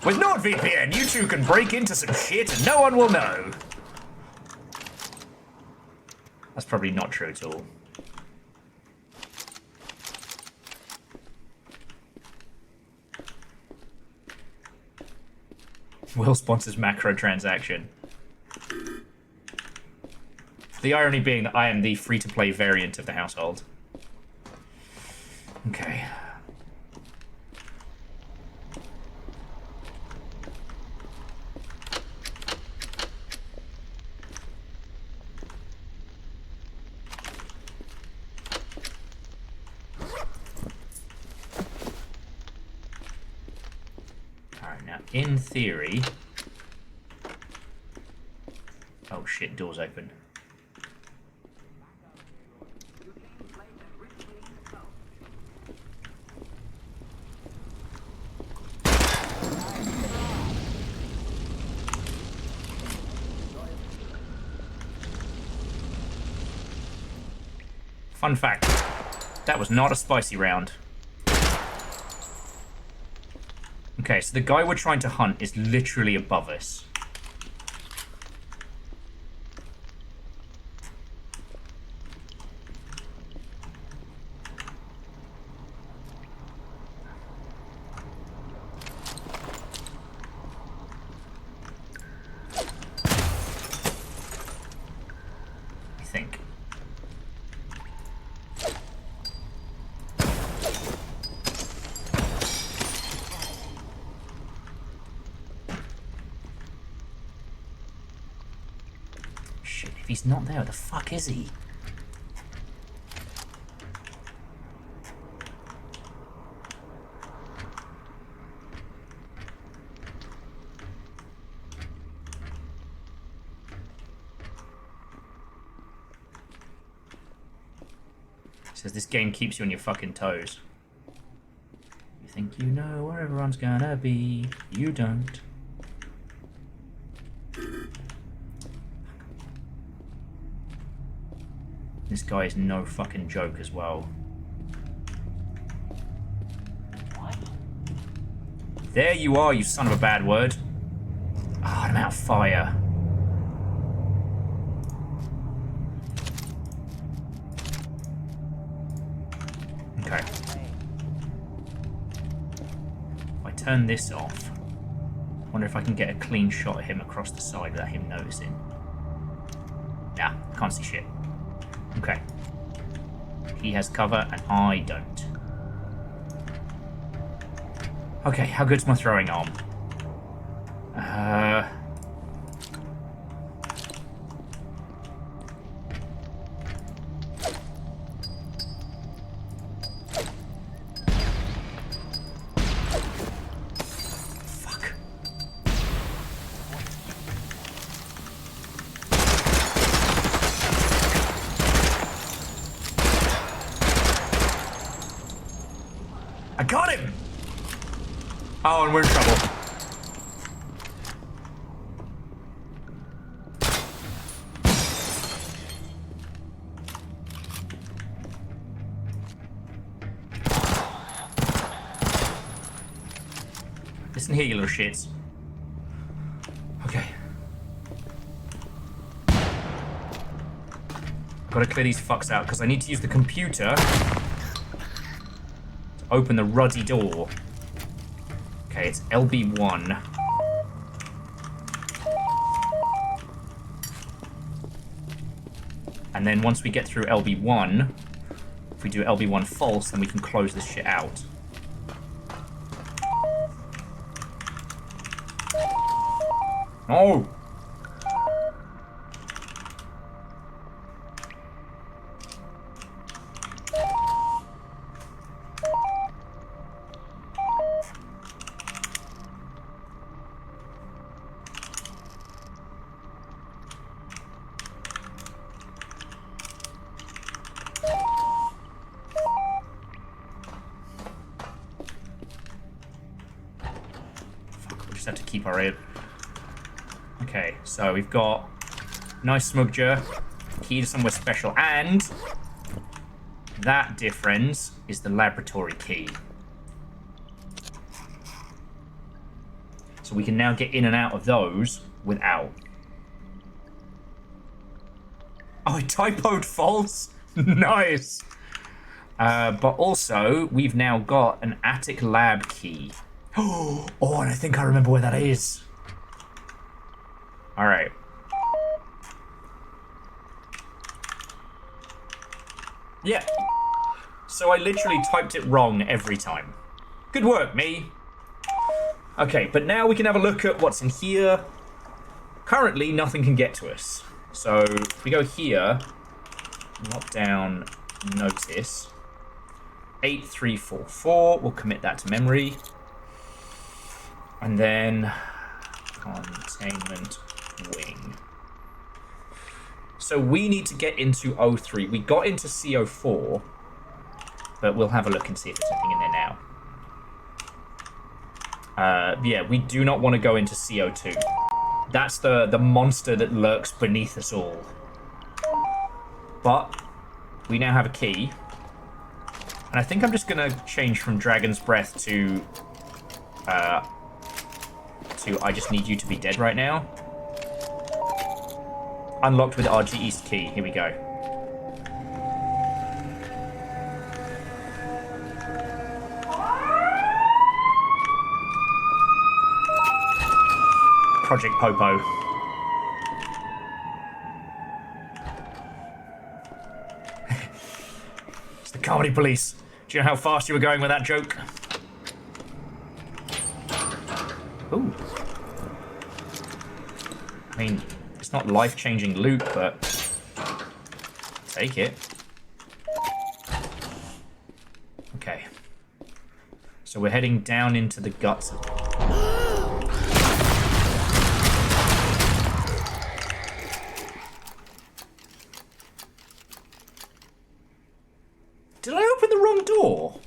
With NordVPN, you too can break into some shit and no one will know. That's probably not true at all. Will sponsors macro transaction. The irony being that I am the free-to-play variant of the household. Okay. In theory... Oh shit, door's open. Fun fact, that was not a spicy round. Okay, so the guy we're trying to hunt is literally above us. I think. If he's not there, where the fuck is he? It says this game keeps you on your fucking toes. You think you know where everyone's gonna be, you don't. This guy is no fucking joke as well. What? There you are, you son of a bad word. Ah, oh, I'm out of fire. Okay. If I turn this off, I wonder if I can get a clean shot of him across the side without him noticing. Nah, can't see shit. Okay. He has cover and I don't. Okay, how good's my throwing arm? Fuck. I got him! Oh, and we're in trouble. Listen here, you little shits. Okay. Gotta clear these fucks out, because I need to use the computer open the ruddy door. Okay, it's LB1. And then once we get through LB1, if we do LB1 false, then we can close this shit out. No! Just have to keep our ear. Okay, so we've got nice smudger, key to somewhere special, and that difference is the laboratory key. So we can now get in and out of those without. Oh, I typoed false. Nice. But also, we've now got an attic lab key. Oh, and I think I remember where that is. All right. Yeah. So I literally typed it wrong every time. Good work, me. Okay, but now we can have a look at what's in here. Currently, nothing can get to us. So if we go here, lock down notice. 8344, we'll commit that to memory. And then containment wing. So we need to get into O3. We got into CO4, but we'll have a look and see if there's anything in there now. Yeah, we do not want to go into CO2. That's the monster that lurks beneath us all. But we now have a key. And I think I'm just going to change from Dragon's Breath to I just need you to be dead right now. Unlocked with RG East key. Here we go. Project Popo. It's the comedy police. Do you know how fast you were going with that joke? Ooh. I mean, it's not life-changing loot, but take it. Okay. So we're heading down into the guts of... Did I open the wrong door?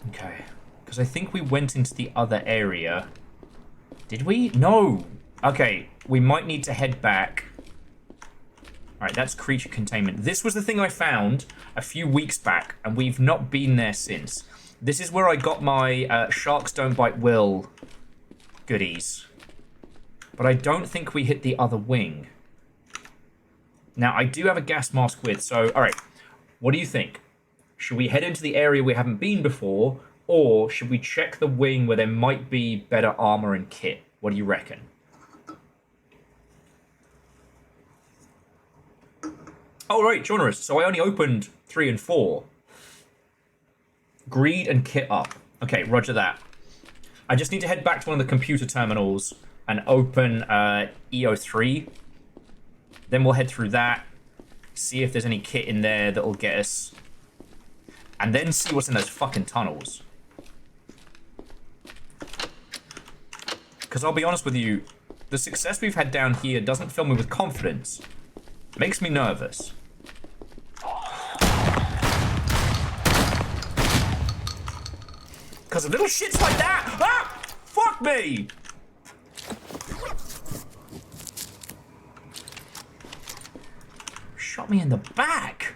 Okay, because I think we went into the other area. Did we? No. Okay, we might need to head back. Alright, that's creature containment. This was the thing I found a few weeks back, and we've not been there since. This is where I got my Sharks Don't Bite Will goodies. But I don't think we hit the other wing. Now, I do have a gas mask with, so, alright. What do you think? Should we head into the area we haven't been before, or should we check the wing where there might be better armor and kit? What do you reckon? Oh, right, Journalist. So I only opened 3 and 4. Greed and kit up. Okay, roger that. I just need to head back to one of the computer terminals and open EO3. Then we'll head through that, see if there's any kit in there that'll get us, and then see what's in those fucking tunnels. Because I'll be honest with you, the success we've had down here doesn't fill me with confidence. It makes me nervous. Because of little shits like that! Ah! Fuck me! Shot me in the back!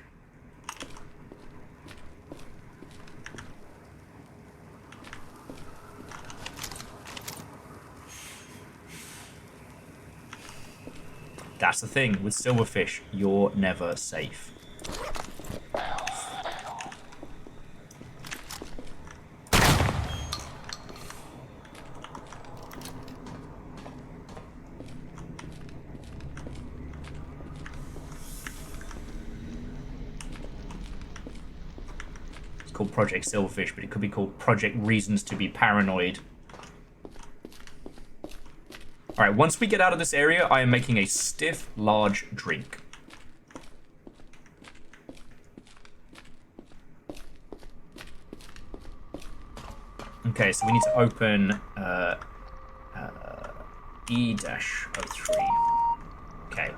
That's the thing with Silverfish, you're never safe. It's called Project Silverfish, but it could be called Project Reasons to be Paranoid. Alright, once we get out of this area, I am making a stiff, large drink. Okay, so we need to open E-03. Okay.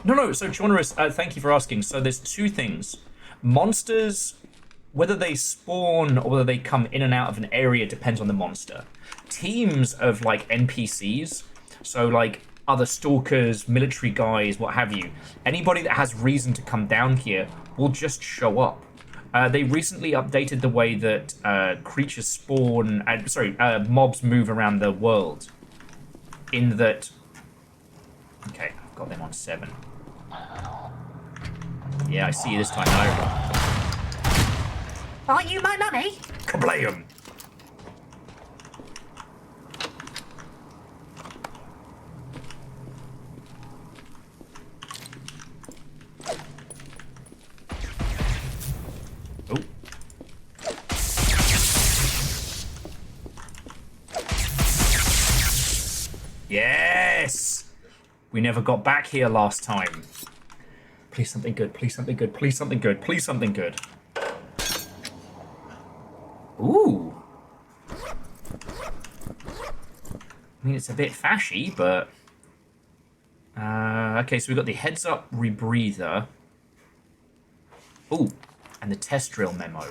No, so Jonorous, thank you for asking. So there's two things. Monsters, whether they spawn or whether they come in and out of an area depends on the monster. Teams of, like, NPCs, so, like, other stalkers, military guys, what have you, anybody that has reason to come down here will just show up. They recently updated the way that creatures spawn, mobs move around the world. In that... Okay, I've got them on 7. Yeah, I see you this time, no. Are you my mummy? Kablam! Oh. Yes! We never got back here last time. Please something good, please something good, please something good, please something good. Ooh. I mean, it's a bit fashy, but... okay, so we've got the heads up rebreather. Ooh, and the test drill memo.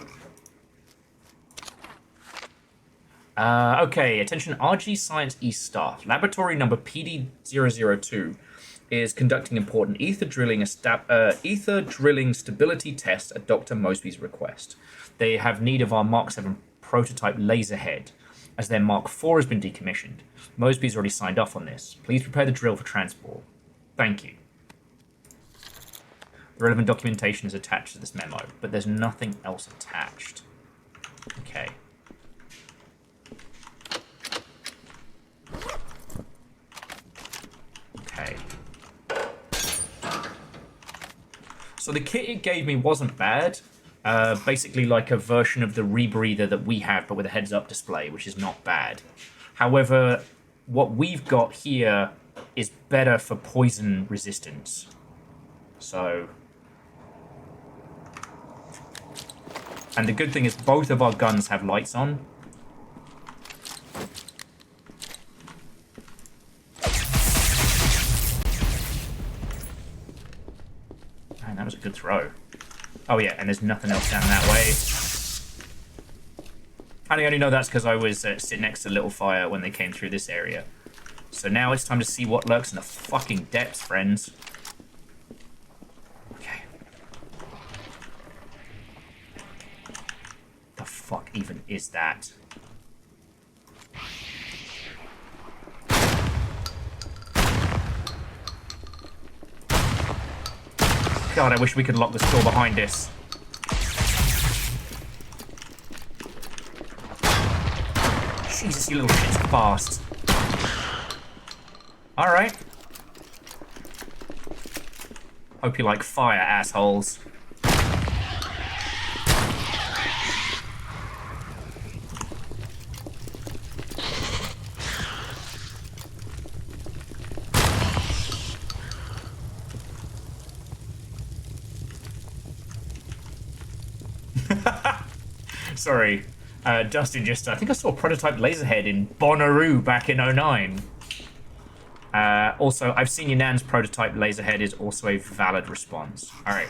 Okay, attention RG Science East staff. Laboratory number PD002 is conducting important ether drilling stability test at Dr. Mosby's request. They have need of our Mark 7 prototype laser head, as their Mark 4 has been decommissioned. Mosby's already signed off on this. Please prepare the drill for transport. Thank you. The relevant documentation is attached to this memo, but there's nothing else attached. Okay. Okay. So the kit it gave me wasn't bad. Basically like a version of the rebreather that we have, but with a heads-up display, which is not bad. However, what we've got here is better for poison resistance. So... And the good thing is both of our guns have lights on. Man, that was a good throw. Oh yeah, and there's nothing else down that way. And I only know that's because I was sitting next to Little Fire when they came through this area. So now it's time to see what lurks in the fucking depths, friends. Okay. The fuck even is that? God, I wish we could lock this door behind us. Jesus, you little shit's fast. Alright. Hope you like fire, assholes. Sorry, Dustin just... I think I saw a prototype Laserhead in Bonnaroo back in 09. Also, I've seen your Nan's prototype Laserhead is also a valid response. Alright.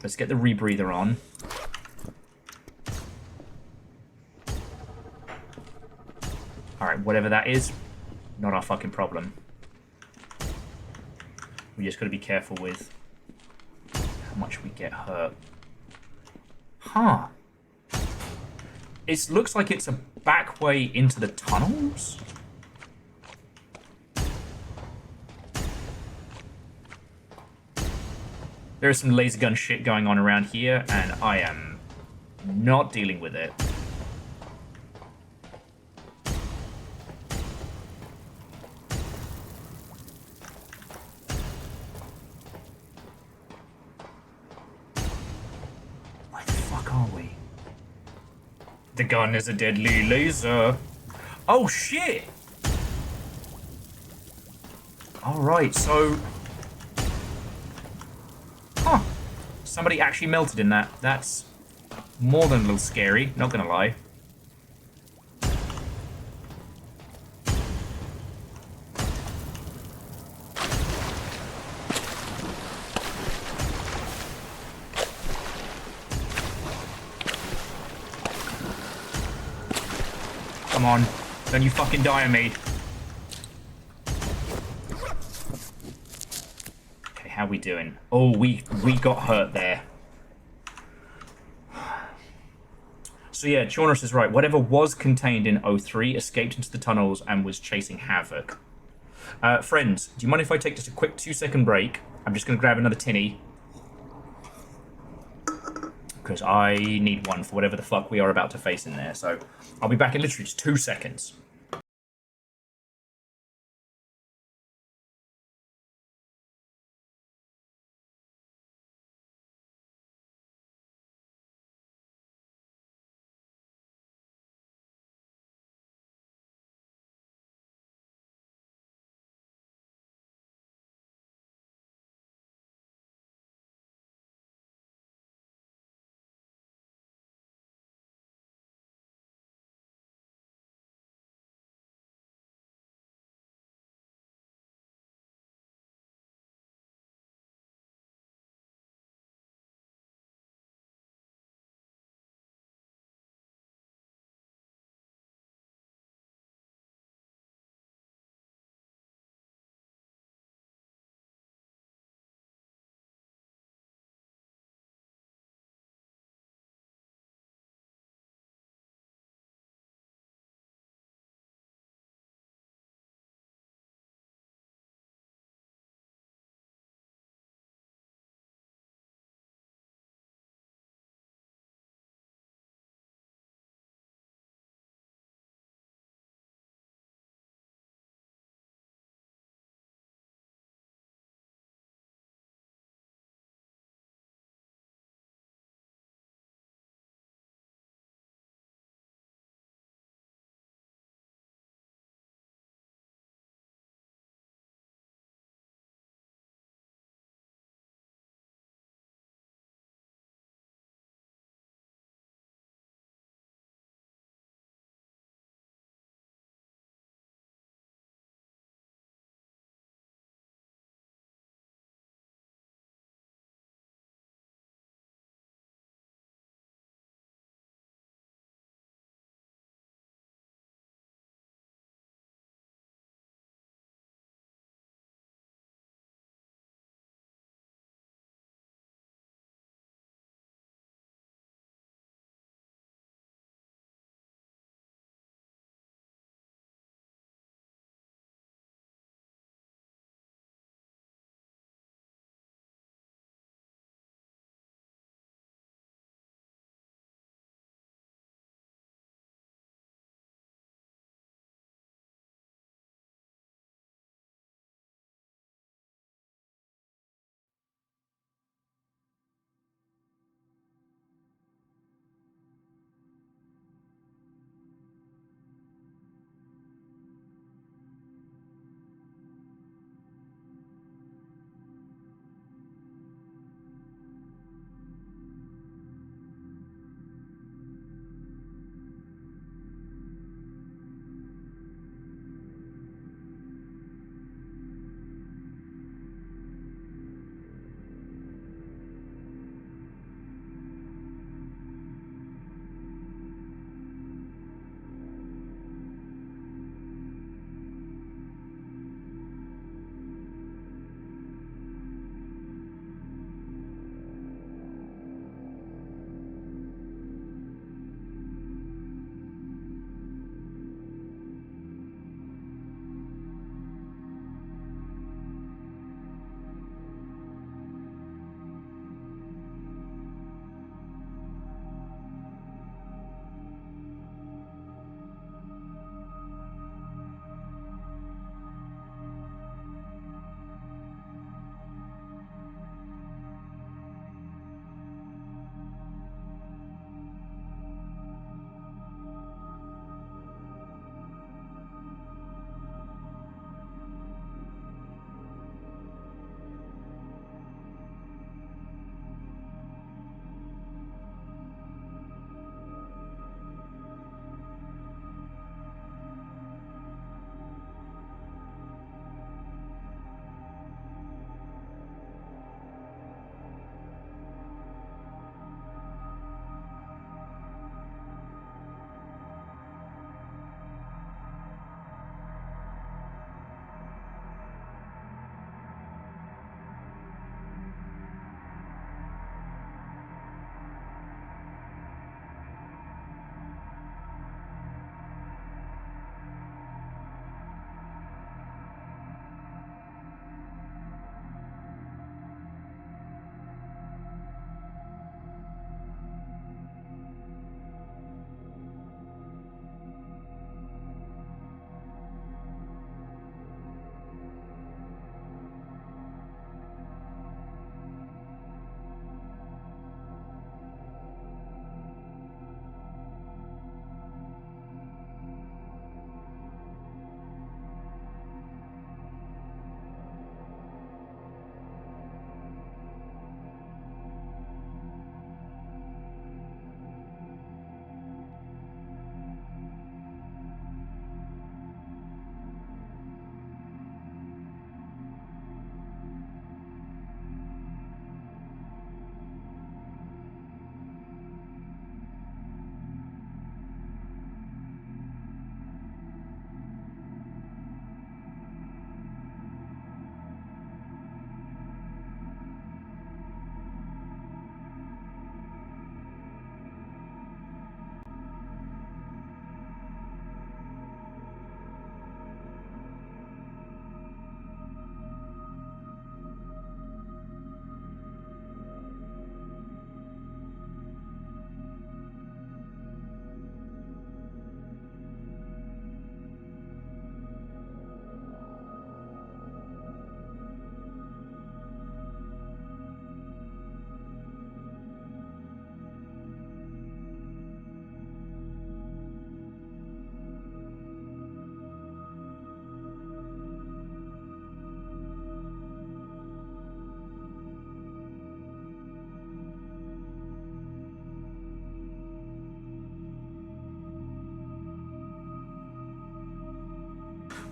Let's get the rebreather on. Alright, whatever that is, not our fucking problem. We just gotta be careful with how much we get hurt. Huh. It looks like it's a back way into the tunnels? There is some laser gun shit going on around here, and I am not dealing with it. Where the fuck are we? The gun is a deadly laser. Oh shit! Alright, so... Huh. Somebody actually melted in that. That's more than a little scary, not gonna lie. Come on. Don't you fucking die on me. Okay, how we doing? Oh, we got hurt there. So yeah, Chaunerus is right. Whatever was contained in O3 escaped into the tunnels and was chasing havoc. Friends, do you mind if I take just a quick 2-second break? I'm just going to grab another tinny. Because I need one for whatever the fuck we are about to face in there. So I'll be back in literally just 2 seconds.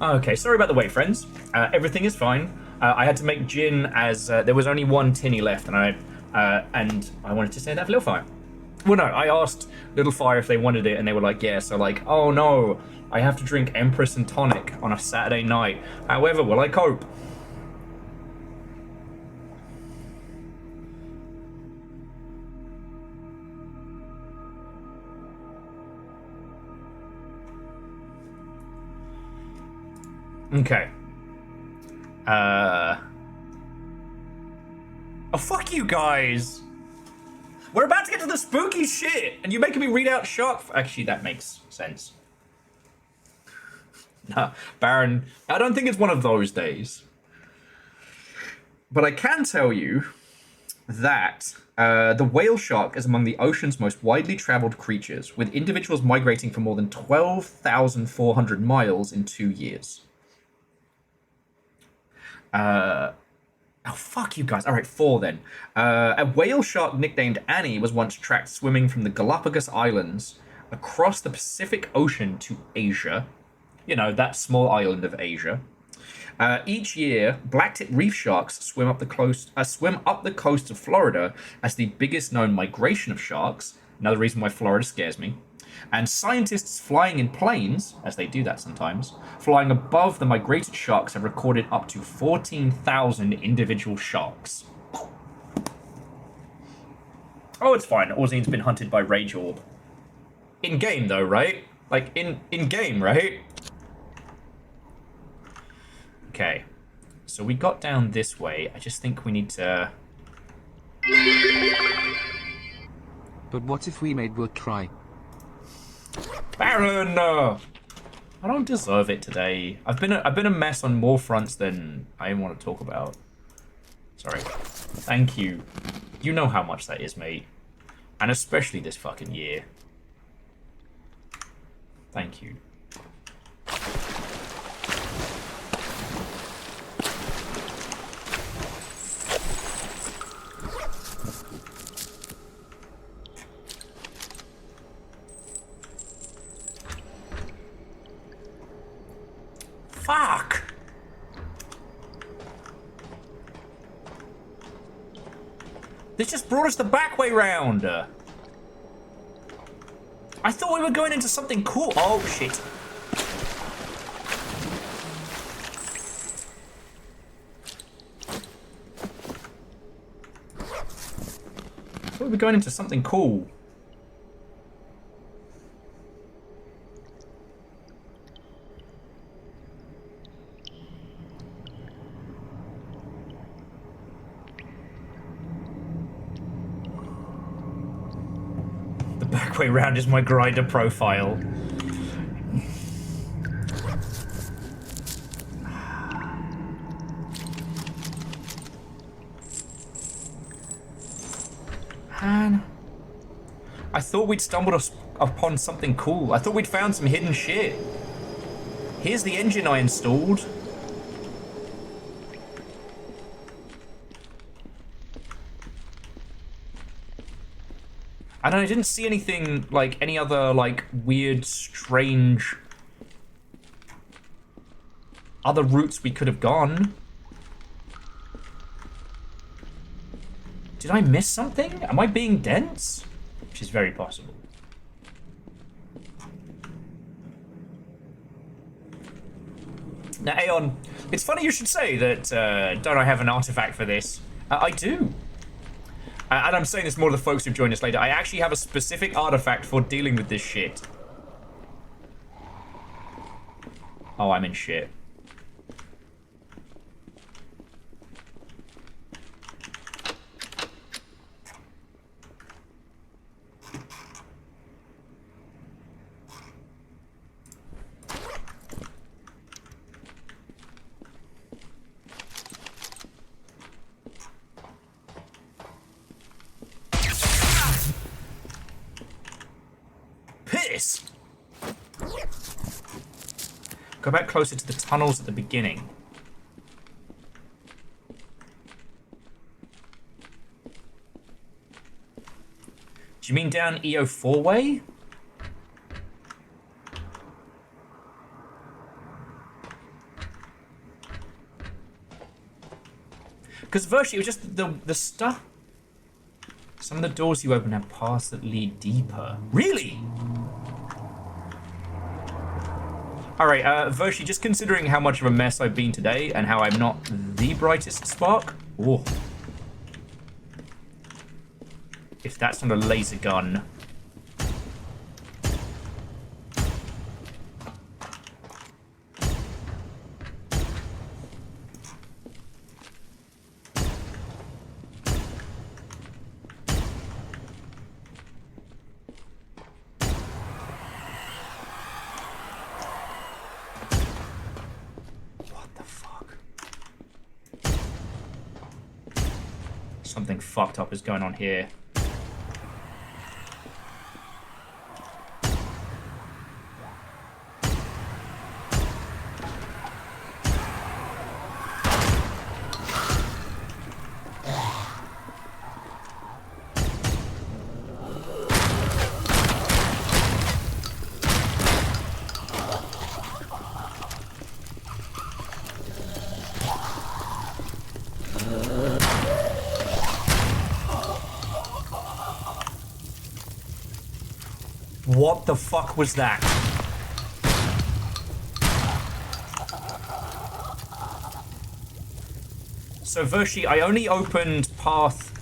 Okay, sorry about the wait, friends. Everything is fine. I had to make gin as there was only one tinny left, and I wanted to say that for Little Fire. Well, no, I asked Little Fire if they wanted it, and they were like, yeah. So like, oh no, I have to drink Empress and tonic on a Saturday night. However, will I cope? Okay. Oh, fuck you guys. We're about to get to the spooky shit, and you're making me read out shark. Actually, that makes sense. Nah, Baron, I don't think it's one of those days. But I can tell you that the whale shark is among the ocean's most widely traveled creatures, with individuals migrating for more than 12,400 miles in 2 years. Oh, fuck you guys. All right, 4 then. A whale shark nicknamed Annie was once tracked swimming from the Galapagos Islands across the Pacific Ocean to Asia. You know, that small island of Asia. Each year, black-tip reef sharks swim up the coast of Florida as the biggest known migration of sharks. Another reason why Florida scares me. And scientists flying in planes, as they do that sometimes, flying above the migrated sharks have recorded up to 14,000 individual sharks. Oh, it's fine. Orzine's been hunted by Rage Orb. In-game, though, right? Like, in-game, right? Okay. So we got down this way. I just think we need to... But what if we made Will cry? Baron! I don't deserve it today. I've been a mess on more fronts than I want to talk about. Sorry. Thank you. You know how much that is, mate. And especially this fucking year. Thank you. Fuck! This just brought us the back way round. I thought we were going into something cool. Oh, shit. I thought we were going into something cool. Way round is my grinder profile. Man, I thought we'd stumbled upon something cool. I thought we'd found some hidden shit. Here's the engine I installed. And I didn't see anything, like, any other, like, weird, strange... other routes we could have gone. Did I miss something? Am I being dense? Which is very possible. Now, Aeon, it's funny you should say that, don't I have an artifact for this? I do. And I'm saying this more to the folks who've joined us later. I actually have a specific artifact for dealing with this shit. Oh, I'm in shit. Piss! Go back closer to the tunnels at the beginning. Do you mean down EO4 way? Because virtually, it was just the stuff. Some of the doors you open have paths that lead deeper. Really? Alright, virtually, just considering how much of a mess I've been today and how I'm not the brightest spark. Oh. If that's not a laser gun. Something fucked up is going on here. What the fuck was that? So, Vershi, I only opened path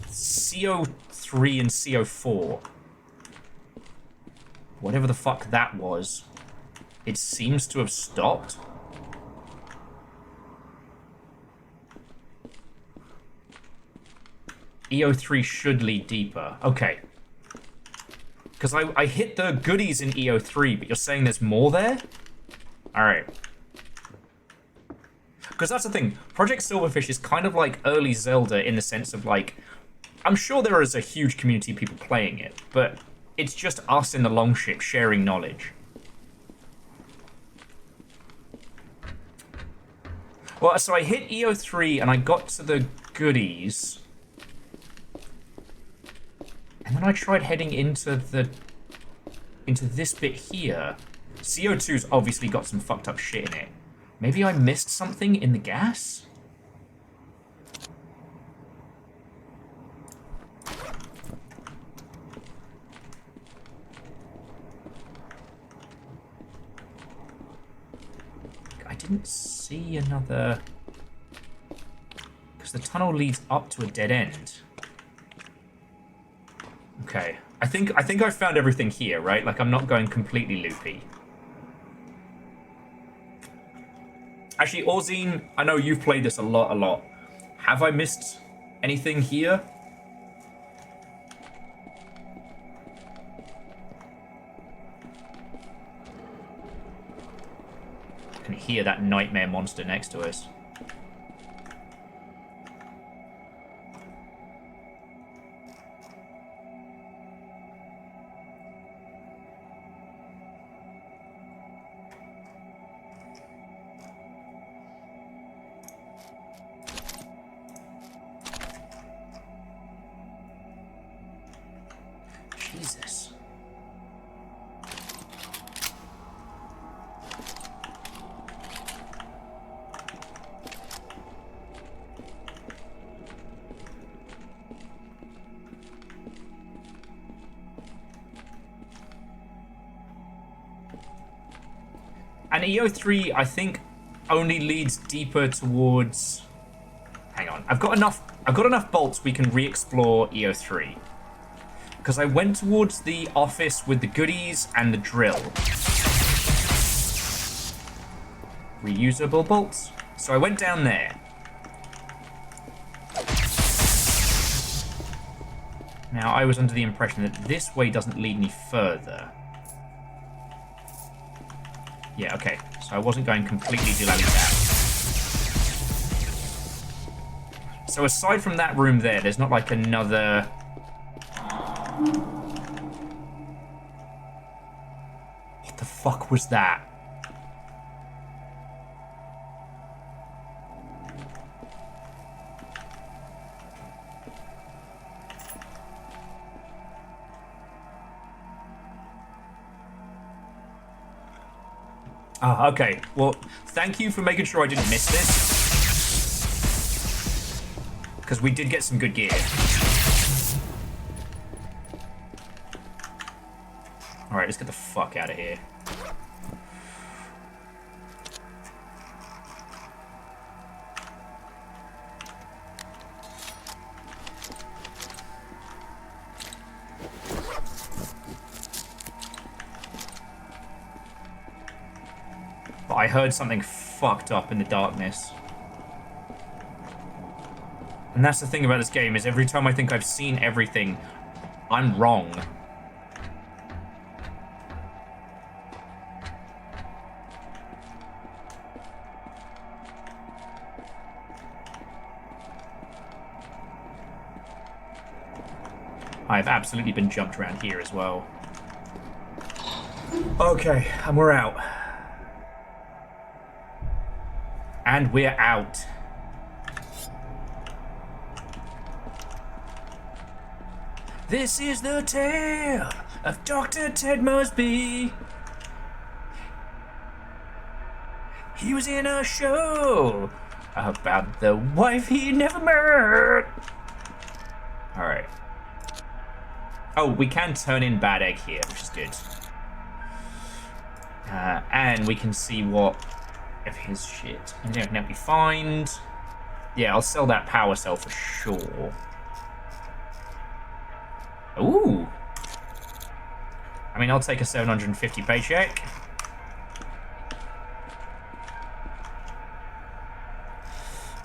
CO3 and CO4. Whatever the fuck that was. It seems to have stopped. EO3 should lead deeper. Okay. Because I hit the goodies in EO3, but you're saying there's more there? Alright. Because that's the thing. Project Silverfish is kind of like early Zelda in the sense of, like, I'm sure there is a huge community of people playing it, but it's just us in the longship sharing knowledge. Well, so I hit EO3 and I got to the goodies. And then I tried heading into this bit here. CO2's obviously got some fucked up shit in it. Maybe I missed something in the gas? I didn't see another... Because the tunnel leads up to a dead end. Okay, I think I found everything here, right? Like, I'm not going completely loopy. Actually, Orzine, I know you've played this a lot. Have I missed anything here? I can hear that nightmare monster next to us. Jesus. And EO3, I think, only leads deeper towards... Hang on. I've got enough bolts we can re-explore EO3. Because I went towards the office with the goodies and the drill. Reusable bolts. So I went down there. Now, I was under the impression that this way doesn't lead any further. Yeah, okay. So I wasn't going completely dilly down. So aside from that room there's not like another... What the fuck was that? Ah, okay. Well, thank you for making sure I didn't miss this. Because we did get some good gear. Alright, let's get the fuck out of here. But I heard something fucked up in the darkness. And that's the thing about this game, is every time I think I've seen everything, I'm wrong. I've absolutely been jumped around here as well. Okay, and we're out. And we're out. This is the tale of Dr. Ted Mosby. He was in a show about the wife he never met. Alright. Oh, we can turn in Bad Egg here, which is good. And we can see what of his shit. Can help me find. Yeah, I'll sell that power cell for sure. Ooh. I mean, I'll take a 750 paycheck.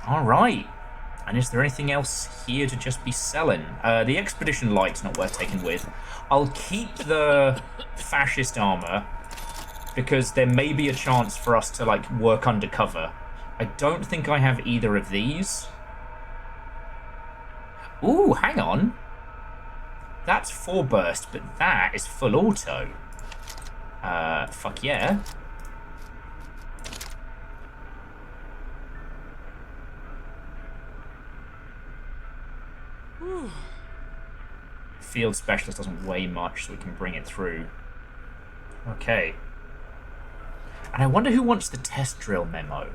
Alright. And is there anything else here to just be selling? The Expedition Light's not worth taking with. I'll keep the Fascist armor, because there may be a chance for us to, like, work undercover. I don't think I have either of these. Ooh, hang on. That's 4 burst, but that is full auto. Fuck yeah. Field Specialist doesn't weigh much, so we can bring it through. Okay. And I wonder who wants the test drill memo.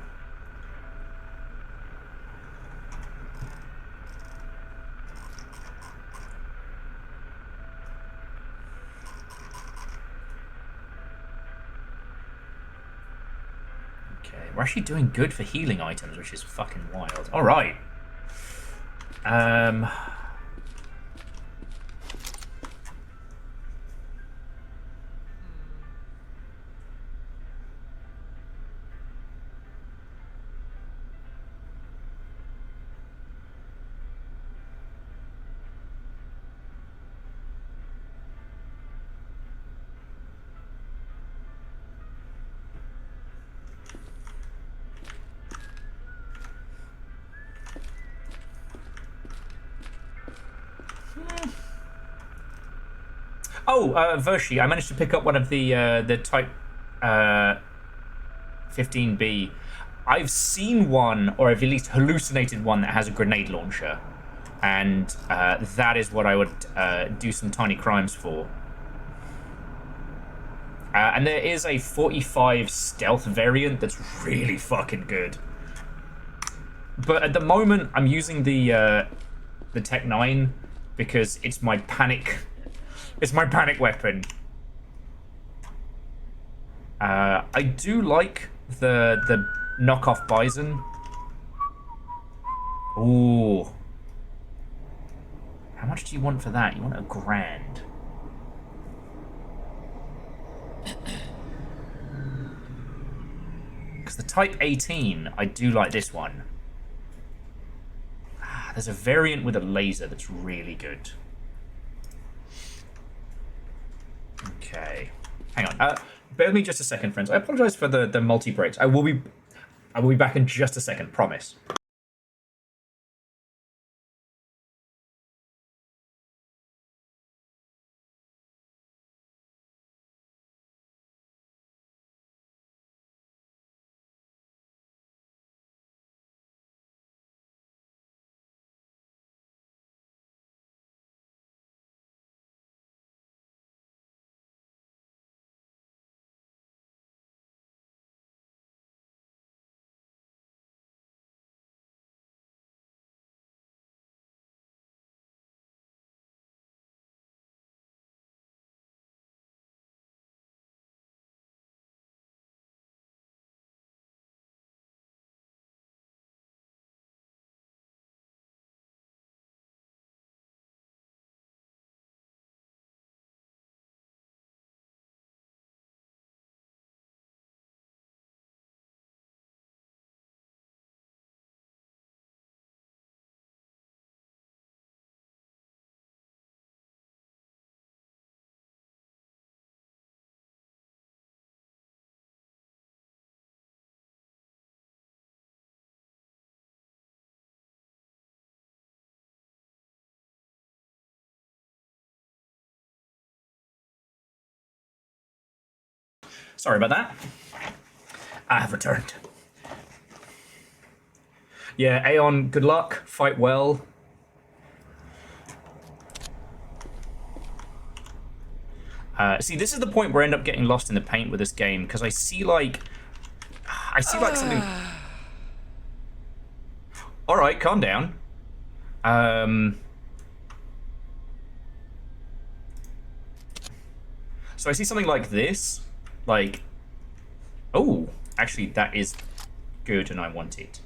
Okay, we're actually doing good for healing items, which is fucking wild. Alright. Oh, Vershi, I managed to pick up one of the Type 15B. I've seen one, or I've at least hallucinated one that has a grenade launcher. And that is what I would do some tiny crimes for. And there is a 45 stealth variant that's really fucking good. But at the moment, I'm using the Tech 9 because it's my panic. It's my panic weapon. I do like the knockoff Bison. Ooh. How much do you want for that? You want $1,000. Because the Type 18, I do like this one. There's a variant with a laser that's really good. Okay. Hang on. Bear with me just a second, friends. I apologize for the multi-breaks. I will be back in just a second, promise. Sorry about that. I have returned. Yeah, Aeon, good luck. Fight well. See, this is the point where I end up getting lost in the paint with this game, because I see like something... Alright, calm down. So I see something like this. Like... Oh, actually, that is good and I want it.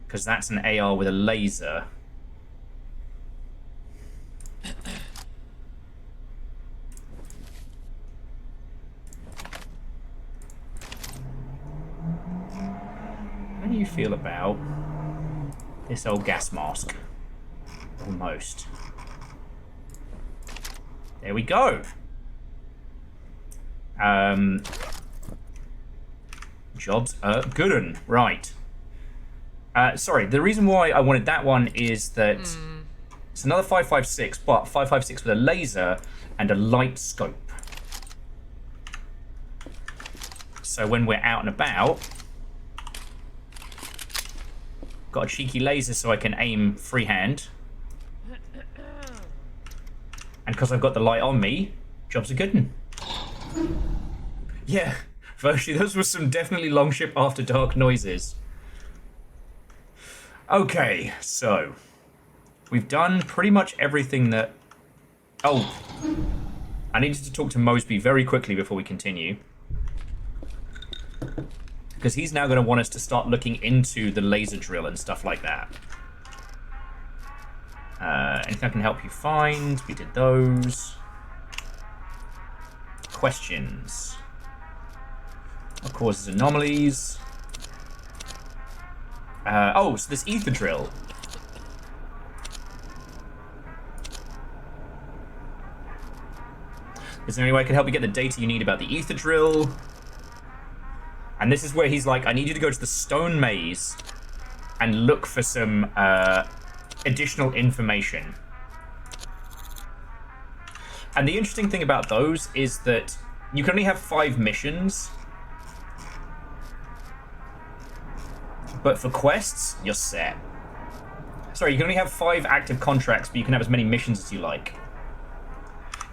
Because that's an AR with a laser. How do you feel about this old gas mask? Almost. There we go. Jobs are good 'un. Right. Sorry, the reason why I wanted that one is that it's another 5.56, but 5.56 with a laser and a light scope. So when we're out and about, got a cheeky laser so I can aim freehand. And because I've got the light on me, jobs are good 'un. Yeah, virtually those were some definitely long ship after dark noises. Okay, so we've done pretty much everything that... Oh, I needed to talk to Mosby very quickly before we continue. Because he's now going to want us to start looking into the laser drill and stuff like that. Anything I can help you find? We did those. Questions. What causes anomalies? Oh, so this ether drill. Is there any way I can help you get the data you need about the ether drill? And this is where he's like, I need you to go to the stone maze and look for some additional information. And the interesting thing about those is that you can only have 5 missions. But for quests, you're set. Sorry, you can only have 5 active contracts, but you can have as many missions as you like.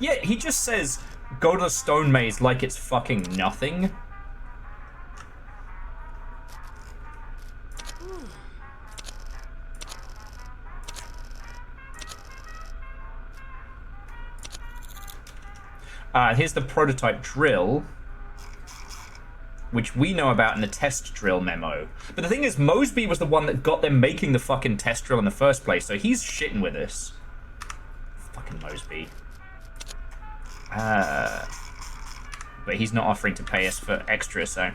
Yeah, he just says, go to the stone maze like it's fucking nothing. Here's the prototype drill, which we know about in the test drill memo. But the thing is, Mosby was the one that got them making the fucking test drill in the first place, so he's shitting with us. Fucking Mosby. But he's not offering to pay us for extra, so...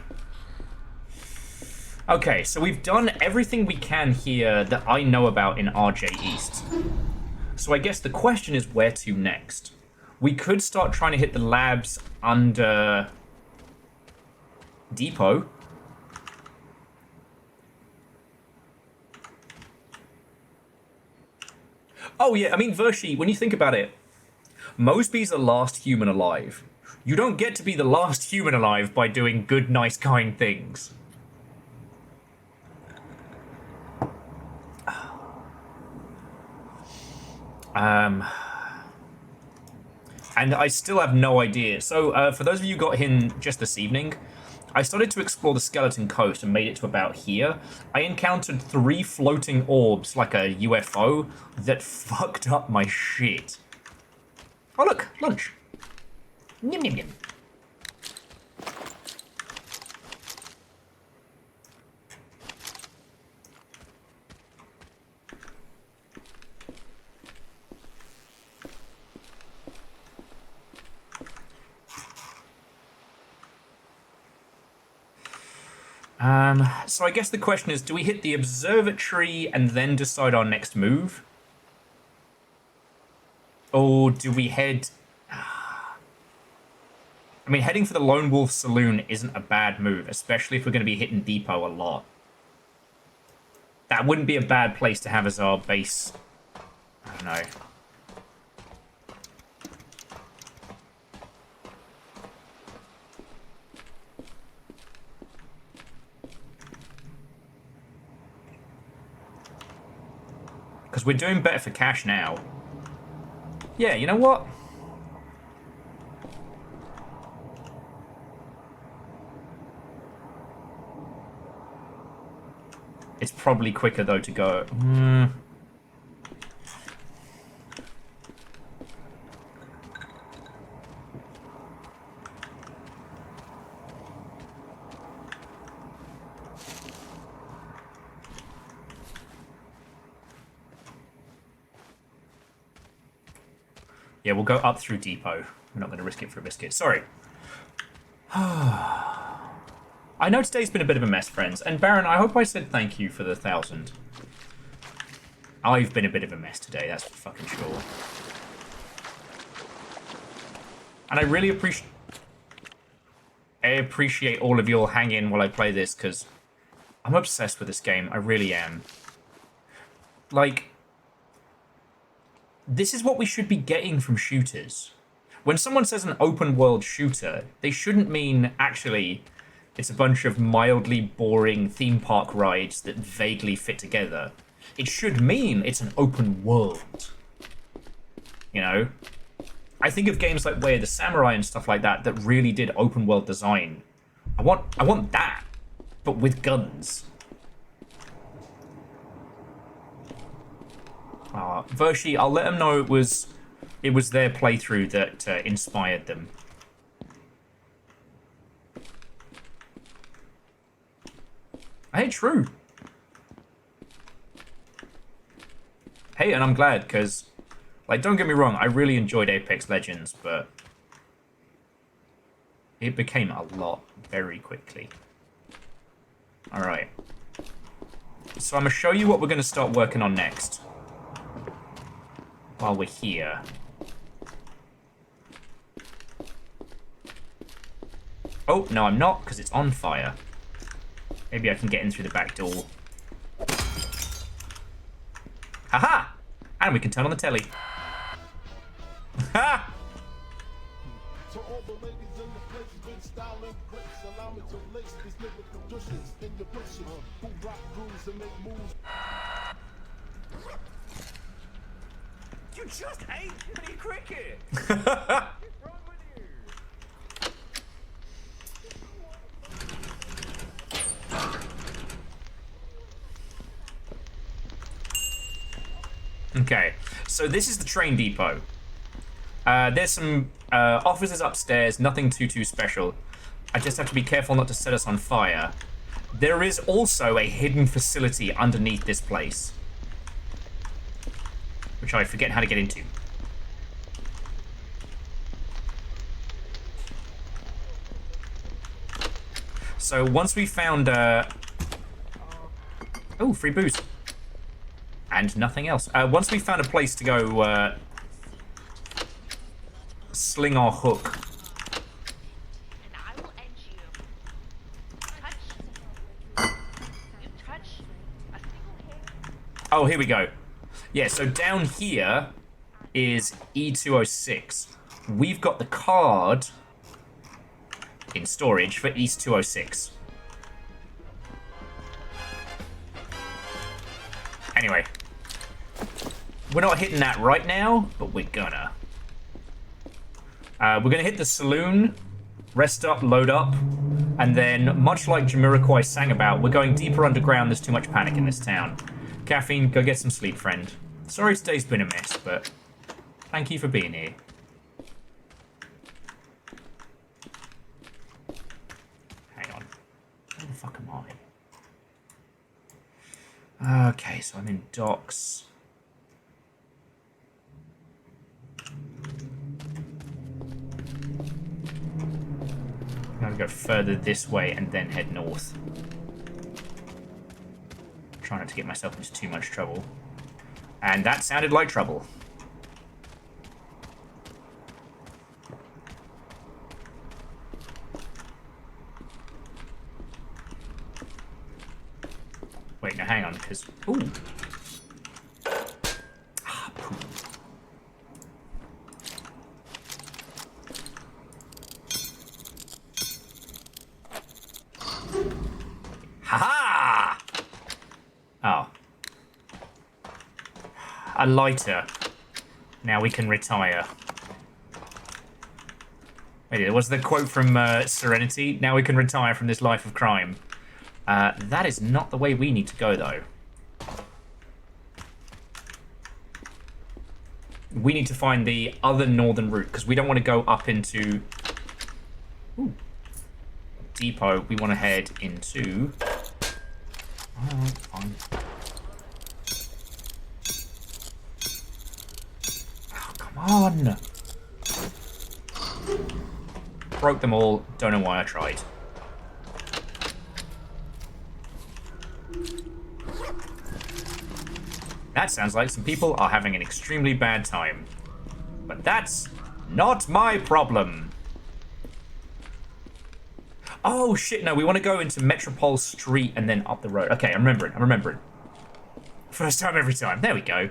Okay, so we've done everything we can here that I know about in RJ East. So I guess the question is where to next. We could start trying to hit the labs under Depot. Oh yeah, I mean, Vershi, when you think about it, Mosby's the last human alive. You don't get to be the last human alive by doing good, nice, kind things. And I still have no idea. So, for those of you who got in just this evening, I started to explore the Skeleton Coast and made it to about here. I encountered 3 floating orbs, like a UFO, that fucked up my shit. Oh look, lunch. Yum yum yum. So I guess the question is, do we hit the observatory and then decide our next move? Or do we head... I mean, heading for the Lone Wolf Saloon isn't a bad move, especially if we're going to be hitting Depot a lot. That wouldn't be a bad place to have as our base. I don't know. Because we're doing better for cash now. Yeah, you know what? It's probably quicker, though, to go... Yeah, we'll go up through Depot. We're not going to risk it for a biscuit. Sorry. I know today's been a bit of a mess, friends. And Baron, I hope I said thank you for the 1,000. I've been a bit of a mess today, that's for fucking sure. And I really appreciate all of you all hang in while I play this, because I'm obsessed with this game. I really am. Like, this is what we should be getting from shooters. When someone says an open world shooter, they shouldn't mean, actually, it's a bunch of mildly boring theme park rides that vaguely fit together. It should mean it's an open world. You know? I think of games like Way of the Samurai and stuff like that that really did open world design. I want that, but with guns. Vershi, I'll let them know it was their playthrough that inspired them. Hey, true. Hey, and I'm glad, because, like, don't get me wrong, I really enjoyed Apex Legends, but it became a lot very quickly. Alright. So I'm going to show you what we're going to start working on next. While we're here. Oh, no, I'm not, because it's on fire. Maybe I can get in through the back door. Haha! And we can turn on the telly. Ha! To all the ladies in the place, good style and grace. Allow me to lace these lyrical douches in your bushes. Who rock grooves and make moves. You just ate pretty cricket! Okay, so this is the train depot. There's some offices upstairs, nothing too special. I just have to be careful not to set us on fire. There is also a hidden facility underneath this place, which I forget how to get into. So once we found... Oh, free booze. And nothing else. Once we found a place to go sling our hook. And I will end you. You touch a single hair. Oh, here we go. Yeah, so down here is E206. We've got the card in storage for East 206. Anyway. We're not hitting that right now, but we're gonna. We're gonna hit the saloon, rest up, load up, and then, much like Jamiroquai sang about, we're going deeper underground. There's too much panic in this town. Caffeine, go get some sleep, friend. Sorry today's been a mess, but thank you for being here. Hang on. Where the fuck am I? Okay, so I'm in docks. I'm gonna go further this way and then head north. Try not to get myself into too much trouble. And that sounded like trouble. Wait, now hang on, because... Ooh. Ah, poo. Haha! Oh. a lighter. Now we can retire. Wait, was the quote from Serenity? Now we can retire from this life of crime. That is not the way we need to go, though. We need to find the other northern route, because we don't want to go up into... Ooh. Depot. We want to head into... Alright, fine. Oh, come on! Broke them all. Don't know why I tried. That sounds like some people are having an extremely bad time. But that's not my problem. Oh, shit, no, we want to go into Metropole Street and then up the road. Okay, I'm remembering. First time every time. There we go.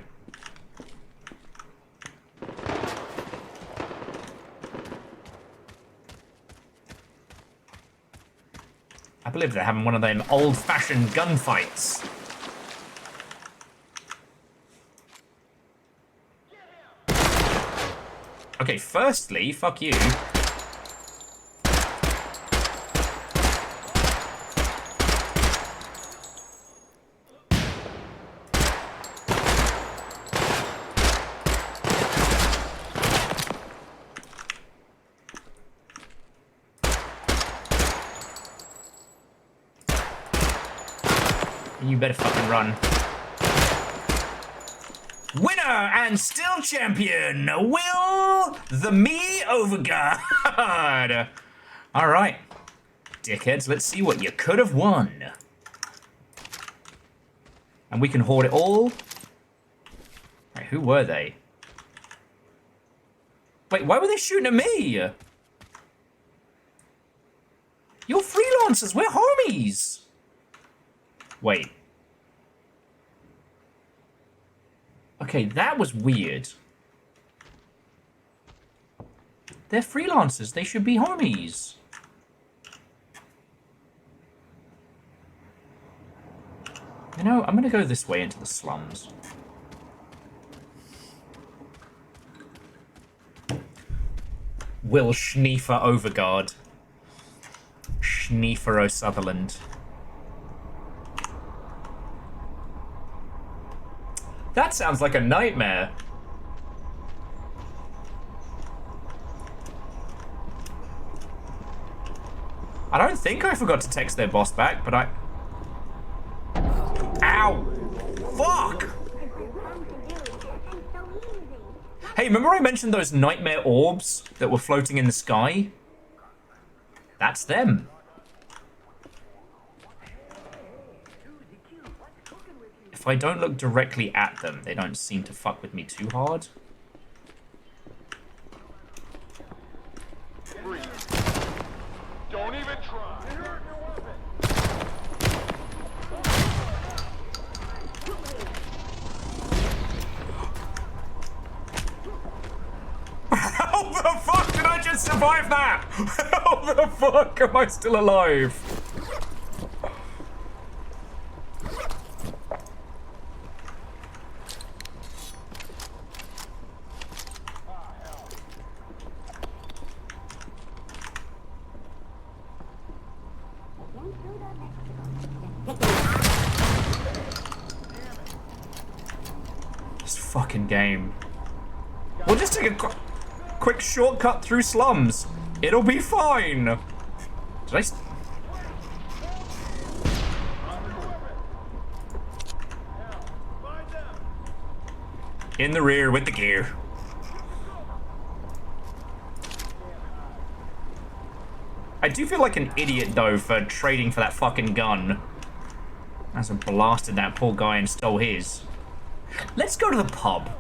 I believe they're having one of them old-fashioned gunfights. Okay, firstly, fuck you. You better fucking run. Winner and still champion, Will the Me Overguard. All right, dickheads, let's see what you could have won. And we can hoard it all. Right, who were they? Wait, why were they shooting at me? You're freelancers, we're homies. Wait. Okay, that was weird. They're freelancers. They should be homies. You know, I'm going to go this way into the slums. Will Schneefer Overguard. Schneefer O'Sutherland. That sounds like a nightmare. I don't think I forgot to text their boss back, but I... Ow! Fuck! Hey, remember I mentioned those nightmare orbs that were floating in the sky? That's them. If I don't look directly at them, they don't seem to fuck with me too hard. Don't even try. How the fuck did I just survive that? How the fuck am I still alive? This fucking game. We'll just take a quick shortcut through slums. It'll be fine. Did I... In the rear with the gear. I do feel like an idiot, though, for trading for that fucking gun. As I blasted that poor guy and stole his. Let's go to the pub.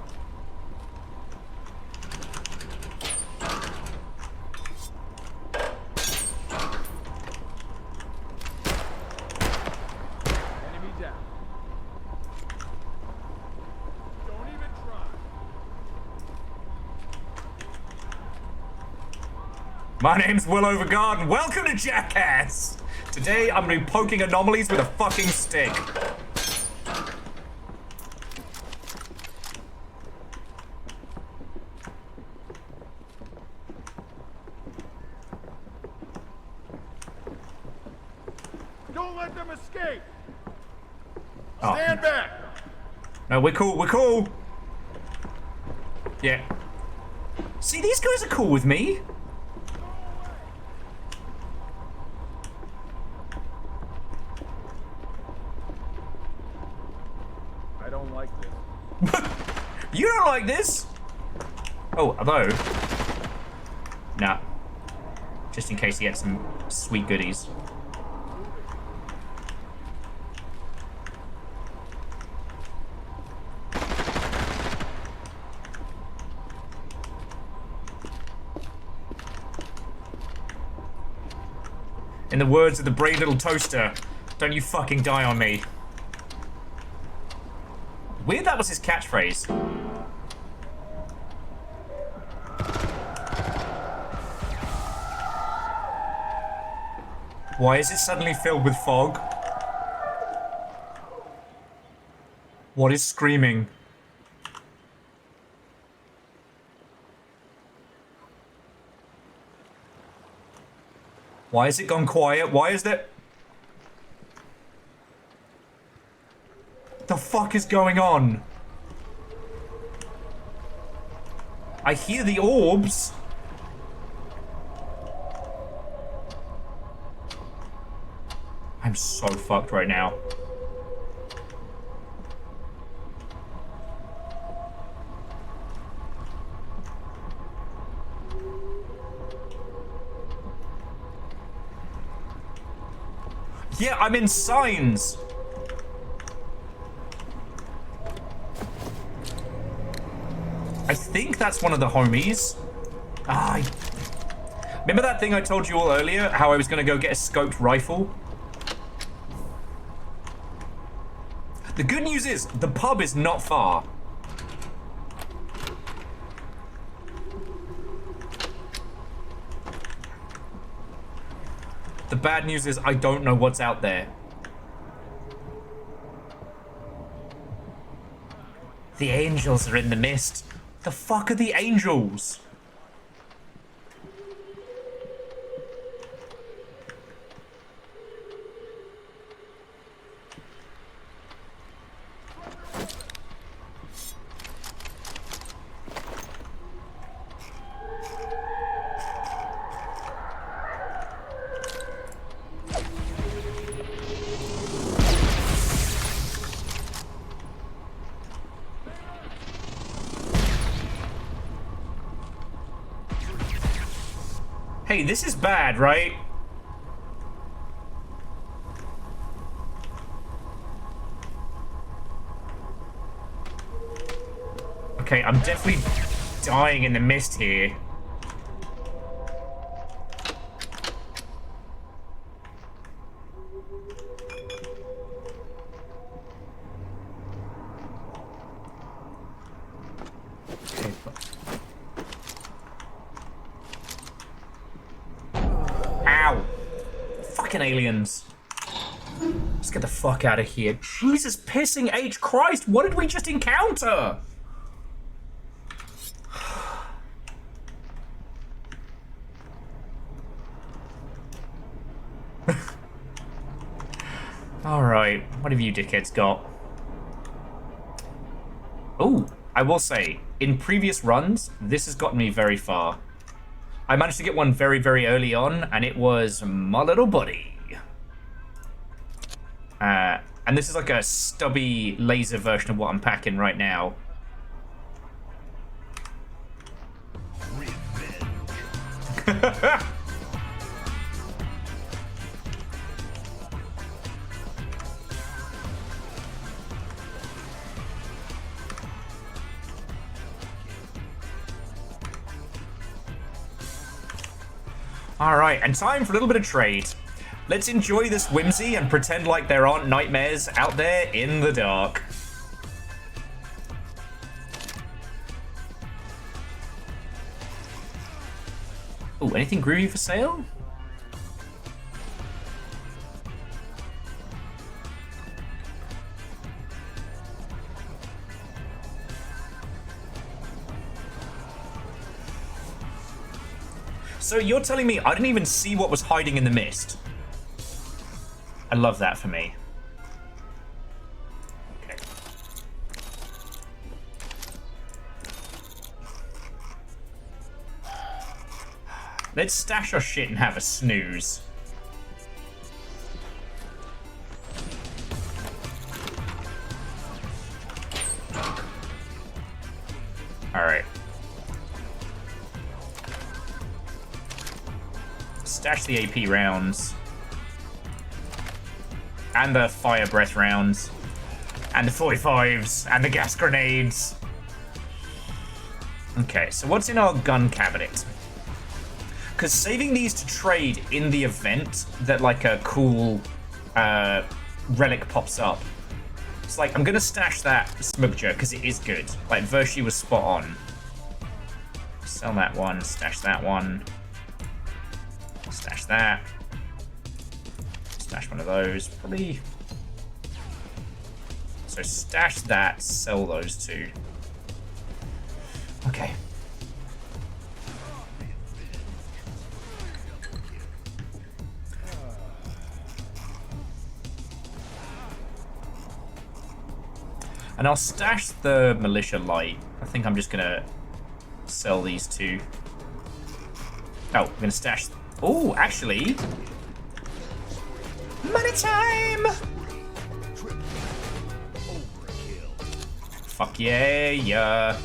Enemy down. Don't even try. My name's Will Overguard, and welcome to Jackass! Today, I'm gonna be poking anomalies with a fucking stick. Don't let them escape. Oh. Stand back. No, we're cool. We're cool. Yeah. See, these guys are cool with me. I don't like this. You don't like this? Oh, although... Nah. Just in case he had some sweet goodies. In the words of the brave little toaster, don't you fucking die on me. Weird that was his catchphrase. Why is it suddenly filled with fog? What is screaming? Why has it gone quiet? Why is there... The fuck is going on? I hear the orbs. I'm so fucked right now. Yeah, I'm in signs. I think that's one of the homies. Remember that thing I told you all earlier? How I was going to go get a scoped rifle? The good news is, the pub is not far. The bad news is, I don't know what's out there. The angels are in the mist. The fuck are the angels? Hey, this is bad, right? Okay, I'm definitely dying in the mist here. Aliens. Let's get the fuck out of here. Jesus pissing H Christ, what did we just encounter? Alright, what have you dickheads got? Oh, I will say, in previous runs, this has gotten me very far. I managed to get one very, very early on, and it was my little buddy. And this is like a stubby laser version of what I'm packing right now. Alright, and time for a little bit of trade. Let's enjoy this whimsy and pretend like there aren't nightmares out there in the dark. Oh, anything groovy for sale? So you're telling me I didn't even see what was hiding in the mist? I love that for me. Okay. Let's stash our shit and have a snooze. Alright. Stash the AP rounds. And the fire breath rounds. And the 45s. And the gas grenades. Okay, so what's in our gun cabinet? Because saving these to trade in the event that like a cool relic pops up. It's like, I'm going to stash that smoke jerk because it is good. Like, Vershi was spot on. Sell that one. Stash that one. Stash that. Stash one of those. Probably. So stash that. Sell those two. Okay. And I'll stash the militia light. I think I'm just gonna sell these two. Oh, I'm gonna stash. Oh, actually, money time! Fuck yeah, yeah.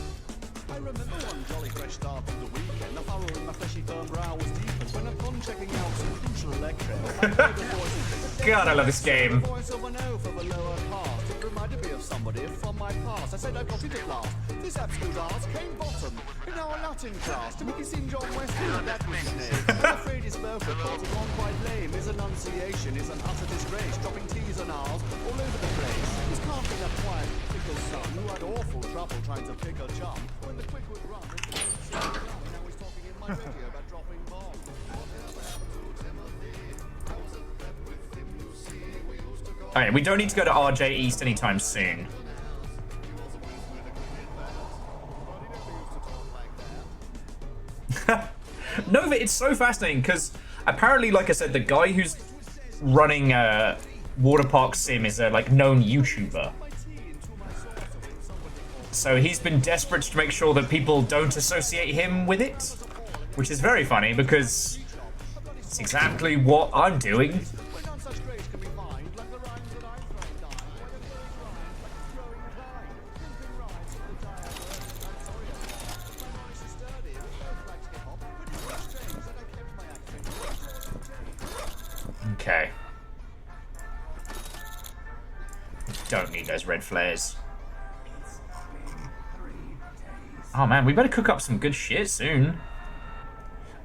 I remember one jolly fresh start of the weekend. The furrow in my fleshy firm brow was deepened when upon checking out some crucial leg trail, I heard the voice of God, I love this game. the voice of an oaf of a lower caste. It reminded me of somebody from my past. I said I got it at last. This absolute arse came bottom in our Latin class to make it seem John Wesley. That was his name. I'm afraid his vocal cords have gone quite lame. His enunciation is an utter disgrace, dropping T's and R's all over the place. He's can't be that quiet, fickle son who had awful trouble trying to pick a chum when the quick would run. Now he's talking in my radio about dropping bombs. Alright, we don't need to go to RJ East anytime soon. Nova, it's so fascinating because apparently, like I said, the guy who's running Water Park Sim is a like known YouTuber. So he's been desperate to make sure that people don't associate him with it, which is very funny because it's exactly what I'm doing. Okay. Don't need those red flares. Oh man, we better cook up some good shit soon.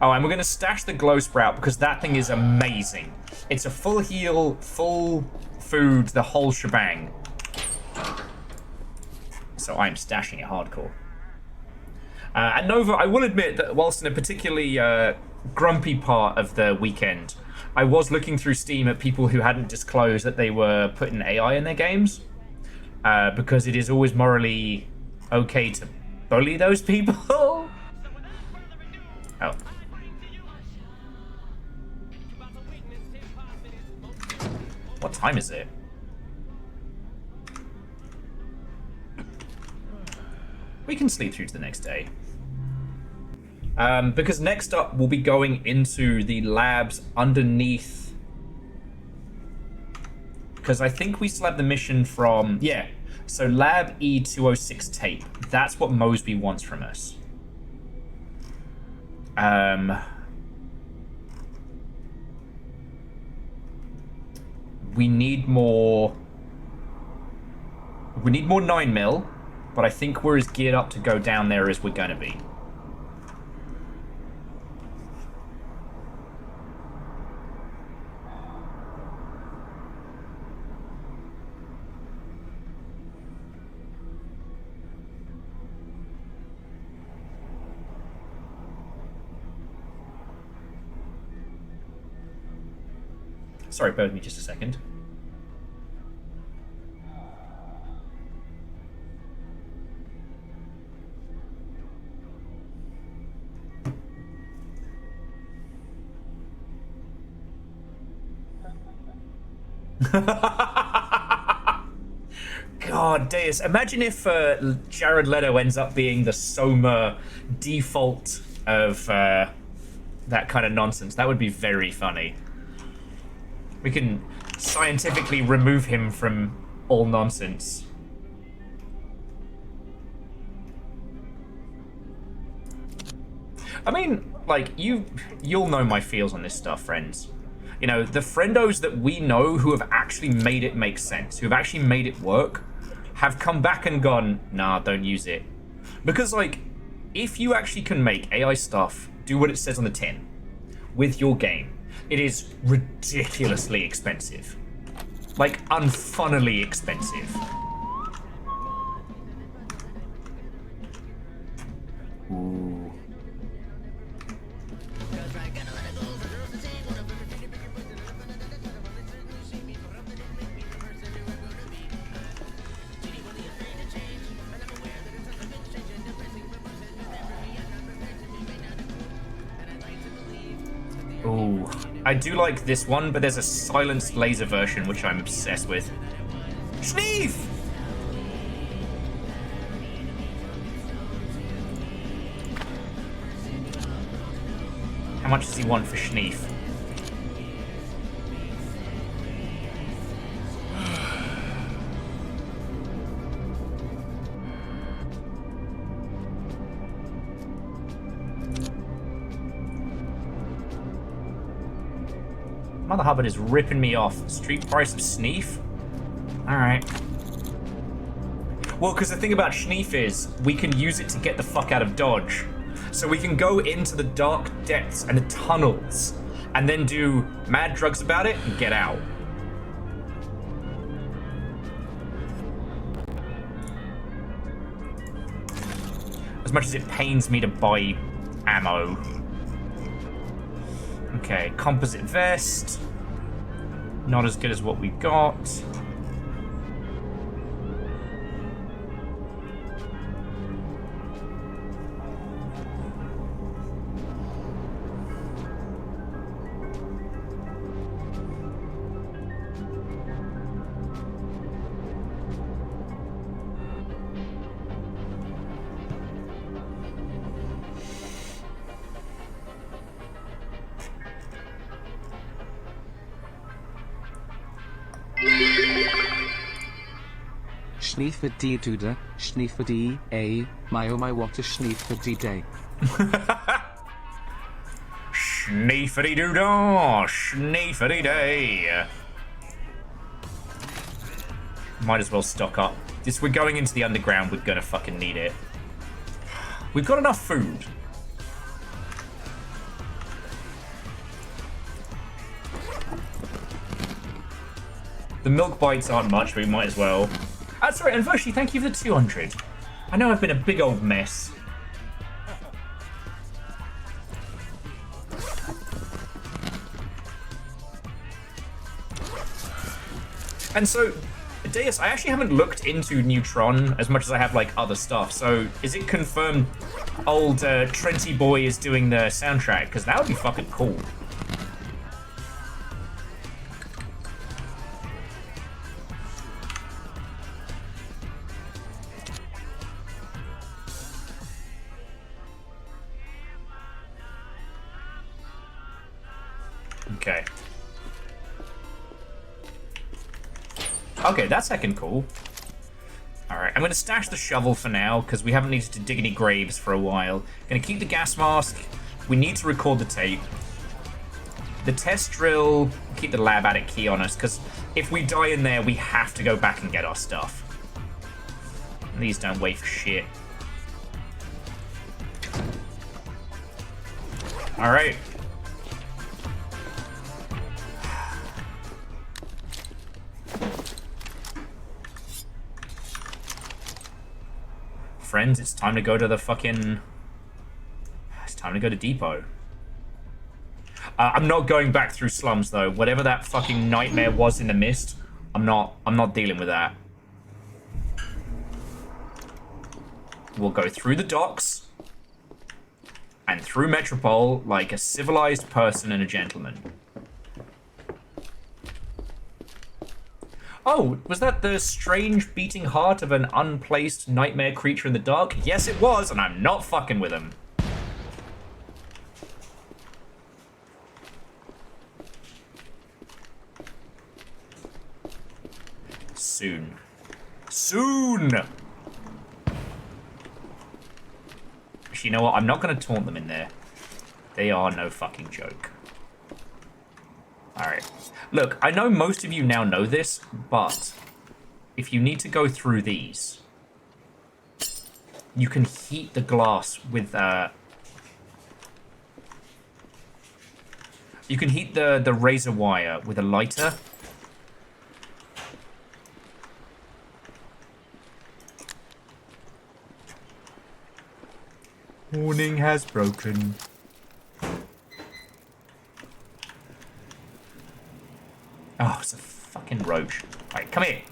Oh, and we're gonna stash the glow sprout because that thing is amazing. It's a full heal, full food, the whole shebang. So I'm stashing it hardcore. And Nova, I will admit that whilst in a particularly grumpy part of the weekend, I was looking through Steam at people who hadn't disclosed that they were putting AI in their games. Because it is always morally okay to bully those people. Oh. What time is it? We can sleep through to the next day. Because next up we'll be going into the labs underneath. Because I think we still have the mission from... Yeah, so Lab E206 tape. That's what Mosby wants from us. We need more... We need more 9mm, but I think we're as geared up to go down there as we're going to be. Sorry, bear with me just a second. God, Deus. Imagine if Jared Leto ends up being the Soma default of that kind of nonsense. That would be very funny. We can scientifically remove him from all nonsense. I mean, like, you'll know my feels on this stuff, friends. You know, the friendos that we know who have actually made it make sense, who have actually made it work, have come back and gone, nah, don't use it. Because, like, if you actually can make AI stuff do what it says on the tin with your game, it is ridiculously expensive. Like, unfunnily expensive. Ooh. Ooh, I do like this one, but there's a silenced laser version which I'm obsessed with. Schneef! How much does he want for Schneef? Mother Hubbard is ripping me off. Street price of Schneef? Alright. Well, because the thing about Schneef is, we can use it to get the fuck out of Dodge. So we can go into the dark depths and the tunnels, and then do mad drugs about it and get out. As much as it pains me to buy ammo. Okay, composite vest. Not as good as what we got. Schneefer D Duda, Schneefer D A, my oh my what a Schneefer D day. Schneefity doo-dah, schneefity day. Might as well stock up. We're going into the underground, we're gonna fucking need it. We've got enough food. The milk bites aren't much, but we might as well. That's right, and Virtually, thank you for the 200. I know I've been a big old mess. And so, Deus, I actually haven't looked into Neutron as much as I have, like, other stuff. So, is it confirmed old Trenty Boy is doing the soundtrack? Because that would be fucking cool. Okay. Okay, that's heckin' cool. Alright, I'm gonna stash the shovel for now, because we haven't needed to dig any graves for a while. Gonna keep the gas mask. We need to record the tape. The test drill, keep the lab addict key on us, because if we die in there, we have to go back and get our stuff. And these don't wait for shit. Alright. Friends, it's time to go to the fucking... It's time to go to Depot. I'm not going back through slums, though. Whatever that fucking nightmare was in the mist, I'm not dealing with that. We'll go through the docks and through Metropole like a civilized person and a gentleman. Oh, was that the strange beating heart of an unplaced nightmare creature in the dark? Yes, it was, and I'm not fucking with him. Soon. Soon! Actually, you know what? I'm not going to taunt them in there. They are no fucking joke. Alright. Look, I know most of you now know this, but if you need to go through these, you can heat the glass with, you can heat the razor wire with a lighter. Morning has broken. Oh, it's a fucking roach. Alright, come here.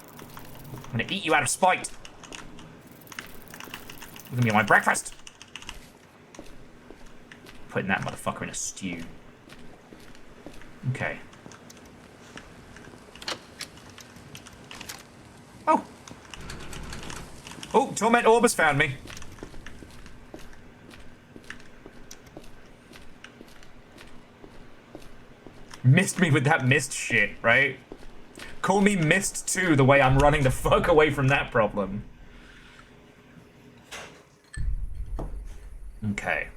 I'm gonna eat you out of spite. You're gonna be my breakfast. Putting that motherfucker in a stew. Okay. Oh. Oh, Torment Orb has found me. Missed me with that mist shit, right? Call me Mist 2 the way I'm running the fuck away from that problem. Okay.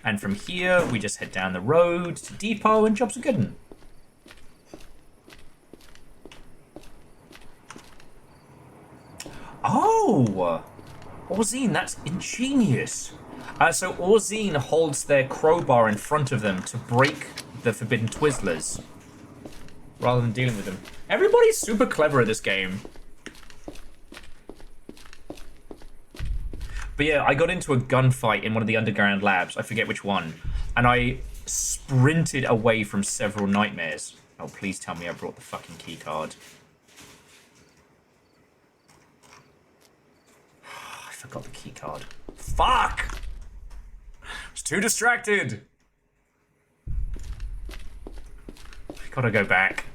And from here, we just head down the road to Depot and jobs are good 'un. Oh! Orzine, that's ingenious. So Orzine holds their crowbar in front of them to break the forbidden Twizzlers, rather than dealing with them. Everybody's super clever at this game. But yeah, I got into a gunfight in one of the underground labs, I forget which one, and I sprinted away from several nightmares. Oh, please tell me I brought the fucking key card. I forgot the key card. Fuck! I was too distracted! Gotta go back.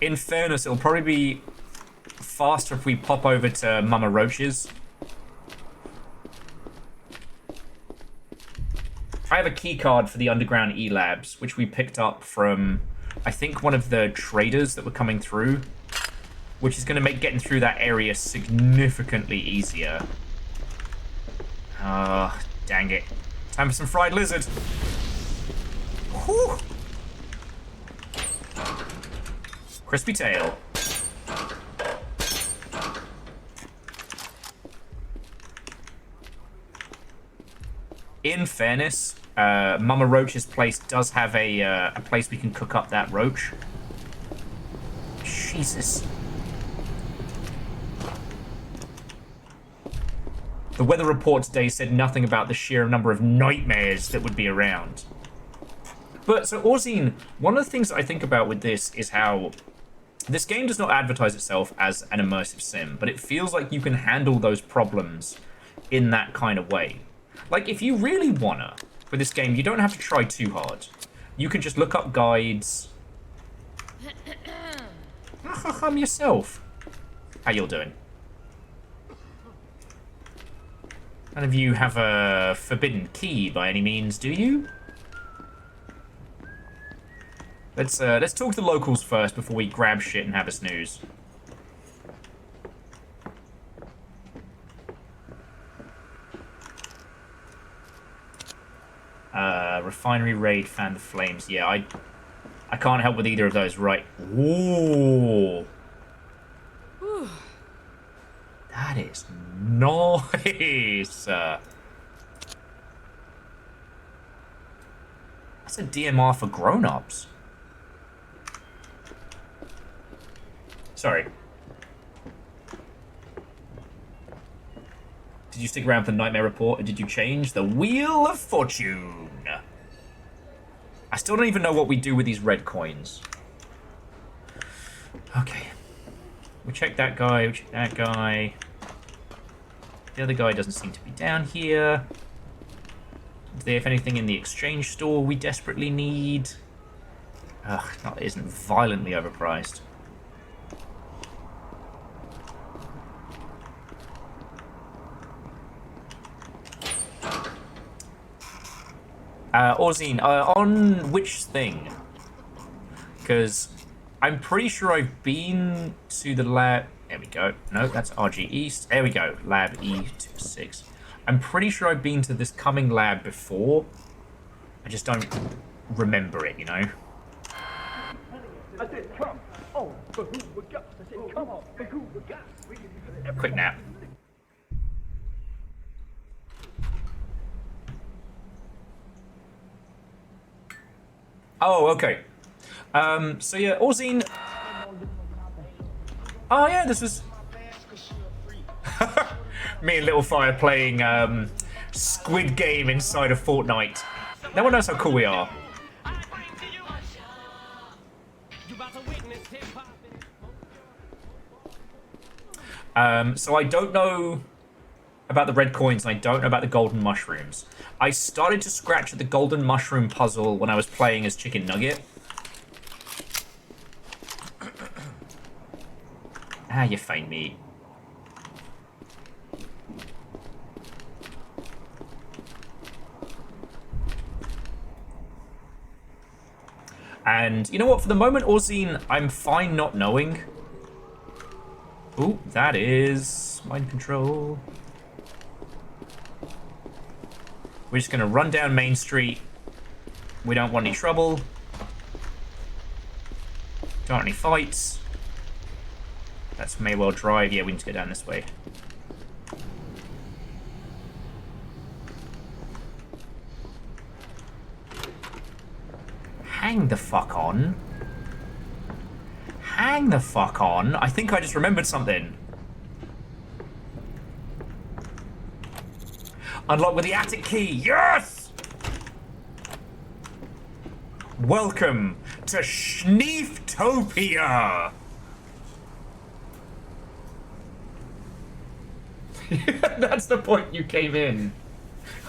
In fairness, it'll probably be faster if we pop over to Mama Roach's. I have a key card for the underground E-Labs, which we picked up from, I think, one of the traders that were coming through, which is going to make getting through that area significantly easier. Dang it. Time for some fried lizard. Whew. Crispy tail. In fairness, Mama Roach's place does have a place we can cook up that roach. Jesus. The weather report today said nothing about the sheer number of nightmares that would be around. But, so Orzine, one of the things that I think about with this is how this game does not advertise itself as an immersive sim, but it feels like you can handle those problems in that kind of way. Like, if you really wanna, with this game, you don't have to try too hard. You can just look up guides. Yourself. How you doing? None of you have a forbidden key by any means, do you? Let's talk to the locals first before we grab shit and have a snooze. Refinery raid, fan the flames. Yeah, I can't help with either of those, right? Ooh. That is nice. That's a DMR for grown-ups. Sorry. Did you stick around for the Nightmare Report, or did you change the Wheel of Fortune? I still don't even know what we do with these red coins. Okay. We check that guy, we check that guy. The other guy doesn't seem to be down here. Is there, if anything, in the exchange store we desperately need? Ugh, that isn't violently overpriced. Orzine, on which thing? Because I'm pretty sure I've been to the lab. There we go. No, that's RG East. There we go. Lab E26. I'm pretty sure I've been to this coming lab before. I just don't remember it, you know? I said, come on, for who we got? I said, come on, for who we got? Quick nap. Oh, okay. So yeah, Orzine. Oh yeah, this was me and Little Fire playing Squid Game inside of Fortnite. No one knows how cool we are. So I don't know about the red coins, and I don't know about the golden mushrooms. I started to scratch at the golden mushroom puzzle when I was playing as Chicken Nugget. Ah, you faint me. And you know what? For the moment, Orzine, I'm fine not knowing. Ooh, that is mind control. We're just going to run down Main Street. We don't want any trouble. Don't want any fights. That's Maywell Drive. Yeah, we need to go down this way. Hang the fuck on. Hang the fuck on. I think I just remembered something. Unlock with the attic key. Yes! Welcome to Schneeftopia. That's the point you came in.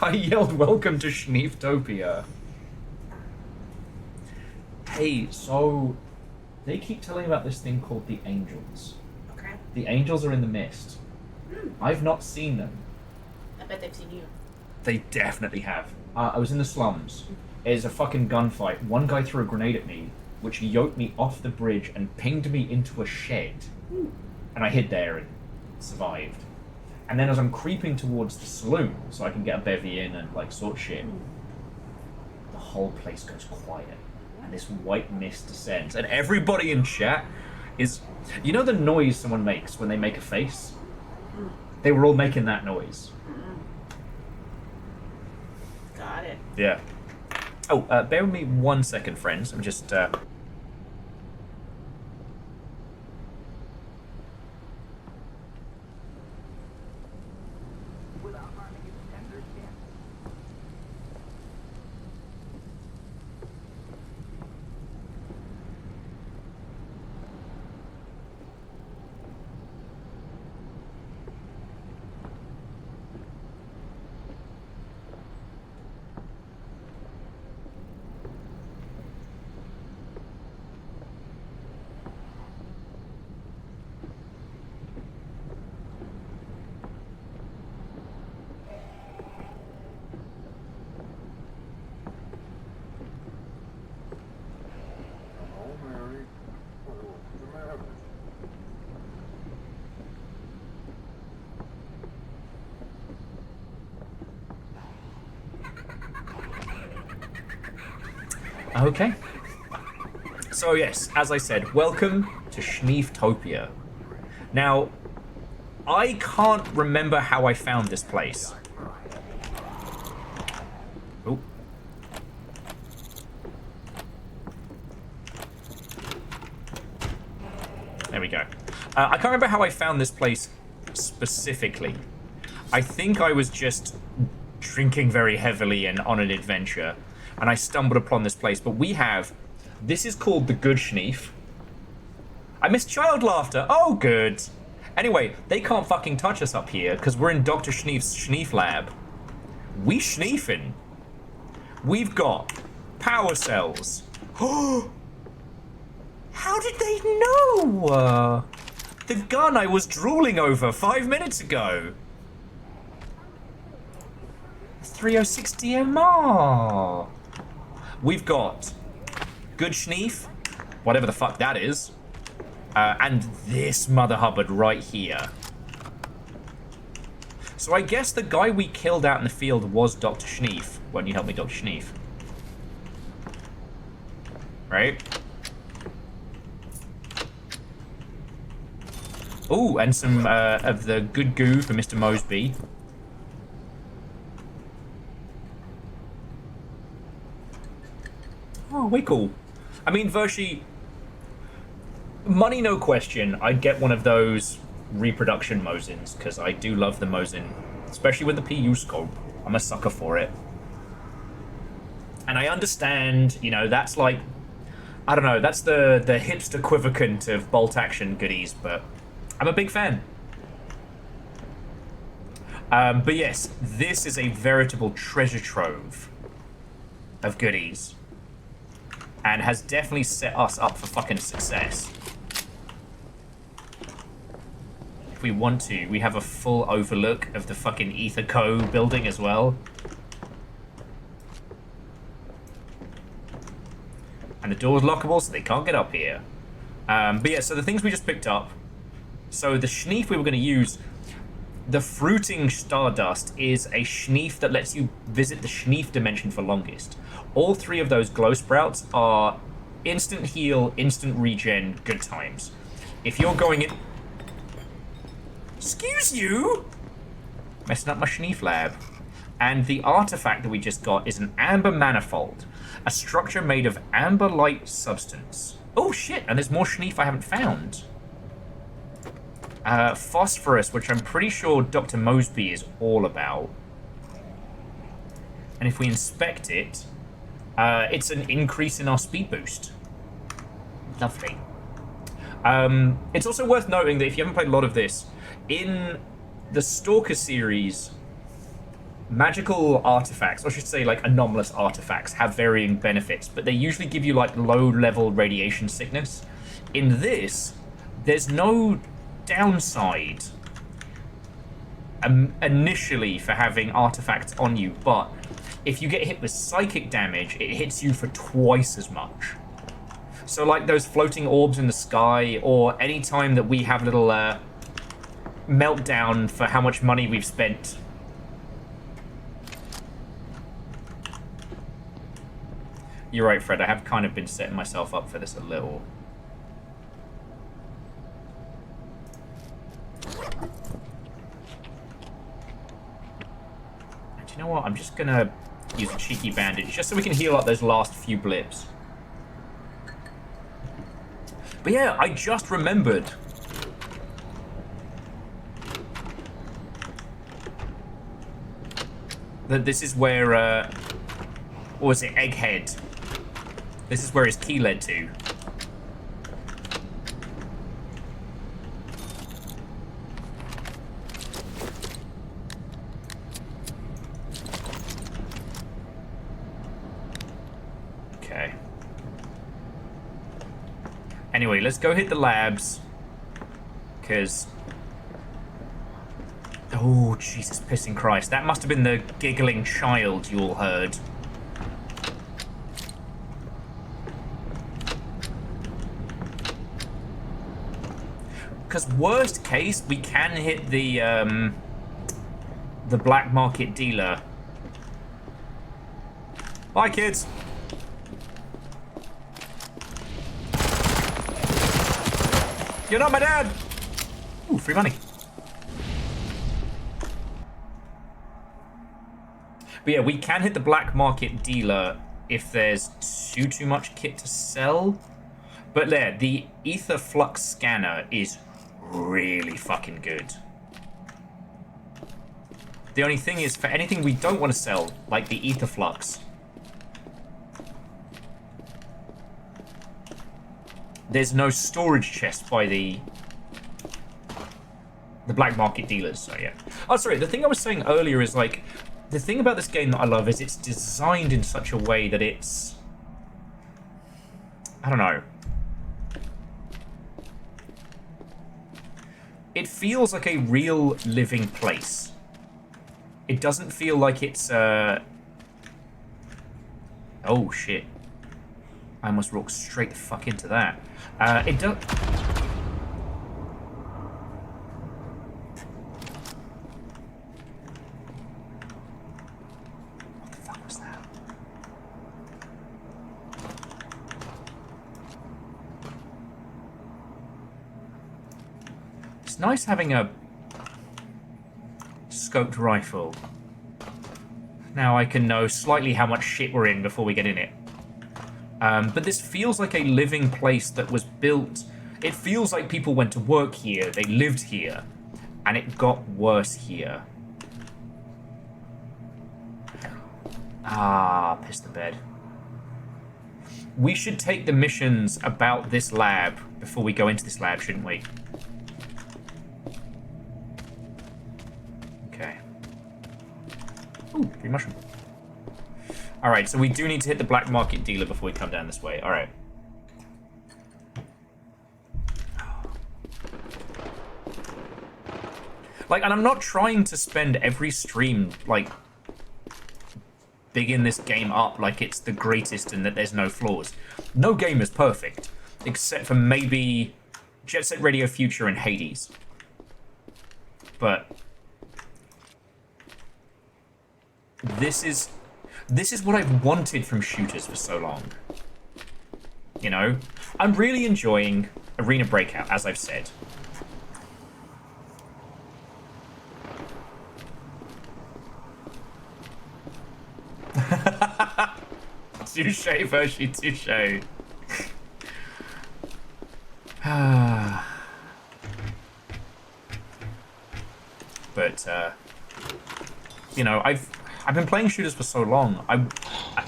I yelled, welcome to Schneeftopia. Hey, so they keep telling about this thing called the Angels. Okay. The Angels are in the mist. I've not seen them. I bet they've seen you. They definitely have. I was in the slums. There's a fucking gunfight. One guy threw a grenade at me, which yoked me off the bridge and pinged me into a shed. And I hid there and survived. And then as I'm creeping towards the saloon, so I can get a bevy in and like sort shit, the whole place goes quiet. And this white mist descends. And everybody in chat is... You know the noise someone makes when they make a face? They were all making that noise. Got it. Yeah. Oh, bear with me 1 second, friends. I'm just... Okay. So yes, as I said, welcome to Schneeftopia. Now, I can't remember how I found this place. Oh. There we go. I can't remember how I found this place specifically. I think I was just drinking very heavily and on an adventure, and I stumbled upon this place. But we have... This is called the Good Schneef. I missed child laughter. Oh, good. Anyway, they can't fucking touch us up here, because we're in Dr. Schneef's Schneef lab. We schneefing. We've got power cells. How did they know? The gun I was drooling over 5 minutes ago. 306 DMR. We've got good schneef, whatever the fuck that is, and this mother hubbard right here. So I guess the guy we killed out in the field was Dr. Schneef. Won't you help me, Dr. Schneef? Right? Ooh, and some of the good goo for Mr. Mosby. Oh, way cool. I mean, Vershi, money no question, I'd get one of those reproduction Mosins, because I do love the Mosin, especially with the PU scope. I'm a sucker for it. And I understand, you know, that's like, I don't know, that's the hipster equivalent of bolt action goodies, but I'm a big fan. But yes, this is a veritable treasure trove of goodies, and has definitely set us up for fucking success. If we want to, we have a full overlook of the fucking Ether Co building as well. And the door's lockable, so they can't get up here. But yeah, so the things we just picked up. So the schneef we were going to use, the fruiting stardust is a schneef that lets you visit the schneef dimension for longest. All three of those glow sprouts are instant heal, instant regen, good times. If you're going in... Excuse you? Messing up my schneef lab. And the artifact that we just got is an amber manifold. A structure made of amber light substance. Oh shit, and there's more schneef I haven't found. Phosphorus, which I'm pretty sure Dr. Mosby is all about. And if we inspect it, it's an increase in our speed boost. Lovely. It's also worth noting that if you haven't played a lot of this, in the Stalker series, magical artifacts, or I should say like anomalous artifacts, have varying benefits, but they usually give you like low-level radiation sickness. In this, there's no downside initially for having artifacts on you, but if you get hit with psychic damage, it hits you for twice as much. So like those floating orbs in the sky, or any time that we have a little meltdown for how much money we've spent. You're right, Fred, I have kind of been setting myself up for this a little. And you know what? I'm just gonna use a cheeky bandage just so we can heal up those last few blips. But yeah, I just remembered that this is where, or was it Egghead? This is where his key led to. Okay. Anyway, let's go hit the labs. Because... Oh, Jesus pissing Christ. That must have been the giggling child you all heard. Because worst case, we can hit the black market dealer. Bye, kids. You're not my dad. Ooh, free money. But yeah, we can hit the black market dealer if there's too much kit to sell. But there, the ether flux scanner is really fucking good. The only thing is, for anything we don't want to sell, like the ether flux, there's no storage chest by the black market dealers, so yeah. Oh, sorry, the thing I was saying earlier is, like, the thing about this game that I love is it's designed in such a way that it's... I don't know. it feels like a real living place. It doesn't feel like it's oh shit. I almost walked straight the fuck into that. It does. What the fuck was that? It's nice having a scoped rifle. Now I can know slightly how much shit we're in before we get in it. But this feels like a living place that was built. It feels like people went to work here, they lived here, and it got worse here. Ah, piss the bed. We should take the missions about this lab before we go into this lab, shouldn't we? Okay. Ooh, free mushroom. Alright, so we do need to hit the black market dealer before we come down this way. Alright. Like, and I'm not trying to spend every stream, like, bigging this game up like it's the greatest and that there's no flaws. No game is perfect, except for maybe Jet Set Radio Future and Hades. But this is what I've wanted from shooters for so long. You know? I'm really enjoying Arena Breakout, as I've said. Touche, Virtue, touche. But, you know, I've been playing shooters for so long. And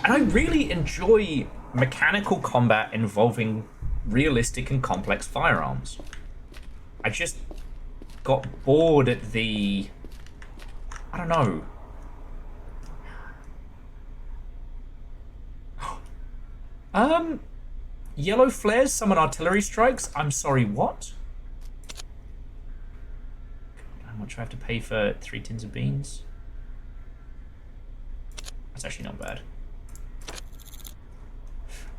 I really enjoy mechanical combat involving realistic and complex firearms. I just got bored at the... I don't know. Yellow flares summon artillery strikes? I'm sorry, what? How much do I have to pay for 3 tins of beans? That's actually not bad.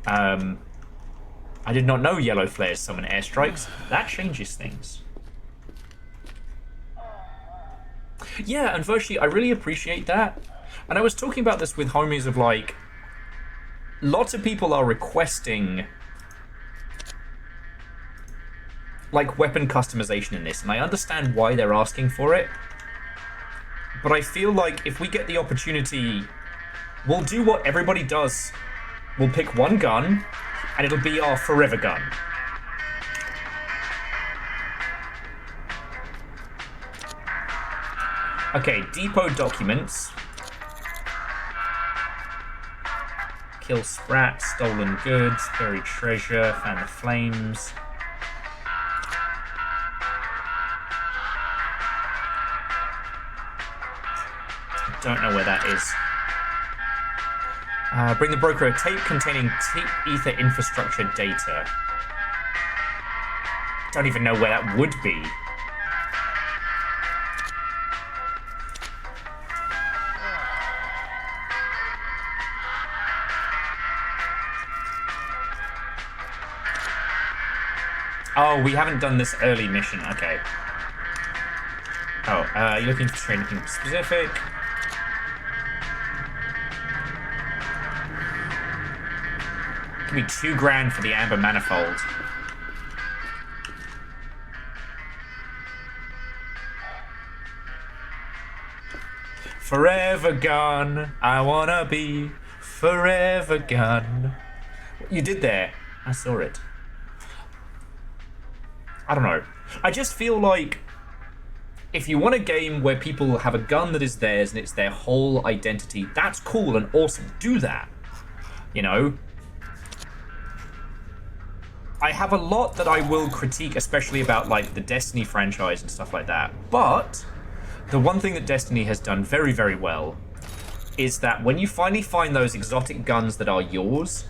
I did not know yellow flares summon airstrikes. That changes things. Yeah, and Virtue, I really appreciate that. And I was talking about this with homies of like, lots of people are requesting like weapon customization in this, and I understand why they're asking for it. But I feel like if we get the opportunity, we'll do what everybody does. We'll pick one gun, and it'll be our forever gun. Okay, depot documents. Kill Sprat, stolen goods, buried treasure, fan the flames. Don't know where that is. Bring the broker a tape containing tape ether infrastructure data. Don't even know where that would be. Oh, we haven't done this early mission. Okay. Oh, you're looking for anything specific? Give me $2 grand for the amber manifold. Forever gun, I wanna be forever gun. What you did there, I saw it. I don't know. I just feel like if you want a game where people have a gun that is theirs and it's their whole identity, that's cool and awesome. Do that. You know? I have a lot that I will critique, especially about like the Destiny franchise and stuff like that. But the one thing that Destiny has done very, very well is that when you finally find those exotic guns that are yours,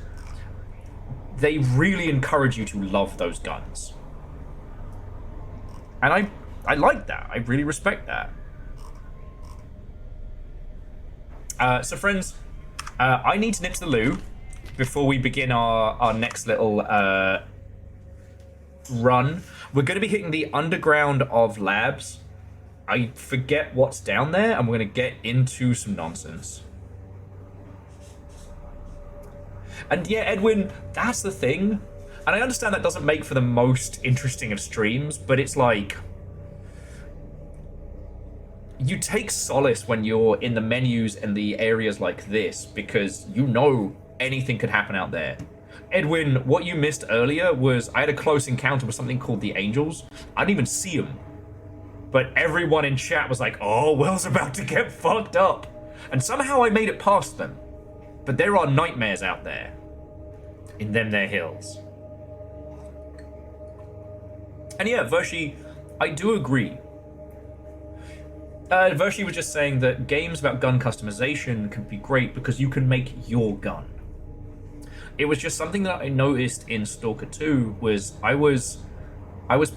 they really encourage you to love those guns. And I like that. I really respect that. So friends, I need to nip to the loo before we begin our next little run. We're going to be hitting the underground of labs. I forget what's down there, and we're going to get into some nonsense. And yeah, Edwin, that's the thing. And I understand that doesn't make for the most interesting of streams, but it's like, you take solace when you're in the menus and the areas like this, because you know anything could happen out there. Edwin, what you missed earlier was I had a close encounter with something called the Angels. I didn't even see them. But everyone in chat was like, oh, Will's about to get fucked up. And somehow I made it past them. But there are nightmares out there. In them there hills. And yeah, Vershi, I do agree. Vershi was just saying that games about gun customization can be great because you can make your gun. It was just something that I noticed in Stalker 2 was I was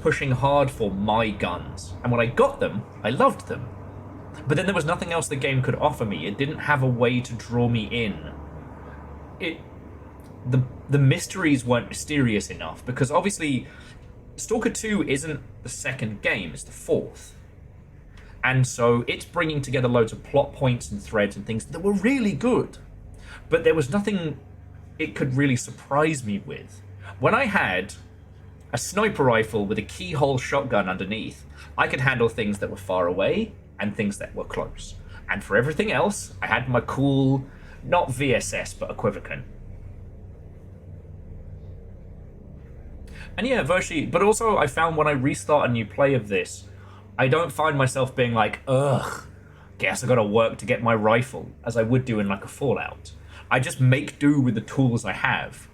pushing hard for my guns. And when I got them, I loved them. But then there was nothing else the game could offer me. It didn't have a way to draw me in. The mysteries weren't mysterious enough, because obviously Stalker 2 isn't the second game, it's the fourth. And so it's bringing together loads of plot points and threads and things that were really good. But there was nothing it could really surprise me with. When I had a sniper rifle with a keyhole shotgun underneath, I could handle things that were far away and things that were close. And for everything else, I had my cool, not VSS, but equivocant. And yeah, Vershi, but also I found when I restart a new play of this, I don't find myself being like, ugh, guess I gotta work to get my rifle, as I would do in like a Fallout. I just make do with the tools I have,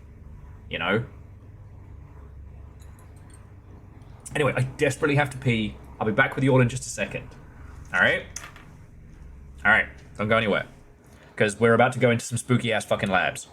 you know? Anyway, I desperately have to pee. I'll be back with you all in just a second. Alright? Alright, don't go anywhere. Because we're about to go into some spooky ass fucking labs.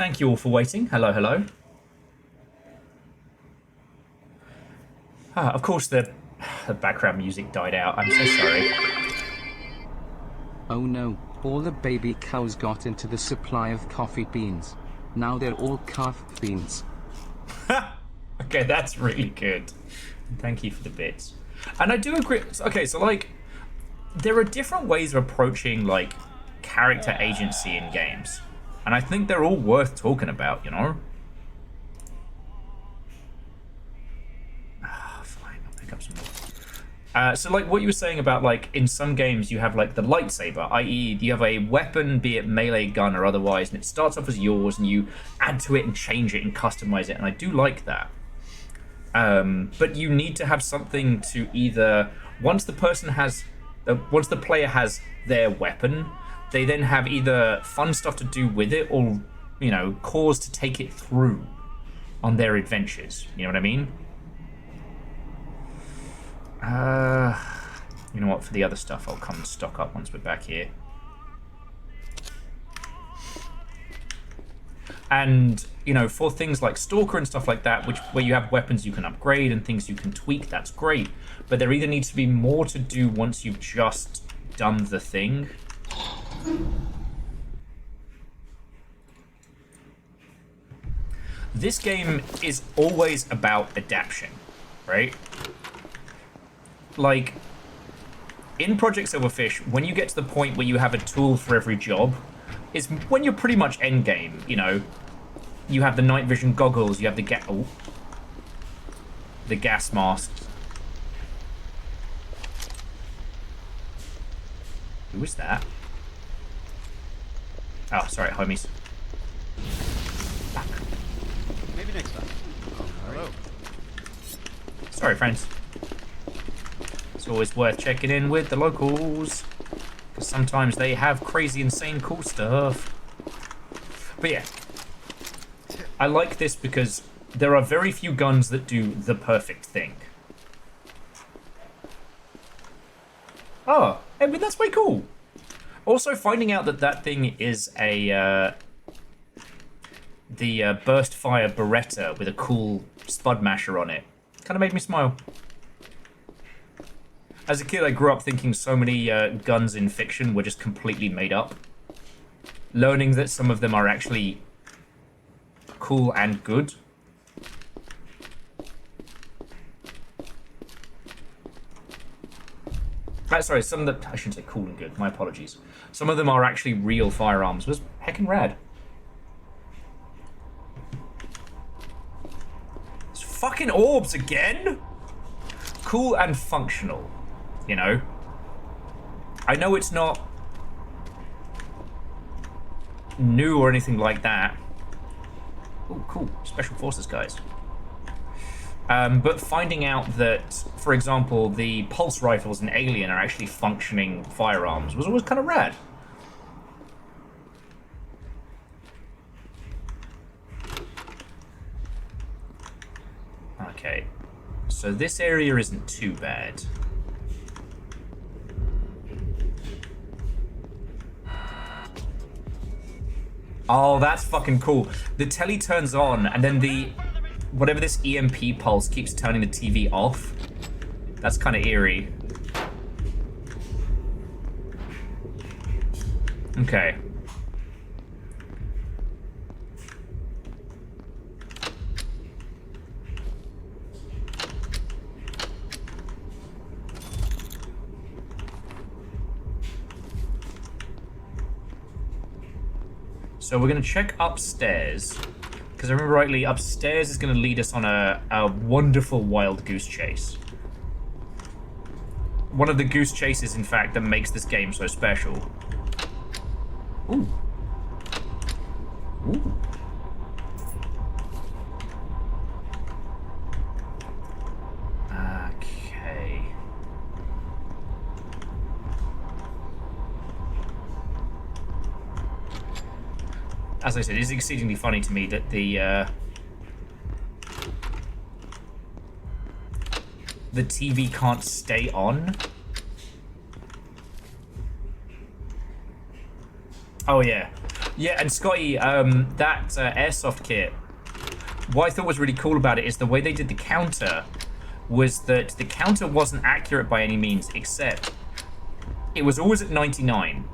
Thank you all for waiting. Hello, hello. Of course, the background music died out. I'm so sorry. Oh no, all the baby cows got into the supply of coffee beans. Now they're all calf beans. Okay, that's really good. Thank you for the bits. And I do agree. Okay, so like, there are different ways of approaching like character agency in games, and I think they're all worth talking about. You know. Fine, I'll pick up some more. So like what you were saying about like in some games you have like the lightsaber, i.e. you have a weapon, be it melee gun or otherwise, and it starts off as yours, and you add to it and change it and customize it, and I do like that. But you need to have something to either once the player has their weapon, they then have either fun stuff to do with it or, you know, cause to take it through on their adventures. You know what I mean? You know what? For the other stuff, I'll come and stock up once we're back here. And, you know, for things like Stalker and stuff like that, where you have weapons you can upgrade and things you can tweak, that's great. But there either needs to be more to do once you've just done the thing. This game is always about adaptation, right? Like, in Project Silverfish, when you get to the point where you have a tool for every job, is when you're pretty much endgame, you know. You have the night vision goggles, you have the gas mask. Who is that? Oh, sorry, homies. Fuck. Maybe next time. Hello. Sorry, friends. It's always worth checking in with the locals, because sometimes they have crazy, insane, cool stuff. But yeah, I like this because there are very few guns that do the perfect thing. Oh, I mean, that's way cool. Also, finding out that that thing is a the burst fire Beretta with a cool spud masher on it kind of made me smile. As a kid, I grew up thinking so many guns in fiction were just completely made up. Learning that some of them are actually cool and good. Sorry, some of them, I shouldn't say cool and good, my apologies. Some of them are actually real firearms, was heckin' rad. It's fucking orbs again? Cool and functional, you know? I know it's not new or anything like that. Oh, cool. Special Forces guys. But finding out that, for example, the pulse rifles in Alien are actually functioning firearms was always kind of rad. Okay. So this area isn't too bad. Oh, that's fucking cool. The telly turns on, and then whatever this EMP pulse keeps turning the TV off. That's kind of eerie. Okay. So we're going to check upstairs. Because I remember rightly, upstairs is going to lead us on a wonderful wild goose chase. One of the goose chases, in fact, that makes this game so special. Ooh. Ooh. Okay. As I said, it's exceedingly funny to me that the TV can't stay on. Oh yeah. Yeah, and Scotty, that airsoft kit, what I thought was really cool about it is the way they did the counter was that the counter wasn't accurate by any means, except it was always at 99.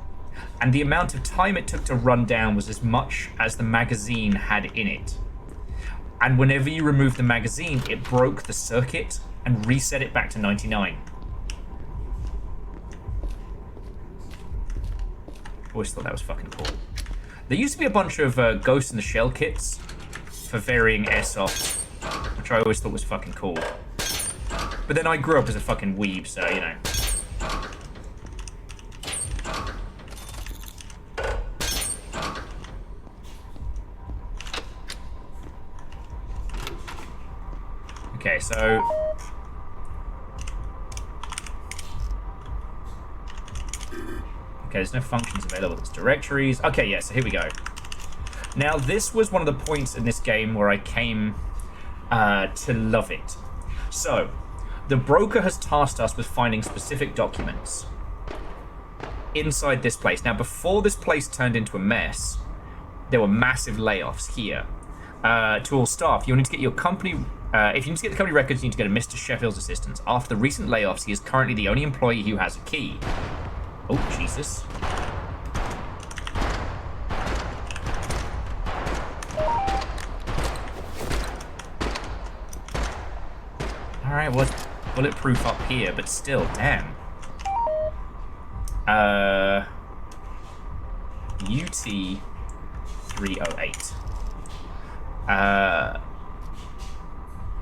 And the amount of time it took to run down was as much as the magazine had in it. And whenever you removed the magazine, it broke the circuit and reset it back to 99. Always thought that was fucking cool. There used to be a bunch of Ghost in the Shell kits for varying airsoft, which I always thought was fucking cool. But then I grew up as a fucking weeb, so, you know. Okay, so... Okay, there's no functions available. There's directories. Okay, yeah, so here we go. Now, this was one of the points in this game where I came to love it. So, the broker has tasked us with finding specific documents inside this place. Now, before this place turned into a mess, there were massive layoffs here. To all staff, you need to get your company... if you need to get the company records, you need to go to Mr. Sheffield's assistance. After the recent layoffs, he is currently the only employee who has a key. Oh, Jesus. Alright, well, it's bulletproof up here, but still, damn. UT 308.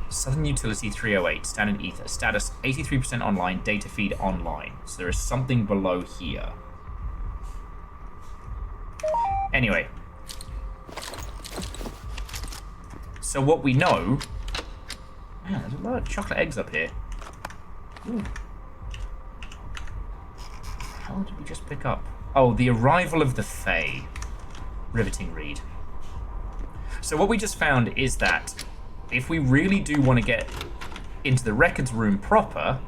Southern Utility 308, standard ether, status 83% online, data feed online. So there is something below here. Anyway. So what we know... Man, there's a lot of chocolate eggs up here. Ooh. How did we just pick up? Oh, the arrival of the Fae. Riveting read. So what we just found is that if we really do want to get into the records room proper,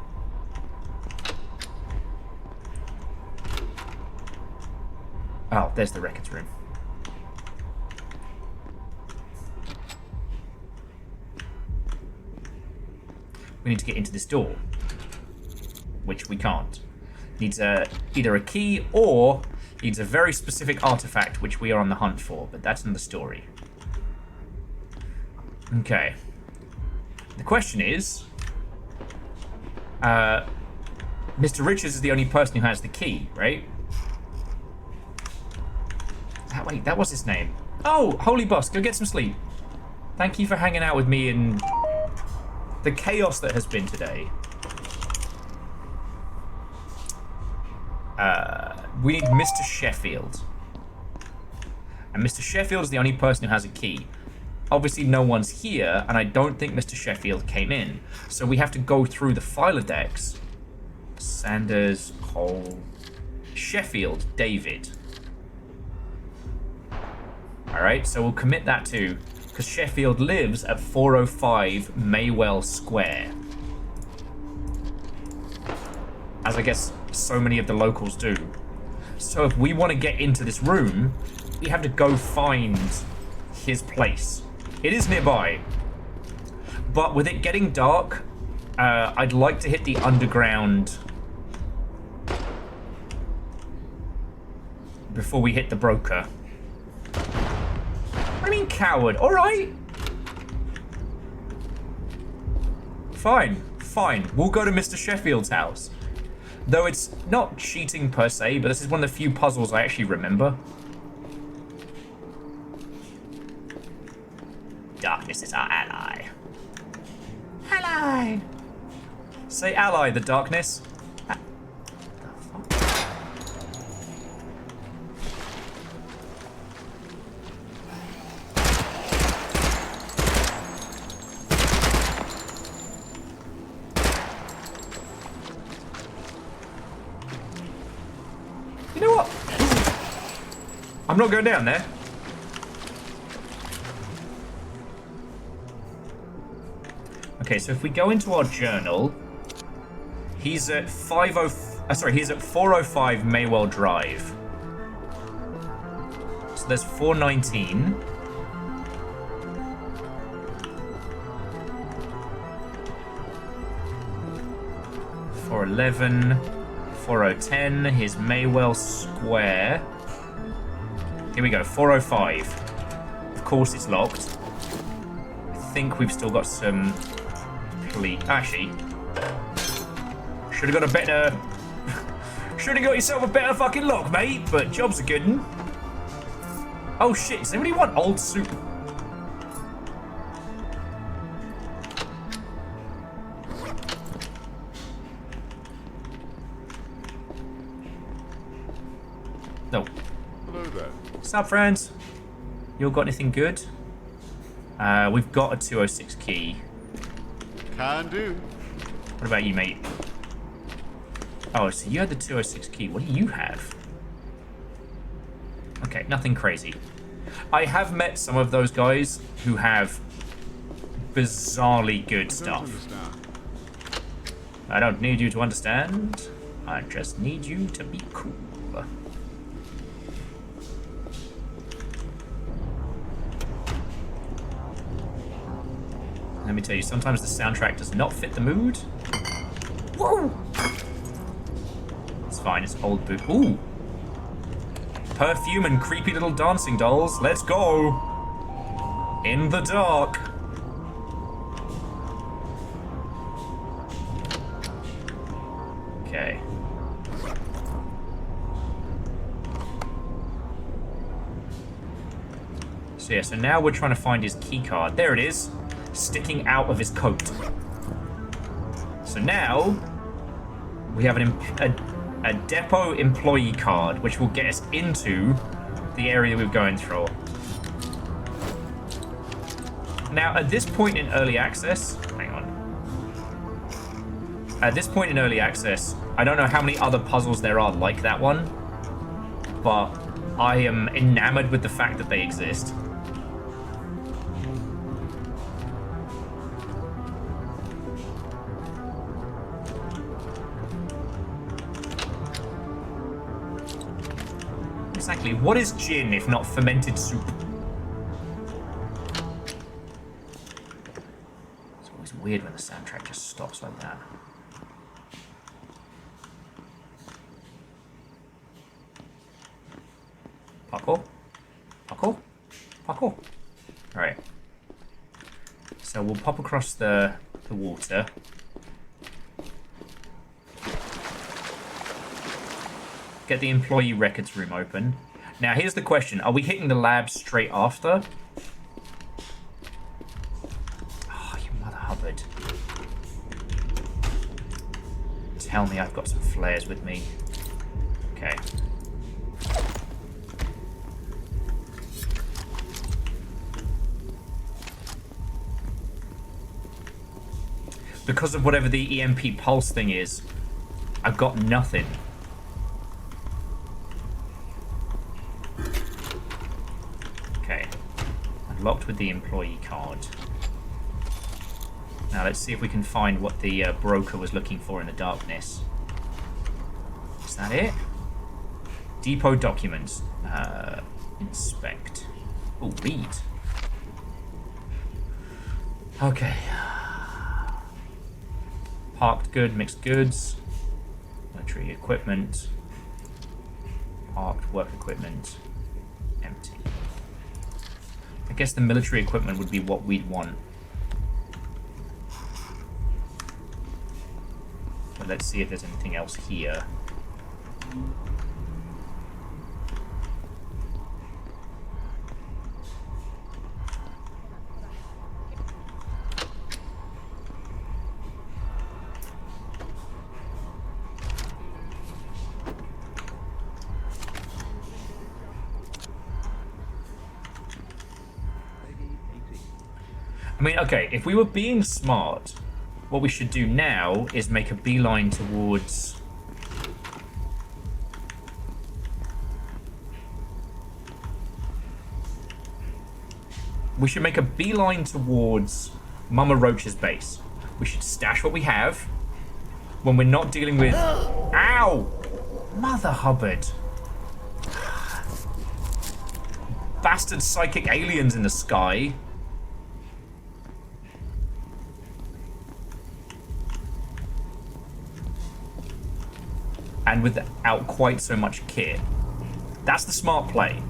oh, there's the records room. We need to get into this door, which we can't. Needs either a key or needs a very specific artifact, which we are on the hunt for, but that's in the story. Okay. The question is, Mr. Richards is the only person who has the key, right? Wait, that was his name. Oh, holy boss, go get some sleep. Thank you for hanging out with me in the chaos that has been today. We need Mr. Sheffield. And Mr. Sheffield is the only person who has a key. Obviously, no one's here, and I don't think Mr. Sheffield came in. So we have to go through the Filodex. Sanders, Cole, Sheffield, David. Alright, so we'll commit that to, because Sheffield lives at 405 Maywell Square. As I guess so many of the locals do. So if we want to get into this room, we have to go find his place. It is nearby, but with it getting dark, I'd like to hit the underground before we hit the broker. I mean, coward. All right. Fine, fine. We'll go to Mr. Sheffield's house. Though it's not cheating per se, but this is one of the few puzzles I actually remember. Darkness is our ally. Ally. Say ally, the darkness. You know what? I'm not going down there. Okay, so if we go into our journal, he's at he's at 405 Maywell Drive. So there's 419. $411. 4010. Here's Maywell Square. Here we go. 405. Of course it's locked. I think we've still got some police. Actually, should have got a better. Should have got yourself a better fucking lock, mate. But job's a good one. Oh shit! Does anybody want old soup? No. Hello there. What's up, friends? You all got anything good? We've got a 206 key. Can do. What about you, mate? Oh, so you had the 206 key. What do you have? Okay, nothing crazy. I have met some of those guys who have bizarrely good stuff. I don't need you to understand. I just need you to be cool. Let me tell you, sometimes the soundtrack does not fit the mood. Whoa! It's fine, it's old boot. Ooh! Perfume and creepy little dancing dolls. Let's go! In the dark. Okay. So yeah, so now we're trying to find his key card. There it is. Sticking out of his coat. So now we have a depot employee card, which will get us into the area we're going through. Now, at this point in early access, hang on. At this point in early access, I don't know how many other puzzles there are like that one, but I am enamored with the fact that they exist. Exactly. What is gin if not fermented soup? It's always weird when the soundtrack just stops like that. Parkour? Parkour? Parkour? Alright. So we'll pop across the water. Get the employee records room open. Now, here's the question. Are we hitting the lab straight after? Oh, you mother hubbard. Tell me I've got some flares with me. Okay. Because of whatever the EMP pulse thing is, I've got nothing. Locked with the employee card. Now let's see if we can find what the broker was looking for in the darkness. Is that it? Depot documents. Inspect. Oh, read. Okay. Parked good, mixed goods. Military equipment. Parked work equipment. Empty. I guess the military equipment would be what we'd want. But let's see if there's anything else here. I mean, okay, if we were being smart, what we should do now is make a beeline towards... We should make a beeline towards Mama Roach's base. We should stash what we have when we're not dealing with... Ow! Mother Hubbard. bastard psychic aliens in the sky. And without quite so much kit. That's the smart play.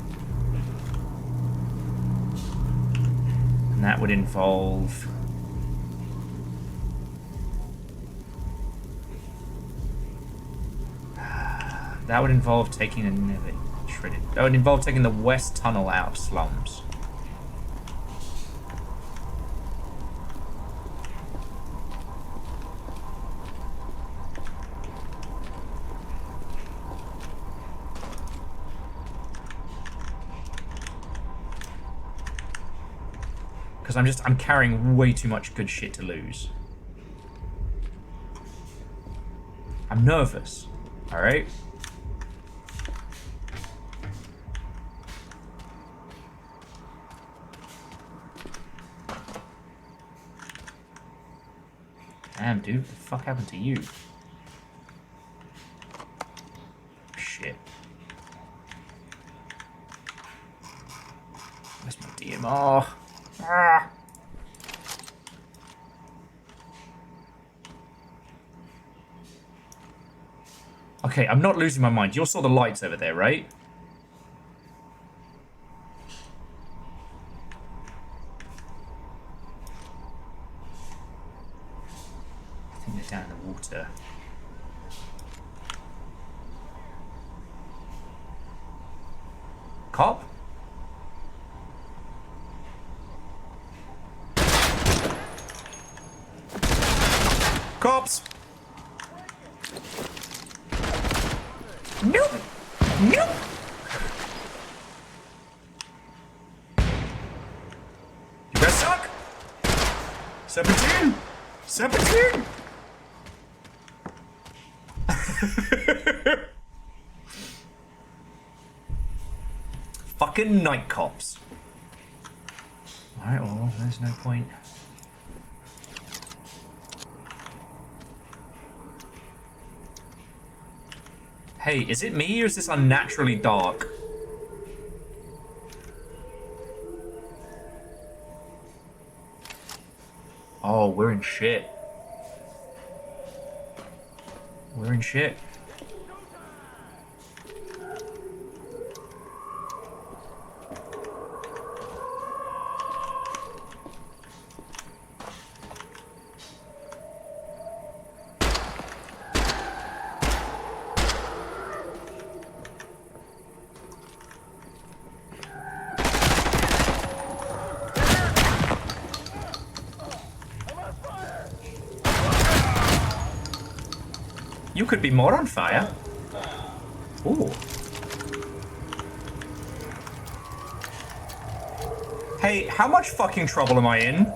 And that would involve... That would involve taking That would involve taking the west tunnel out of slums. Because I'm carrying way too much good shit to lose. I'm nervous. Alright? Damn, dude, what the fuck happened to you? Shit. Where's my DMR? Ah! Okay, I'm not losing my mind. You all saw the lights over there, right? I think they're down in the water. Cop? Cops! Nope! Nope! You guys suck! 17! 17! Fucking night cops. Alright, well, there's no point. Hey, is it me or is this unnaturally dark? Oh, we're in shit. We're in shit. You could be more on fire. Ooh. Hey, how much fucking trouble am I in?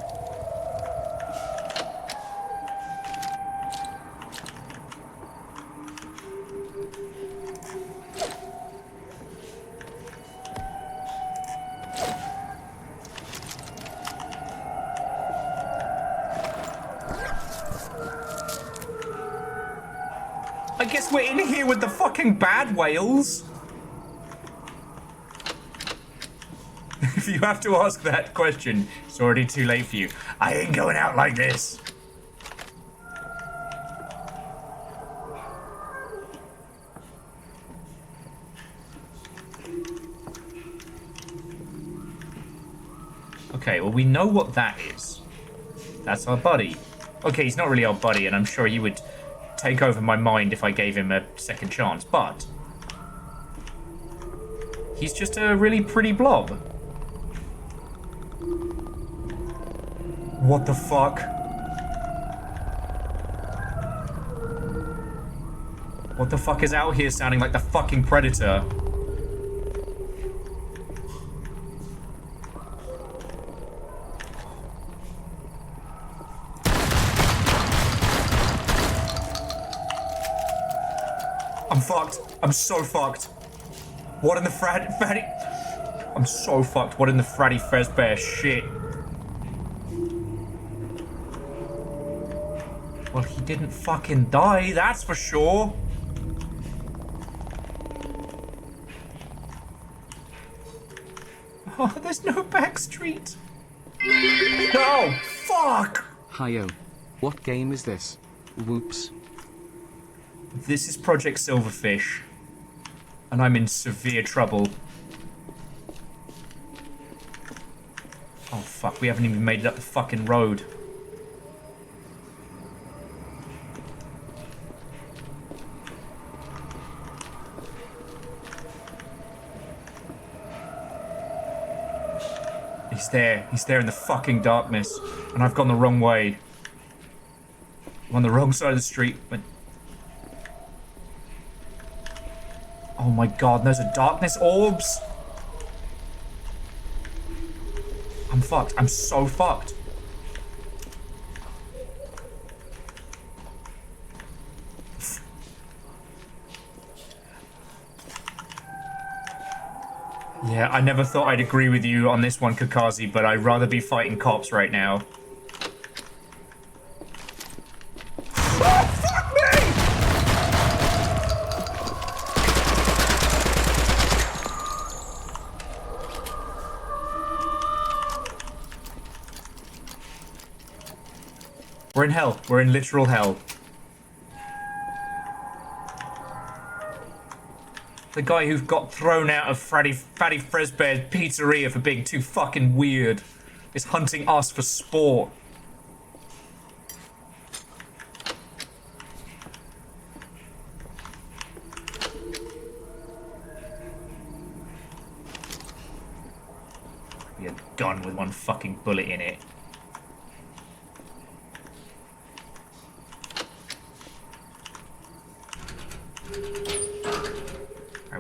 I guess we're in here with the fucking bad whales. If you have to ask that question, it's already too late for you. I ain't going out like this. Okay, well, we know what that is. That's our buddy. Okay, he's not really our buddy, and I'm sure he would take over my mind if I gave him a second chance, but he's just a really pretty blob. What the fuck? What the fuck is out here sounding like the fucking Predator? I'm fucked. I'm so fucked. What in the fatty? I'm so fucked. What in the Freddy Fazbear shit? Well, he didn't fucking die, that's for sure. Oh, there's no back street. No! Fuck! Hi-yo. What game is this? Whoops. This is Project Silverfish. And I'm in severe trouble. Oh fuck, we haven't even made it up the fucking road. He's there in the fucking darkness. And I've gone the wrong way. I'm on the wrong side of the street. But... oh my god, those are darkness orbs! I'm fucked. I'm so fucked. Yeah, I never thought I'd agree with you on this one, Kakazi, but I'd rather be fighting cops right now. Oh, fuck me! We're in hell. We're in literal hell. The guy who got thrown out of Fatty Fresbear's pizzeria for being too fucking weird is hunting us for sport. Be a gun with one fucking bullet in it.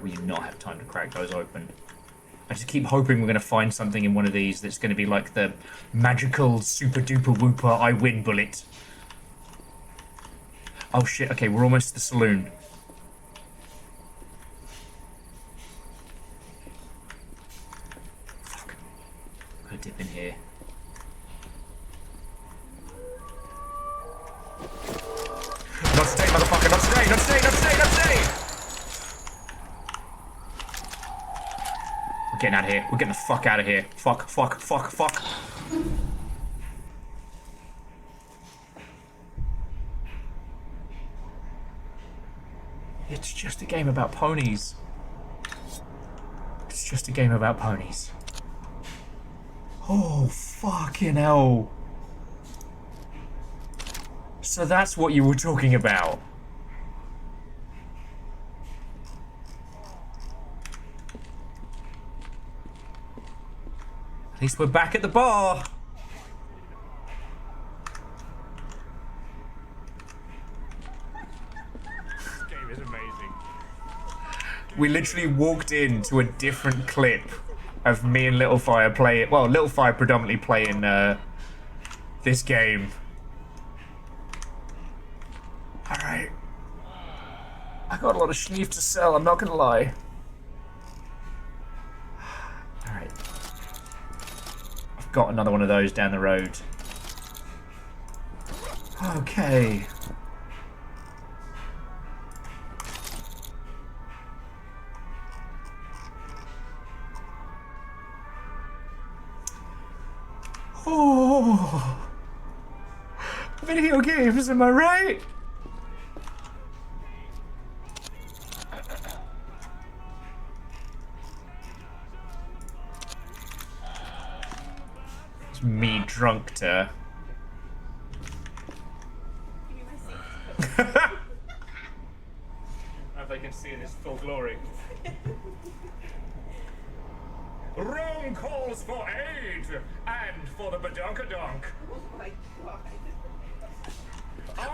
We do not have time to crack those open. I just keep hoping we're going to find something in one of these that's going to be like the magical super duper whooper I win bullet. Oh shit, okay, we're almost to the saloon. Fuck. Gotta dip in here. Not today, motherfucker, not today, not today, not today, not today! Getting out of here. We're getting the fuck out of here. Fuck, fuck, fuck, fuck. It's just a game about ponies. It's just a game about ponies. Oh, fucking hell. So that's what you were talking about. At least we're back at the bar. This game is amazing. We literally walked into a different clip of me and Little Fire playing. Well, Little Fire predominantly playing this game. All right. I got a lot of schneef to sell. I'm not gonna lie. All right. Got another one of those down the road. Okay. Oh. Video games, am I right? Me drunk to. If they can see in its full glory. Rome calls for aid and for the badunkadunk. Oh my god.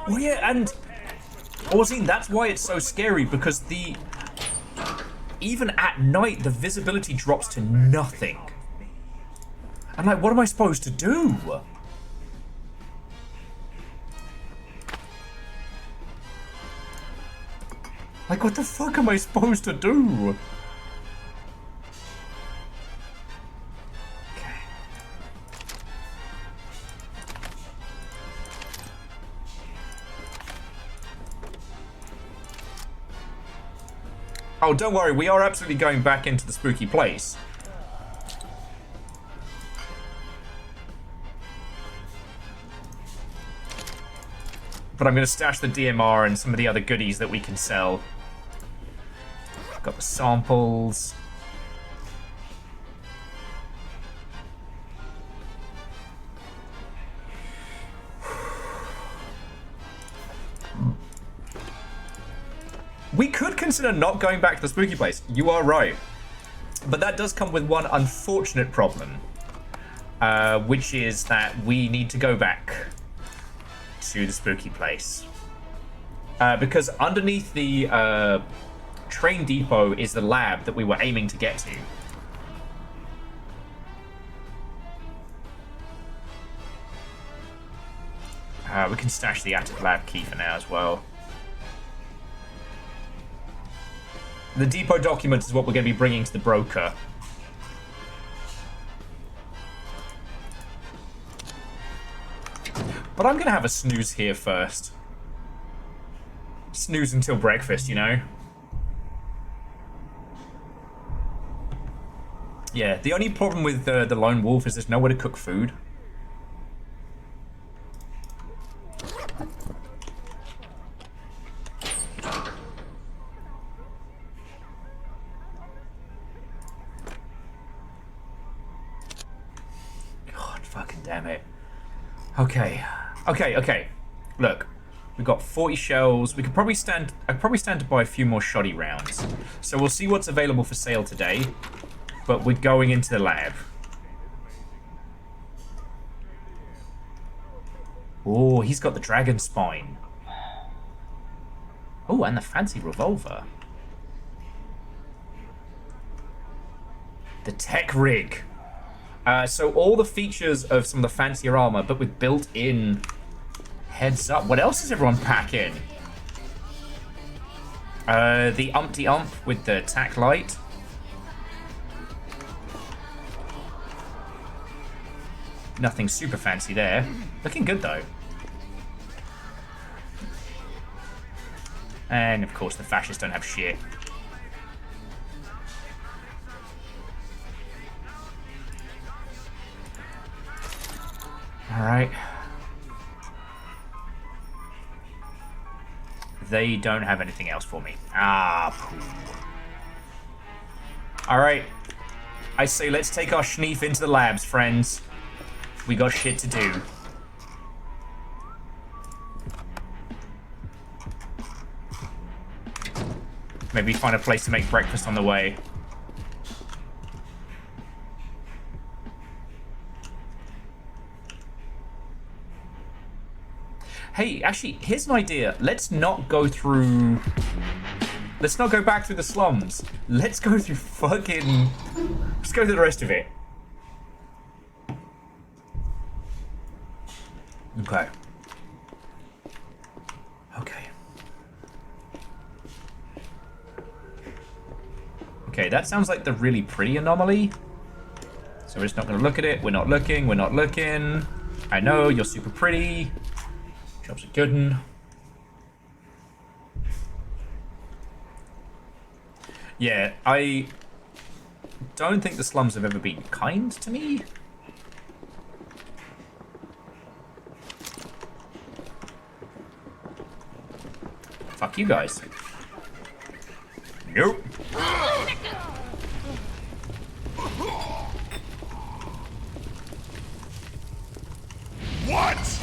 Well, yeah, and Orzine, that's why it's so scary, because even at night the visibility drops to nothing. I'm like, what am I supposed to do? Like, what the fuck am I supposed to do? Okay. Oh, don't worry, we are absolutely going back into the spooky place. But I'm going to stash the DMR and some of the other goodies that we can sell. I've got the samples. We could consider not going back to the spooky place. You are right. But that does come with one unfortunate problem. Which is that we need to go back to the spooky place. Because underneath the train depot is the lab that we were aiming to get to. We can stash the attic lab key for now as well. The depot document is what we're going to be bringing to the broker. But I'm going to have a snooze here first. Snooze until breakfast, you know? Yeah, the only problem with the lone wolf is there's nowhere to cook food. God fucking damn it. Okay. Okay. Look, we've got 40 shells. We could probably stand. I could probably stand to buy a few more shoddy rounds. So we'll see what's available for sale today. But we're going into the lab. Oh, he's got the dragon spine. Oh, and the fancy revolver. The tech rig. So all the features of some of the fancier armor, but with built-in heads up. What else is everyone packing? The Umpty Ump with the tack light. Nothing super fancy there. Looking good though. And of course the fascists don't have shit. Alright. They don't have anything else for me. Ah, poo. Alright. I say let's take our schneef into the labs, friends. We got shit to do. Maybe find a place to make breakfast on the way. Hey, actually, here's an idea. Let's not go through... Let's not go back through the slums. Let's go through fucking... Let's go through the rest of it. Okay. Okay, that sounds like the really pretty anomaly. So we're just not going to look at it. We're not looking. We're not looking. I know, you're super pretty. Job's a good one. Yeah, I don't think the slums have ever been kind to me. Fuck you guys. Nope. What?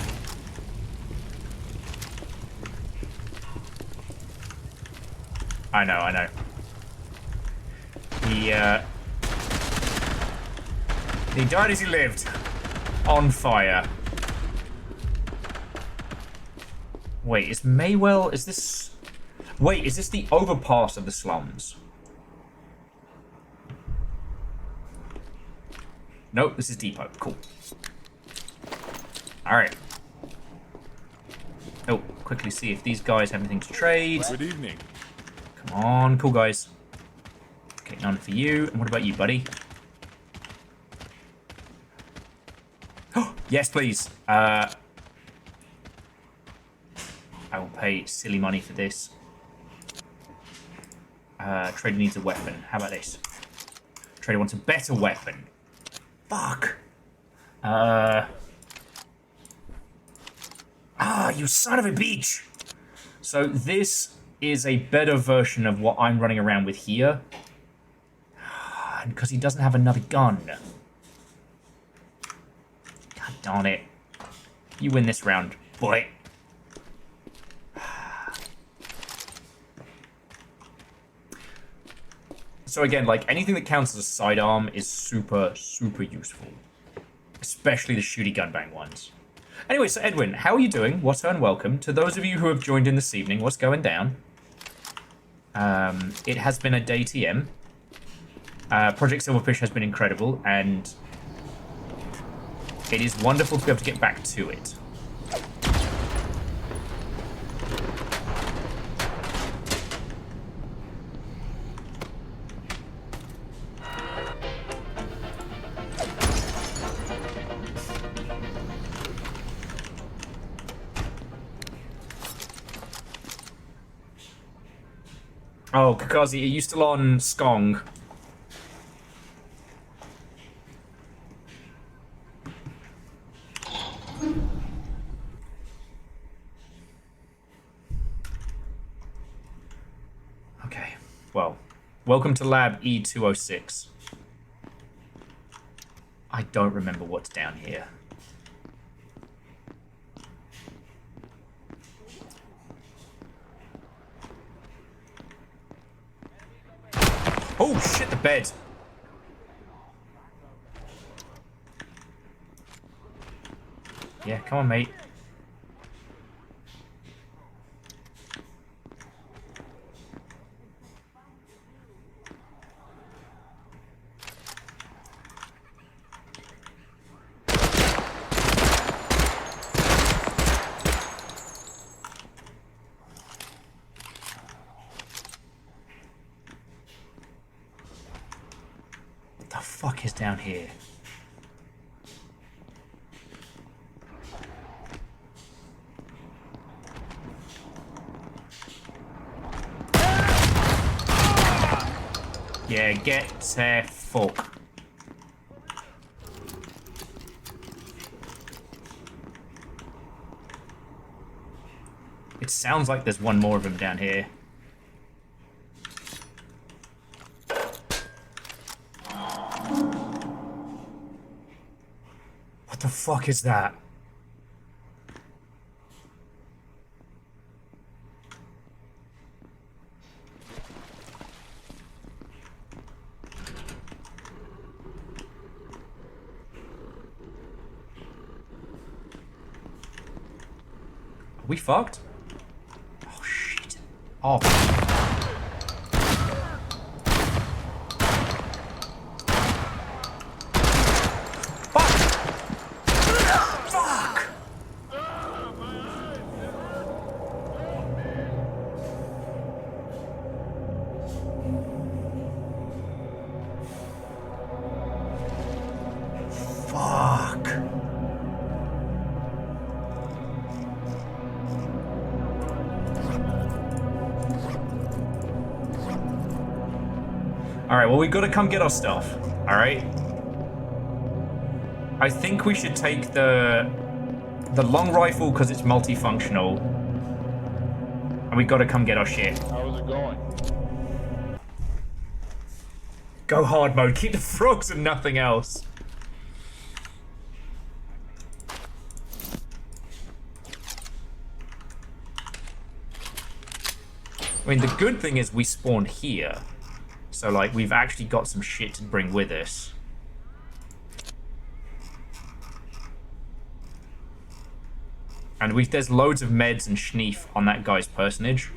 I know. He died as he lived. On fire. Wait, is Maywell... Is this... Wait, is this the overpass of the slums? Nope, this is Depot. Cool. Alright. Oh, quickly see if these guys have anything to trade. Good evening. Come on, cool guys. Okay, none for you. And what about you, buddy? Oh, yes, please. I will pay silly money for this. Trader needs a weapon. How about this? Trader wants a better weapon. Fuck. Ah, you son of a bitch! So this is a better version of what I'm running around with here. Because he doesn't have another gun. God darn it. You win this round, boy. So again, like, anything that counts as a sidearm is super, super useful. Especially the shooty gunbang ones. Anyway, so Edwin, how are you doing? What and welcome. To those of you who have joined in this evening, what's going down? It has been a day TM. Project Silverfish has been incredible, and it is wonderful to be able to get back to it. Oh, Kakazi, are you still on Skong? Okay, well, welcome to Lab E206. I don't remember what's down here. Oh, shit, the bed. Yeah, come on, mate. What the fuck is down here? Yeah, get fuck. It sounds like there's one more of them down here. What the fuck is that? Are we fucked? Oh, shit. Oh. Fuck! Fuck! Fuck. Alright, well, we've got to come get our stuff. Alright? I think we should take the long rifle because it's multifunctional. And we got to come get our shit. How's it going? Go hard mode. Keep the frogs and nothing else. I mean, the good thing is we spawned here. So, like, we've actually got some shit to bring with us. And there's loads of meds and schneef on that guy's personage.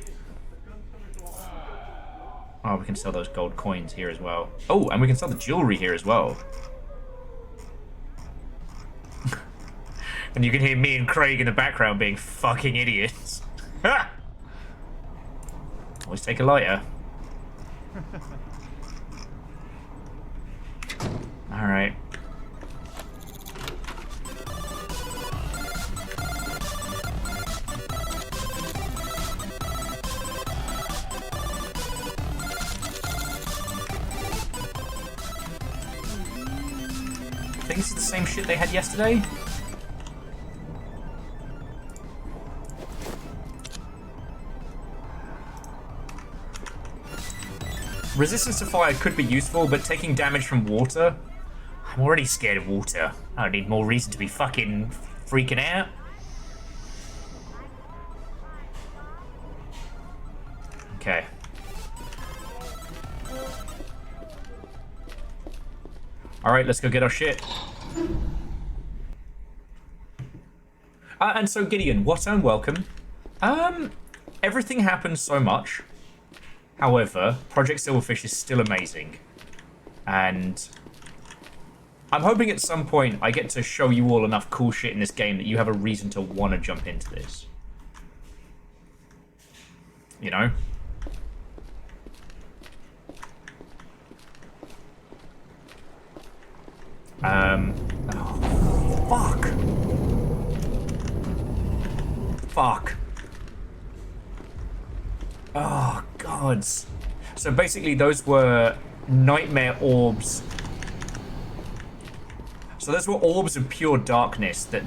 Oh, we can sell those gold coins here as well. Oh, and we can sell the jewelry here as well. And you can hear me and Craig in the background being fucking idiots. Ha! Always take a lighter. Alright. I think this is the same shit they had yesterday. Resistance to fire could be useful, but taking damage from water... I'm already scared of water. I need more reason to be fucking freaking out. Okay. Alright, let's go get our shit. And so Gideon, welcome. Everything happens so much. However, Project Silverfish is still amazing. And I'm hoping at some point I get to show you all enough cool shit in this game that you have a reason to want to jump into this. You know? Oh, fuck. Fuck. Oh, gods. So basically those were nightmare orbs. So those were orbs of pure darkness that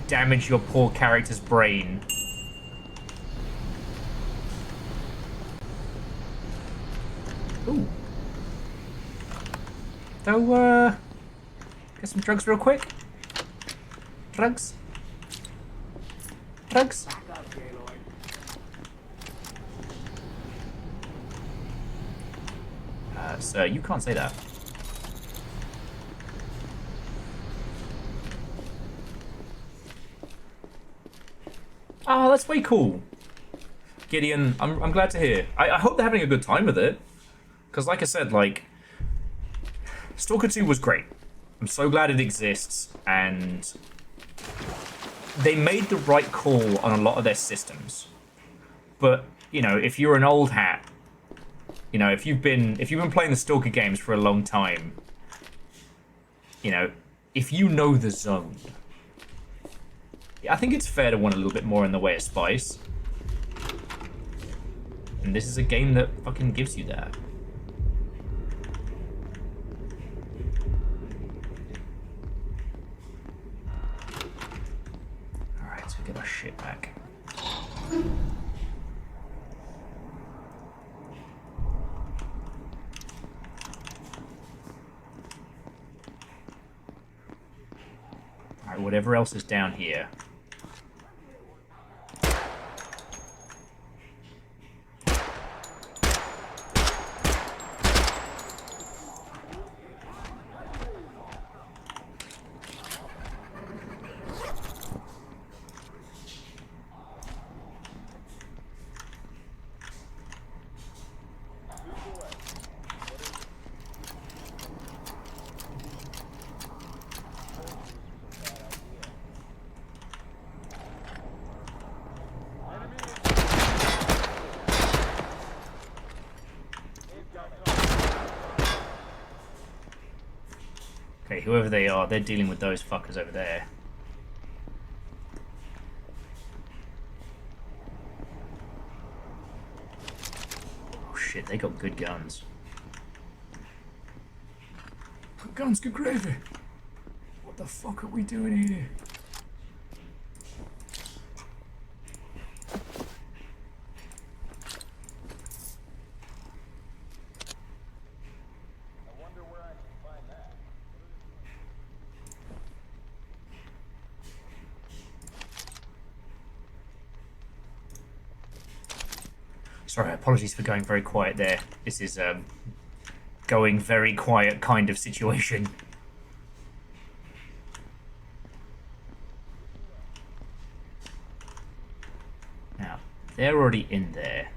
damage your poor character's brain. Ooh. So, get some drugs real quick. Drugs. Drugs. Sir, you can't say that. Oh, that's way cool. Gideon, I'm glad to hear. I hope they're having a good time with it. Because like I said, like, Stalker 2 was great. I'm so glad it exists, and they made the right call on a lot of their systems. But, you know, if you're an old hat, you know, if you've been playing the Stalker games for a long time, you know, if you know the zone, I think it's fair to want a little bit more in the way of spice. And this is a game that fucking gives you that. Alright, so get our shit back. Alright, whatever else is down here. Okay, whoever they are, they're dealing with those fuckers over there. Oh shit, they got good guns. Guns, good gravy. What the fuck are we doing here? Sorry, apologies for going very quiet there. This is going very quiet kind of situation. Now, they're already in there.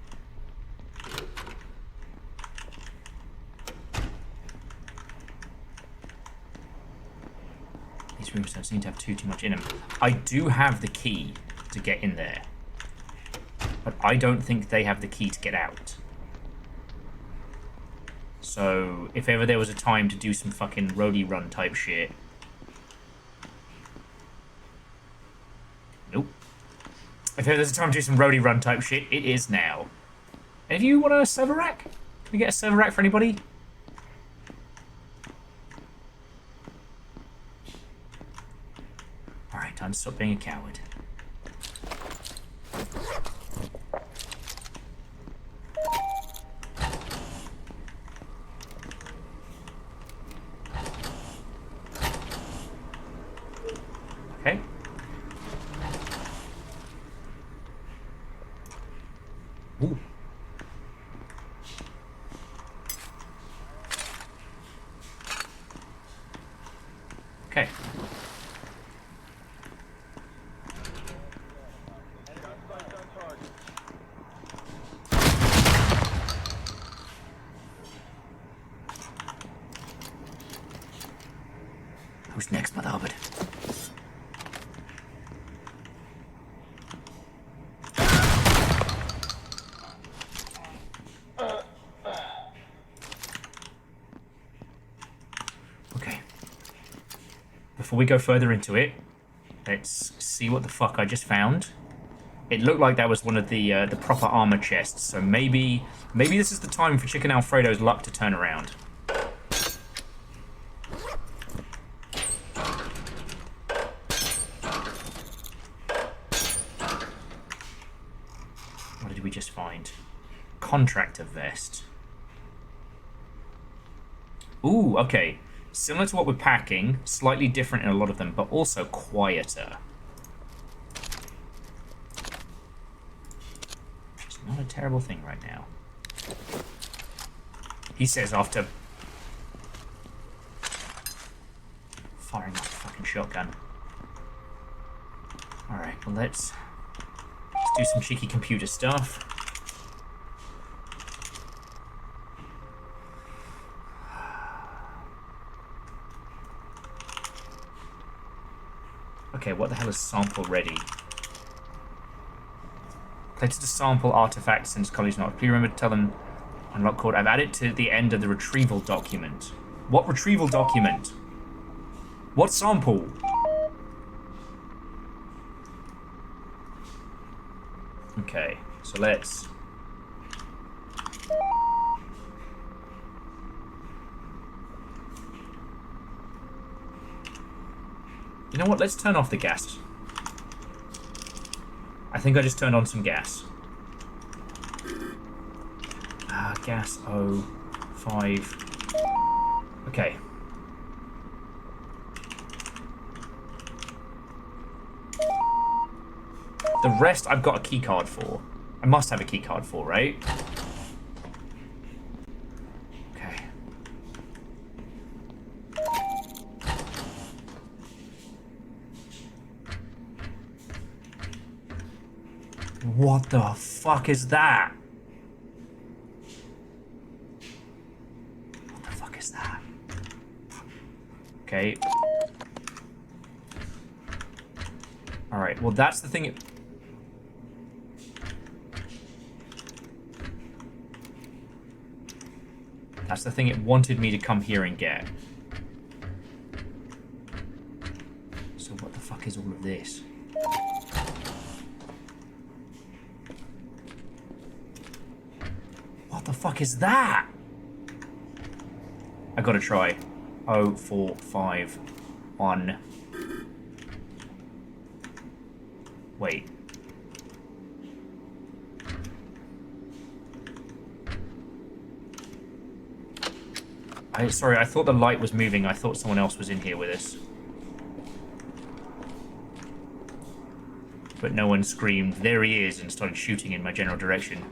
These rooms don't seem to have too much in them. I do have the key to get in there. But I don't think they have the key to get out. So, if ever there was a time to do some fucking roadie run type shit... Nope. If ever there's a time to do some roadie run type shit, it is now. And if you want a server rack? Can we get a server rack for anybody? Alright, time to stop being a coward. Ooh. Okay. Who's next, Mother Hubbard? Okay. Before we go further into it, let's see what the fuck I just found. It looked like that was one of the proper armor chests, so maybe this is the time for Chicken Alfredo's luck to turn around. What did we just find? Contractor vest. Ooh, okay. Similar to what we're packing, slightly different in a lot of them, but also quieter. It's not a terrible thing right now. He says after firing off a fucking shotgun. Alright, well let's do some cheeky computer stuff. Okay, what the hell is sample ready? Collected a sample artifact since college not. Please remember to tell them unlock code. I've added to the end of the retrieval document. What retrieval document? What sample? Okay, so let's... You know what? Let's turn off the gas. I think I just turned on some gas. Gas 05. Okay. The rest I've got a key card for. I must have a key card for, right? Okay. What the fuck is that? What the fuck is that? Okay. Alright, well that's the thing. That's the thing it wanted me to come here and get. So what the fuck is all of this? What the fuck is that? I gotta try. 0451. Wait. Sorry, I thought the light was moving. I thought someone else was in here with us. But no one screamed, "There he is," and started shooting in my general direction.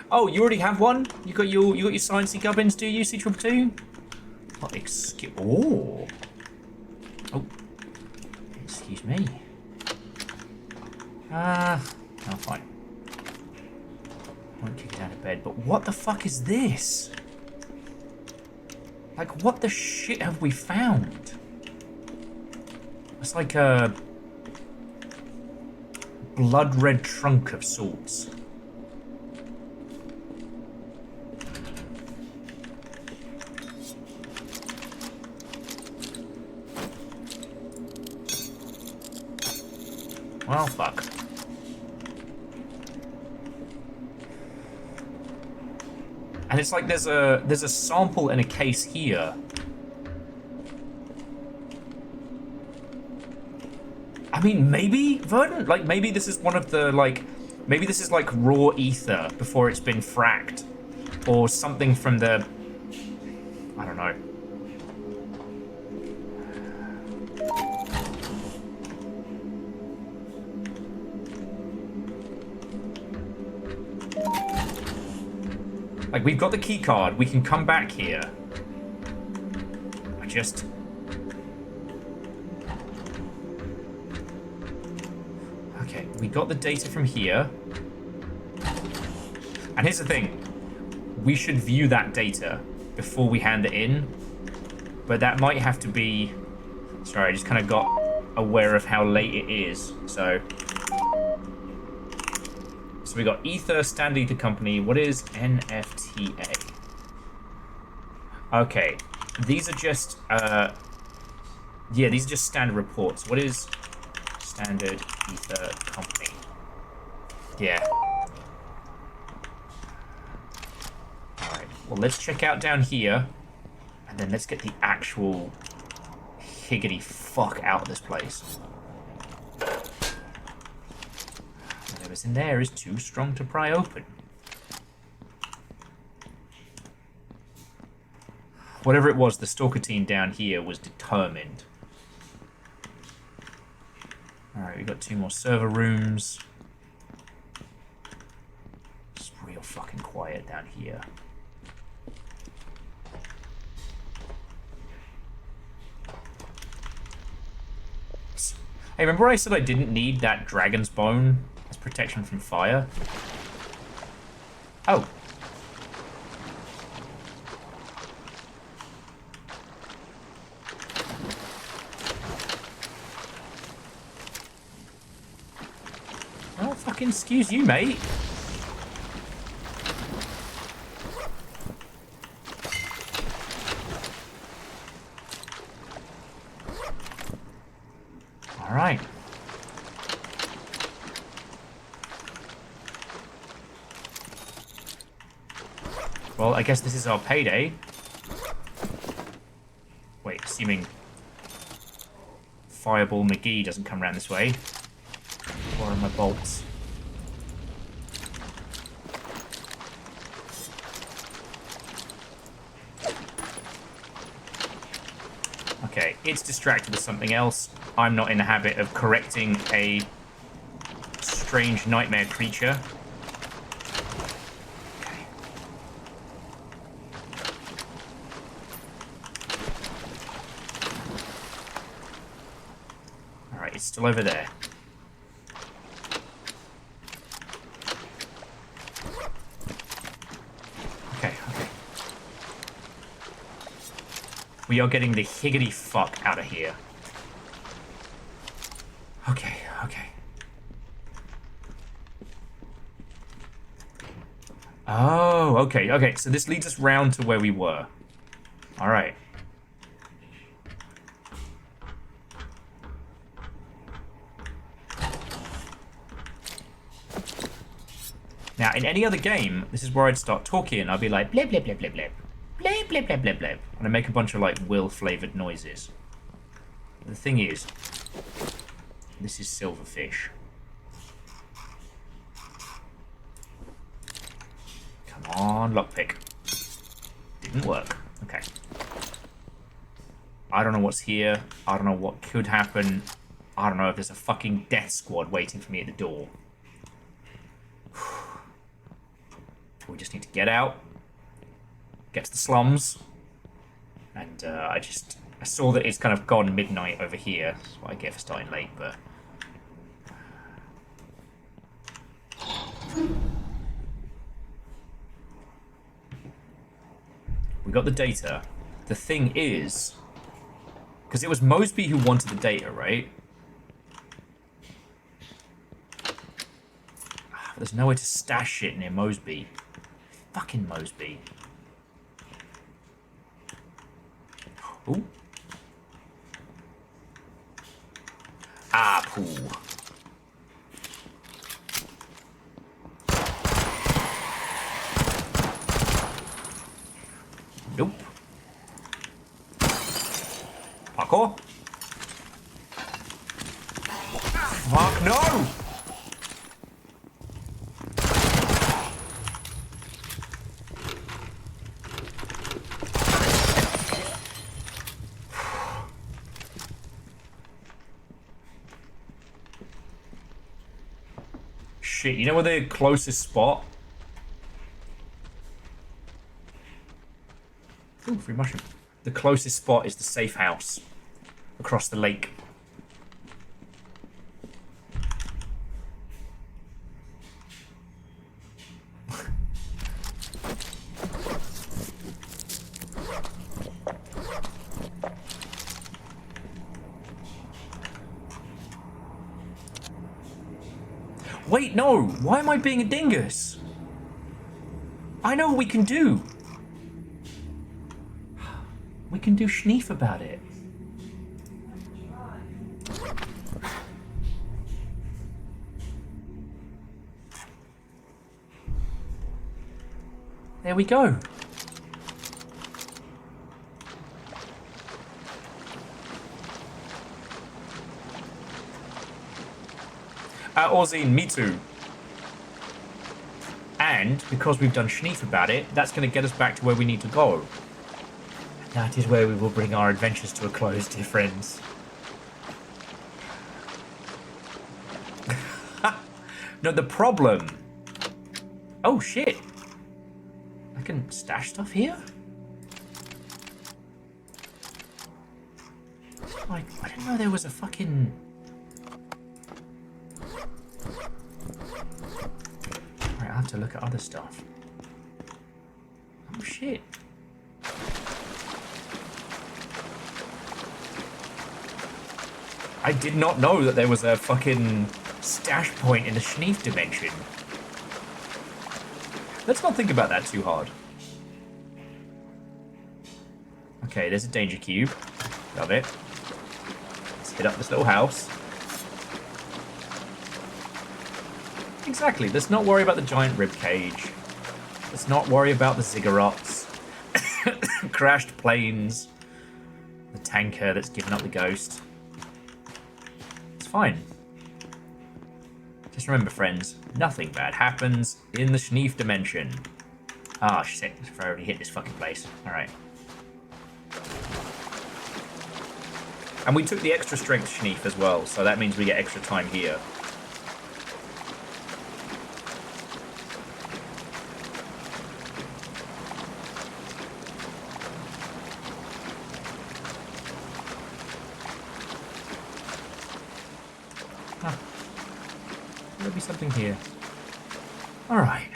Oh, you already have one? You got your sciencey gubbins, do you, C222? What excuse? Oh, excuse me. Oh, fine. Won't kick it out of bed. But what the fuck is this? Like, what the shit have we found? It's like a blood red trunk of sorts. Well, fuck. And it's like there's a sample in a case here. I mean, maybe, Verdant? Like, maybe this is one of the, like... Maybe this is, like, raw ether before it's been fracked. Or something from the... I don't know. Like, we've got the key card. We can come back here. I just... Okay, we got the data from here. And here's the thing. We should view that data before we hand it in. But that might have to be... Sorry, I just kind of got aware of how late it is. So we got Ether, Standard Ether Company. What is NFTA? Okay, these are just yeah, these are just standard reports. What is Standard Ether Company? Yeah. All right. Well, let's check out down here, and then let's get the actual higgity fuck out of this place. Whatever's in there is too strong to pry open. Whatever it was, the stalker team down here was determined. Alright, we've got 2 more server rooms. It's real fucking quiet down here. Hey, remember I said I didn't need that dragon's bone as protection from fire? Oh. Oh, fucking excuse you, mate. All right. Well, I guess this is our payday. Wait, assuming Fireball McGee doesn't come around this way. Where are my bolts? Okay, it's distracted with something else. I'm not in the habit of correcting a strange nightmare creature. Okay. Alright, it's still over there. Okay. We are getting the higgity fuck out of here. Okay. Oh, okay. So this leads us round to where we were. All right. Now, in any other game, this is where I'd start talking. I'd be like, blip, blip, blip, blip, blip. Blip, blip, blip, blip, blip. And I make a bunch of, like, Will-flavored noises. The thing is, this is Silverfish. Come on, lockpick. Didn't work. Okay. I don't know what's here. I don't know what could happen. I don't know if there's a fucking death squad waiting for me at the door. We just need to get out. Get to the slums. And I saw that it's kind of gone midnight over here. That's what I get for starting late, but... We got the data. The thing is... Because it was Mosby who wanted the data, right? There's nowhere to stash shit near Mosby. Fucking Mosby. Ooh. Ah, pool. Nope. Parkour. Fuck no! Shit, you know where the closest spot? Ooh, free mushroom. The closest spot is the safe house across the lake. Wait, no! Why am I being a dingus? I know what we can do! We can do schneef about it. There we go. Orzine, me too. And because we've done schneef about it, that's going to get us back to where we need to go. And that is where we will bring our adventures to a close, dear friends. No, the problem... Oh, shit. I can stash stuff here? Like, I didn't know there was a fucking... Right, I'll have to look at other stuff. Oh, shit. I did not know that there was a fucking stash point in the schneef dimension. Let's not think about that too hard. Okay, there's a danger cube. Love it. Let's hit up this little house. Exactly, let's not worry about the giant rib cage. Let's not worry about the ziggurats. Crashed planes. The tanker that's given up the ghost. It's fine. Just remember, friends, nothing bad happens in the schneef dimension. Ah, shit, I've already hit this fucking place. Alright. And we took the extra strength schneef as well, so that means we get extra time here. There'll be something here. Alright.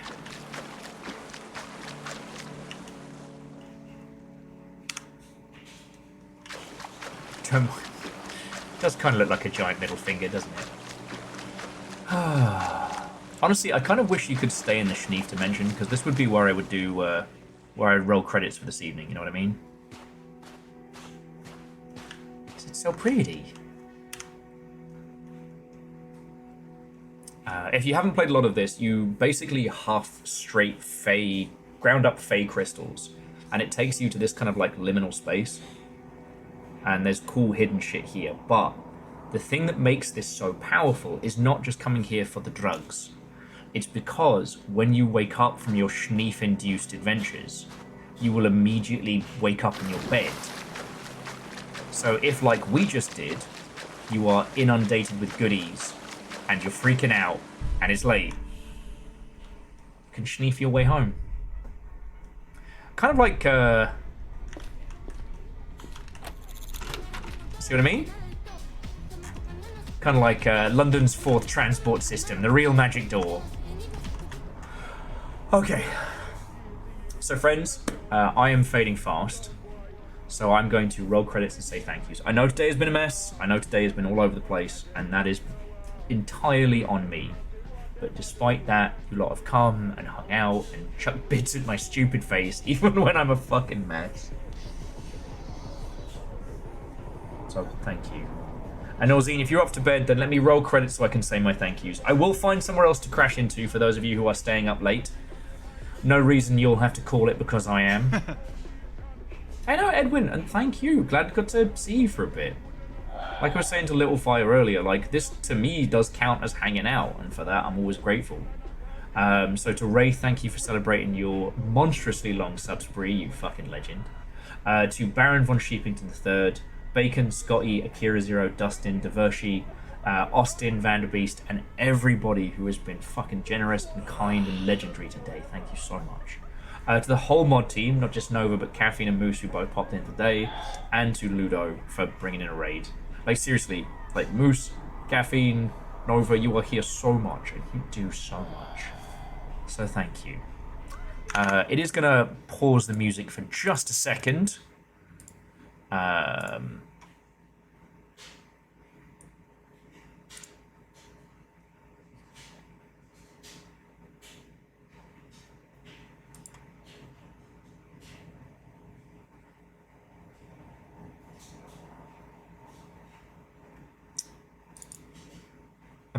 Does kind of look like a giant middle finger, doesn't it? Honestly, I kind of wish you could stay in the schneef dimension, because this would be where I would do, where I'd roll credits for this evening, you know what I mean? It's so pretty. If you haven't played a lot of this, you basically huff straight fey, ground up fey crystals, and it takes you to this kind of like liminal space. And there's cool hidden shit here, but the thing that makes this so powerful is not just coming here for the drugs. It's because when you wake up from your schneef-induced adventures, you will immediately wake up in your bed. So if, like we just did, you are inundated with goodies, and you're freaking out, and it's late, you can schneef your way home. Kind of like, see what I mean? Kind of like London's fourth transport system, the real magic door. Okay. So friends, I am fading fast. So I'm going to roll credits and say thank yous. I know today has been a mess. I know today has been all over the place. And that is entirely on me. But despite that, you lot have come and hung out and chucked bits at my stupid face, even when I'm a fucking mess. So thank you. And Orzine, if you're off to bed, then let me roll credits so I can say my thank yous. I will find somewhere else to crash into for those of you who are staying up late. No reason you'll have to call it because I am. I know, Edwin, and thank you. Glad I got to see you for a bit. Like I was saying to Little Fire earlier, like, this to me does count as hanging out, and for that I'm always grateful. So to Ray, thank you for celebrating your monstrously long sub spree, you fucking legend. To Baron von Sheepington III, Bacon, Scotty, Akira Zero, Dustin, Divershi, Austin, Vanderbeest, and everybody who has been fucking generous and kind and legendary today. Thank you so much. To the whole mod team, not just Nova, but Caffeine and Moose, who both popped in today, and to Ludo for bringing in a raid. Like, seriously, like, Moose, Caffeine, Nova, you are here so much, and you do so much. So thank you. It is going to pause the music for just a second.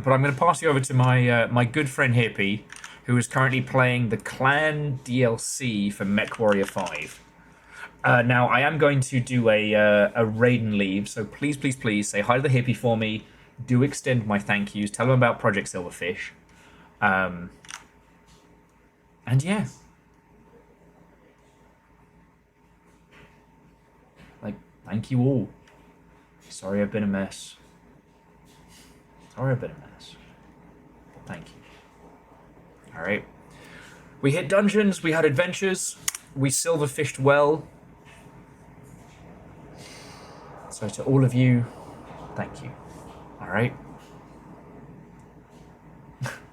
But I'm going to pass you over to my my good friend Hippie, who is currently playing the Clan DLC for Mech Warrior 5. Now, I am going to do a raid and leave, so please, please, please say hi to the Hippie for me. Do extend my thank yous. Tell him about Project Silverfish. And yeah. Like, thank you all. Sorry I've been a mess. Sorry I've been a mess. But thank you. Alright. We hit dungeons, we had adventures, we silverfished well. So to all of you, thank you. Alright.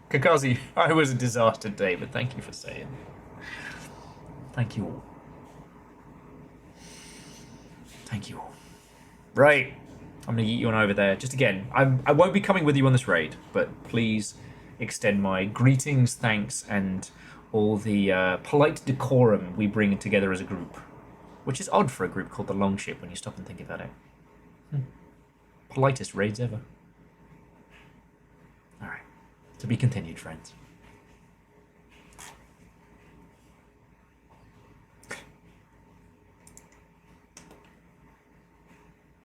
Kakazi, I was a disaster today, but thank you for saying. Thank you all. Thank you all. Right. I'm going to eat you on over there. Just again, I won't be coming with you on this raid, but please extend my greetings, thanks, and all the polite decorum we bring together as a group. Which is odd for a group called the Longship when you stop and think about it. Politest raids ever. Alright. To be continued, friends.